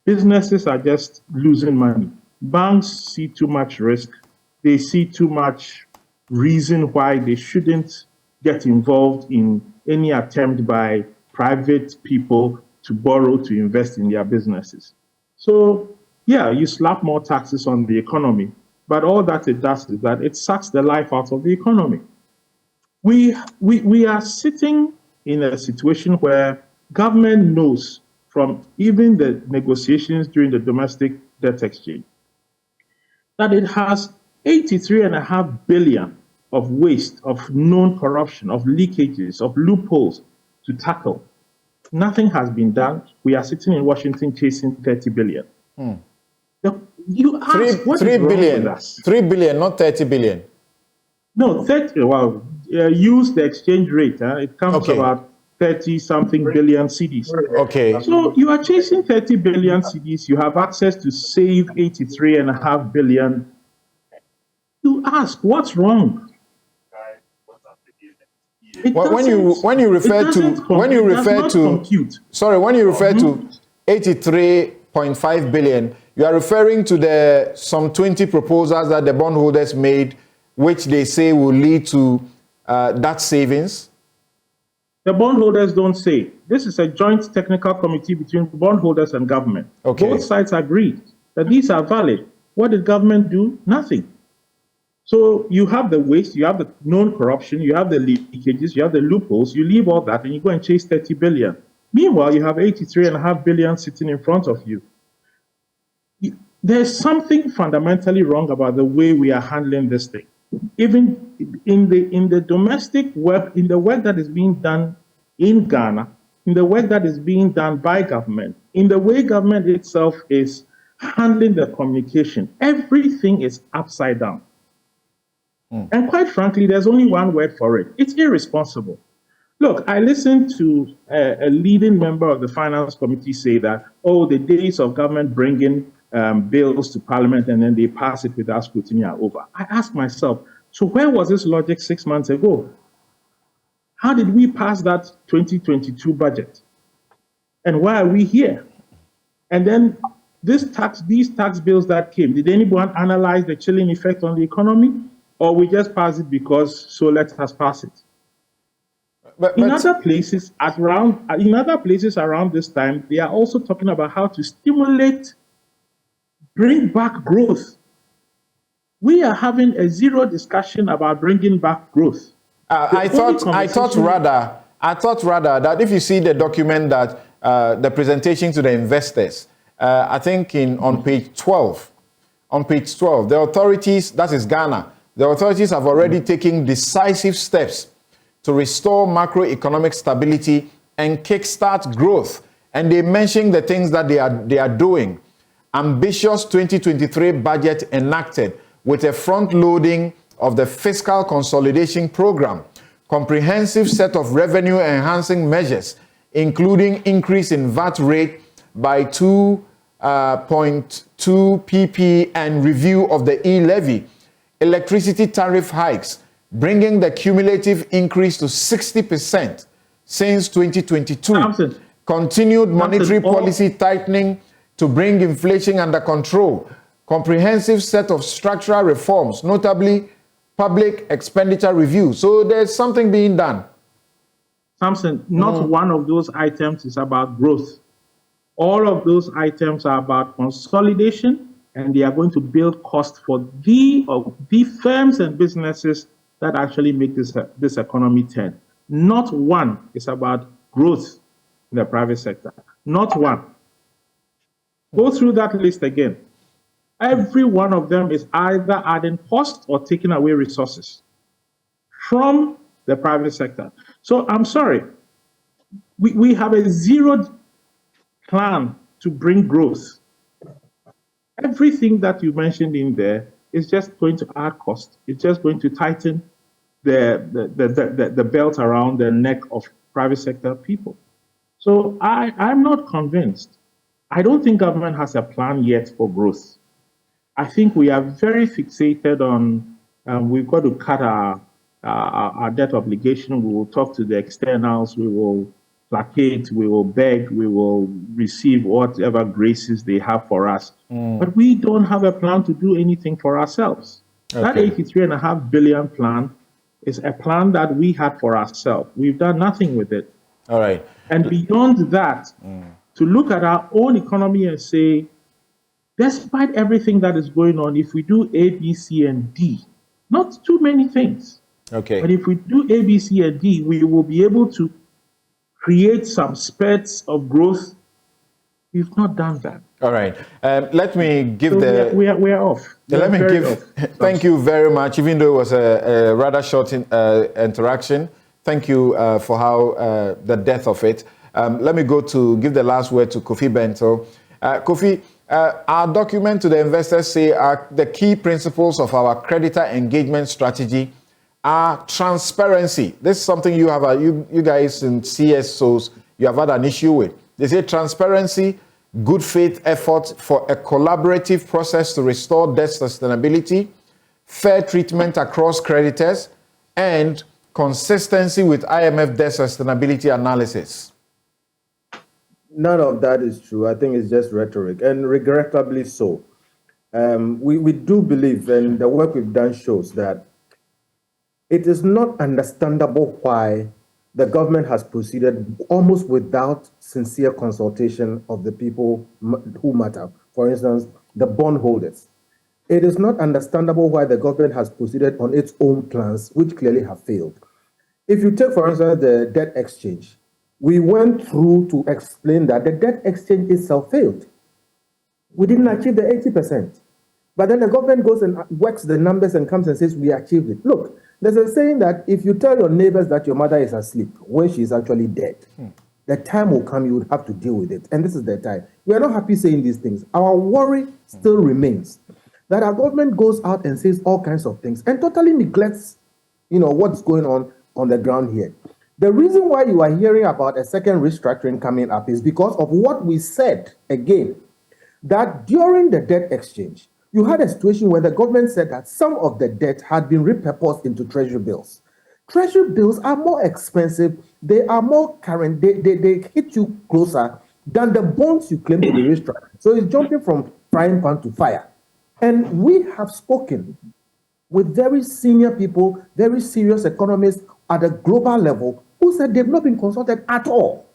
Businesses are just losing money. Banks see too much risk. They see too much reason why they shouldn't get involved in any attempt by private people to borrow to invest in their businesses. So, yeah, you slap more taxes on the economy, but all that it does is that it sucks the life out of the economy. We are sitting in a situation where government knows from even the negotiations during the domestic debt exchange that it has 83.5 billion of waste, of known corruption, of leakages, of loopholes to tackle. Nothing has been done. We are sitting in Washington chasing 30 billion. You ask, what is wrong with us? 3 billion, not 30 billion. No, 30, well, use the exchange rate. It comes about 30-something billion cedis. Okay. So you are chasing 30 billion cedis. You have access to save 83.5 billion. You ask, what's wrong? When you refer to 83.5 billion, you are referring to some 20 proposals that the bondholders made, which they say will lead to that savings. The bondholders don't say. This is a joint technical committee between bondholders and government. Okay. Both sides agreed that these are valid. What did government do? Nothing. So you have the waste, you have the known corruption, you have the leakages, you have the loopholes, you leave all that and you go and chase 30 billion. Meanwhile, you have 83.5 billion sitting in front of you. There's something fundamentally wrong about the way we are handling this thing. Even in the domestic work, in the work that is being done in Ghana, in the work that is being done by government, in the way government itself is handling the communication, everything is upside down. And quite frankly, there's only one word for it. It's irresponsible. Look, I listened to a leading member of the finance committee say that, the days of government bringing bills to Parliament and then they pass it without scrutiny are over. I ask myself, so where was this logic 6 months ago? How did we pass that 2022 budget? And why are we here? And then these tax bills that came, did anyone analyze the chilling effect on the economy? Or we just pass it because so let us pass it? In other places around this time, they are also talking about how to stimulate, bring back growth. We are having a zero discussion about bringing back growth. I thought rather that if you see the document that the presentation to the investors, I think on page 12, the authorities, that is Ghana, the authorities have already taken decisive steps to restore macroeconomic stability and kickstart growth. And they mention the things that they are doing. Ambitious 2023 budget enacted with a front loading of the fiscal consolidation program, comprehensive set of revenue enhancing measures, including increase in VAT rate by 2.2 pp and review of the e-levy, electricity tariff hikes, bringing the cumulative increase to 60% since 2022. Samson, continued monetary policy tightening to bring inflation under control, comprehensive set of structural reforms, notably public expenditure review. So there's something being done. Samson, not one of those items is about growth. All of those items are about consolidation, and they are going to build cost for the firms and businesses that actually make this economy turn. Not one is about growth in the private sector. Not one. Go through that list again. Every one of them is either adding cost or taking away resources from the private sector. So I'm sorry, we have a zero plan to bring growth. Everything that you mentioned in there is just going to add cost. It's just going to tighten the belt around the neck of private sector people. So I'm not convinced. I don't think government has a plan yet for growth. I think we are very fixated on we've got to cut our debt obligation. We will talk to the externals. We will placate. We will beg. We will receive whatever graces they have for us. But we don't have a plan to do anything for ourselves. Okay. That 83.5 billion plan is a plan that we had for ourselves. We've done nothing with it. All right. And beyond that, to look at our own economy and say, despite everything that is going on, if we do A, B, C, and D, not too many things. Okay. But if we do A, B, C, and D, we will be able to create some spurts of growth. We've not done that. All right. Let me give we are off. Let me give. Thank you very much. Even though it was a rather short interaction, thank you for how the depth of it. Let me go to give the last word to Kofi Bento. Kofi, our document to the investors say the key principles of our creditor engagement strategy are transparency. This is something you have, you guys in CSOs, you have had an issue with. They say transparency, good faith effort for a collaborative process to restore debt sustainability, fair treatment across creditors, and consistency with IMF debt sustainability analysis. None of that is true. I think it's just rhetoric, and regrettably so. We do believe, and the work we've done shows that it is not understandable why the government has proceeded almost without sincere consultation of the people who matter. For instance, the bondholders. It is not understandable why the government has proceeded on its own plans, which clearly have failed. If you take, for instance, the debt exchange, we went through to explain that the debt exchange itself failed. We didn't achieve the 80%. But then the government goes and works the numbers and comes and says, we achieved it. Look, there's a saying that if you tell your neighbors that your mother is asleep when she is actually dead, the time will come you would have to deal with it. And this is the time. We are not happy saying these things. Our worry still remains that our government goes out and says all kinds of things and totally neglects, what's going on the ground here. The reason why you are hearing about a second restructuring coming up is because of what we said again. that during the debt exchange, you had a situation where the government said that some of the debt had been repurposed into treasury bills. Treasury bills are more expensive, they are more current, they hit you closer than the bonds you claim to be restructured. So it's jumping from frying pan to fire. And we have spoken with very senior people, very serious economists at a global level who said they've not been consulted at all.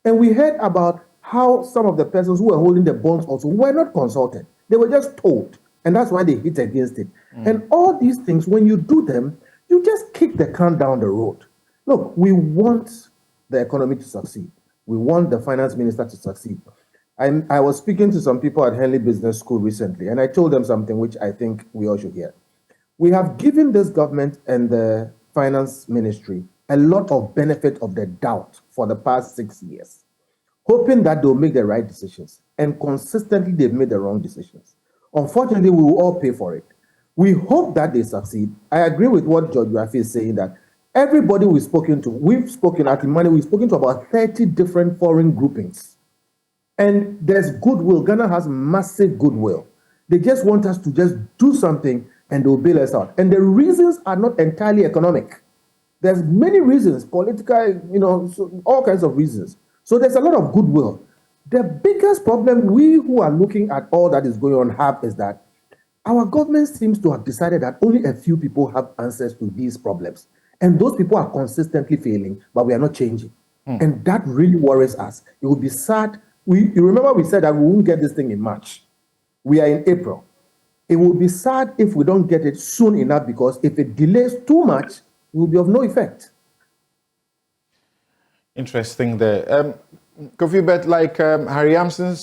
And we heard about how some of the persons who were holding the bonds also were not consulted. They were just told, and that's why they hit against it. And all these things, when you do them, you just kick the can down the road. Look, we want the economy to succeed. We want the finance minister to succeed. I was speaking to some people at Henley Business School recently, and I told them something which I think we all should hear. We have given this government and the finance ministry a lot of benefit of the doubt for the past 6 years, hoping that they'll make the right decisions. And consistently, they've made the wrong decisions. Unfortunately, we will all pay for it. We hope that they succeed. I agree with what George Rafi is saying, that everybody we've spoken to, we've spoken at Imani, we've spoken to about 30 different foreign groupings. And there's goodwill. Ghana has massive goodwill. They just want us to just do something and they'll bail us out. And the reasons are not entirely economic. There's many reasons, political, so all kinds of reasons. So there's a lot of goodwill. The biggest problem we who are looking at all that is going on have is that our government seems to have decided that only a few people have answers to these problems. And those people are consistently failing, but we are not changing. And that really worries us. It would be sad. You remember we said that we won't get this thing in March. We are in April. It will be sad if we don't get it soon enough, because if it delays too much, it will be of no effect. Interesting there. Kofi, but like Harry Samson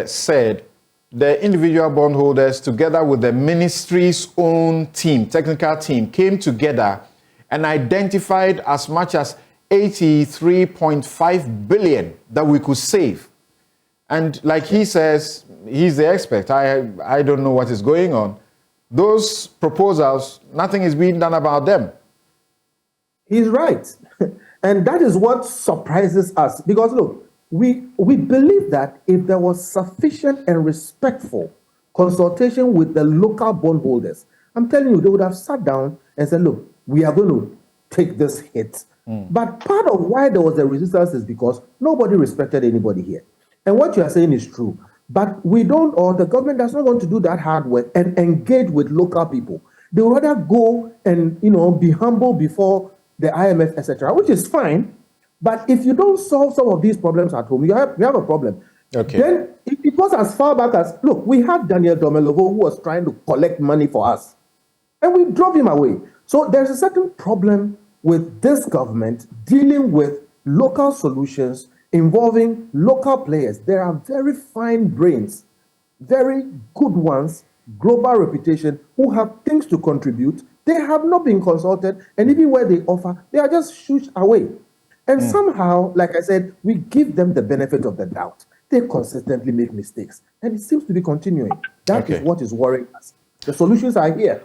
said, the individual bondholders, together with the ministry's own team, technical team, came together and identified as much as 83.5 billion that we could save. And like he says, he's the expert. I don't know what is going on. Those proposals, nothing is being done about them. He's right. And that is what surprises us. Because look, we believe that if there was sufficient and respectful consultation with the local bondholders, I'm telling you, they would have sat down and said, look, we are going to take this hit. But part of why there was a resistance is because nobody respected anybody here. And what you are saying is true. But we don't, or the government does not want to do that hard work and engage with local people. They would rather go and, be humble before the IMF, etc., which is fine. But if you don't solve some of these problems at home, we have a problem. Okay. Then it goes as far back as, look, we had Daniel Domelovo who was trying to collect money for us. And we drove him away. So there's a certain problem with this government dealing with local solutions involving local players. There are very fine brains, very good ones, global reputation, who have things to contribute. They have not been consulted, and even where they offer, they are just shooed away. And somehow, like I said, we give them the benefit of the doubt. They consistently make mistakes, and it seems to be continuing. That is what is worrying us. The solutions are here.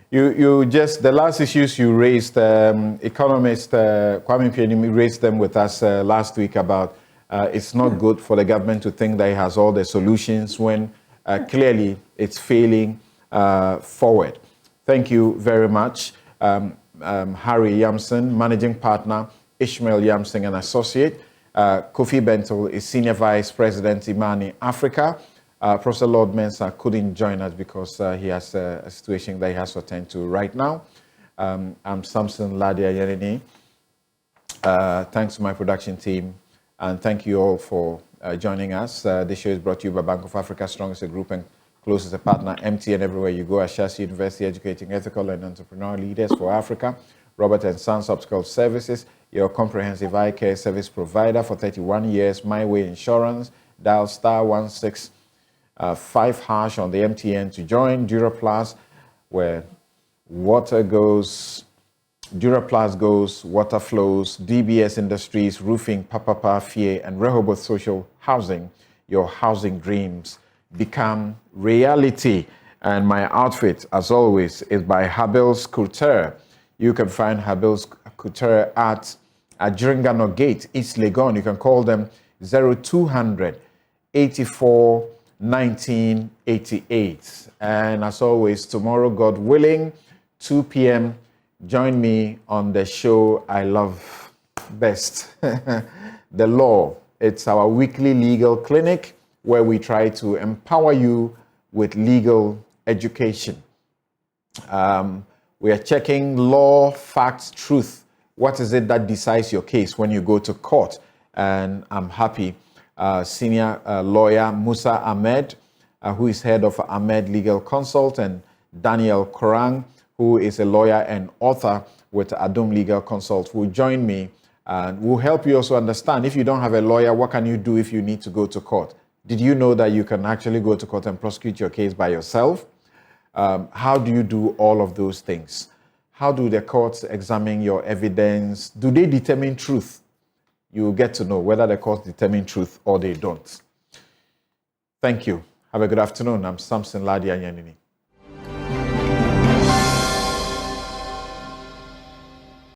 You just, the last issues you raised, economist Kwame Pianimi raised them with us last week about it's not good for the government to think that it has all the solutions when clearly it's failing forward. Thank you very much. Harry Samson, Managing Partner, Ishmael Samson and Associate. Kofi Bentel is Senior Vice President, Imani Africa. Professor Lord Mensah couldn't join us because he has a situation that he has to attend to right now. I'm Samson, Lardy, Anyenini. Thanks to my production team, and thank you all for joining us. This show is brought to you by Bank of Africa, strongest a group and closest a partner, MTN everywhere you go. Ashasi University, educating ethical and entrepreneurial leaders for Africa. Robert and Sons Upscale Services, your comprehensive eye care service provider for 31 years. My Way Insurance. Dial *165# on the MTN to join. Duraplus, where water goes, Duraplus goes, water flows. DBS Industries, roofing, Papa Fie, and Rehoboth Social Housing. Your housing dreams become reality. And my outfit, as always, is by Habil's Couture. You can find Habil's Couture at Adjringano Gate, East Legon. You can call them 0200 84 1988. And as always, tomorrow, God willing, 2 p.m., join me on the show I love best, The Law. It's our weekly legal clinic where we try to empower you with legal education. We are checking law, facts, truth. What is it that decides your case when you go to court? And I'm happy senior lawyer Musa Ahmed, who is head of Ahmed Legal Consult, and Daniel Korang, who is a lawyer and author with Adum Legal Consult, will join me and will help you also understand, if you don't have a lawyer, what can you do if you need to go to court? Did you know that you can actually go to court and prosecute your case by yourself? How do you do all of those things? How do the courts examine your evidence? Do they determine truth? You will get to know whether the courts determine truth or they don't. Thank you. Have a good afternoon. I'm Samson, Lardy, Anyenini.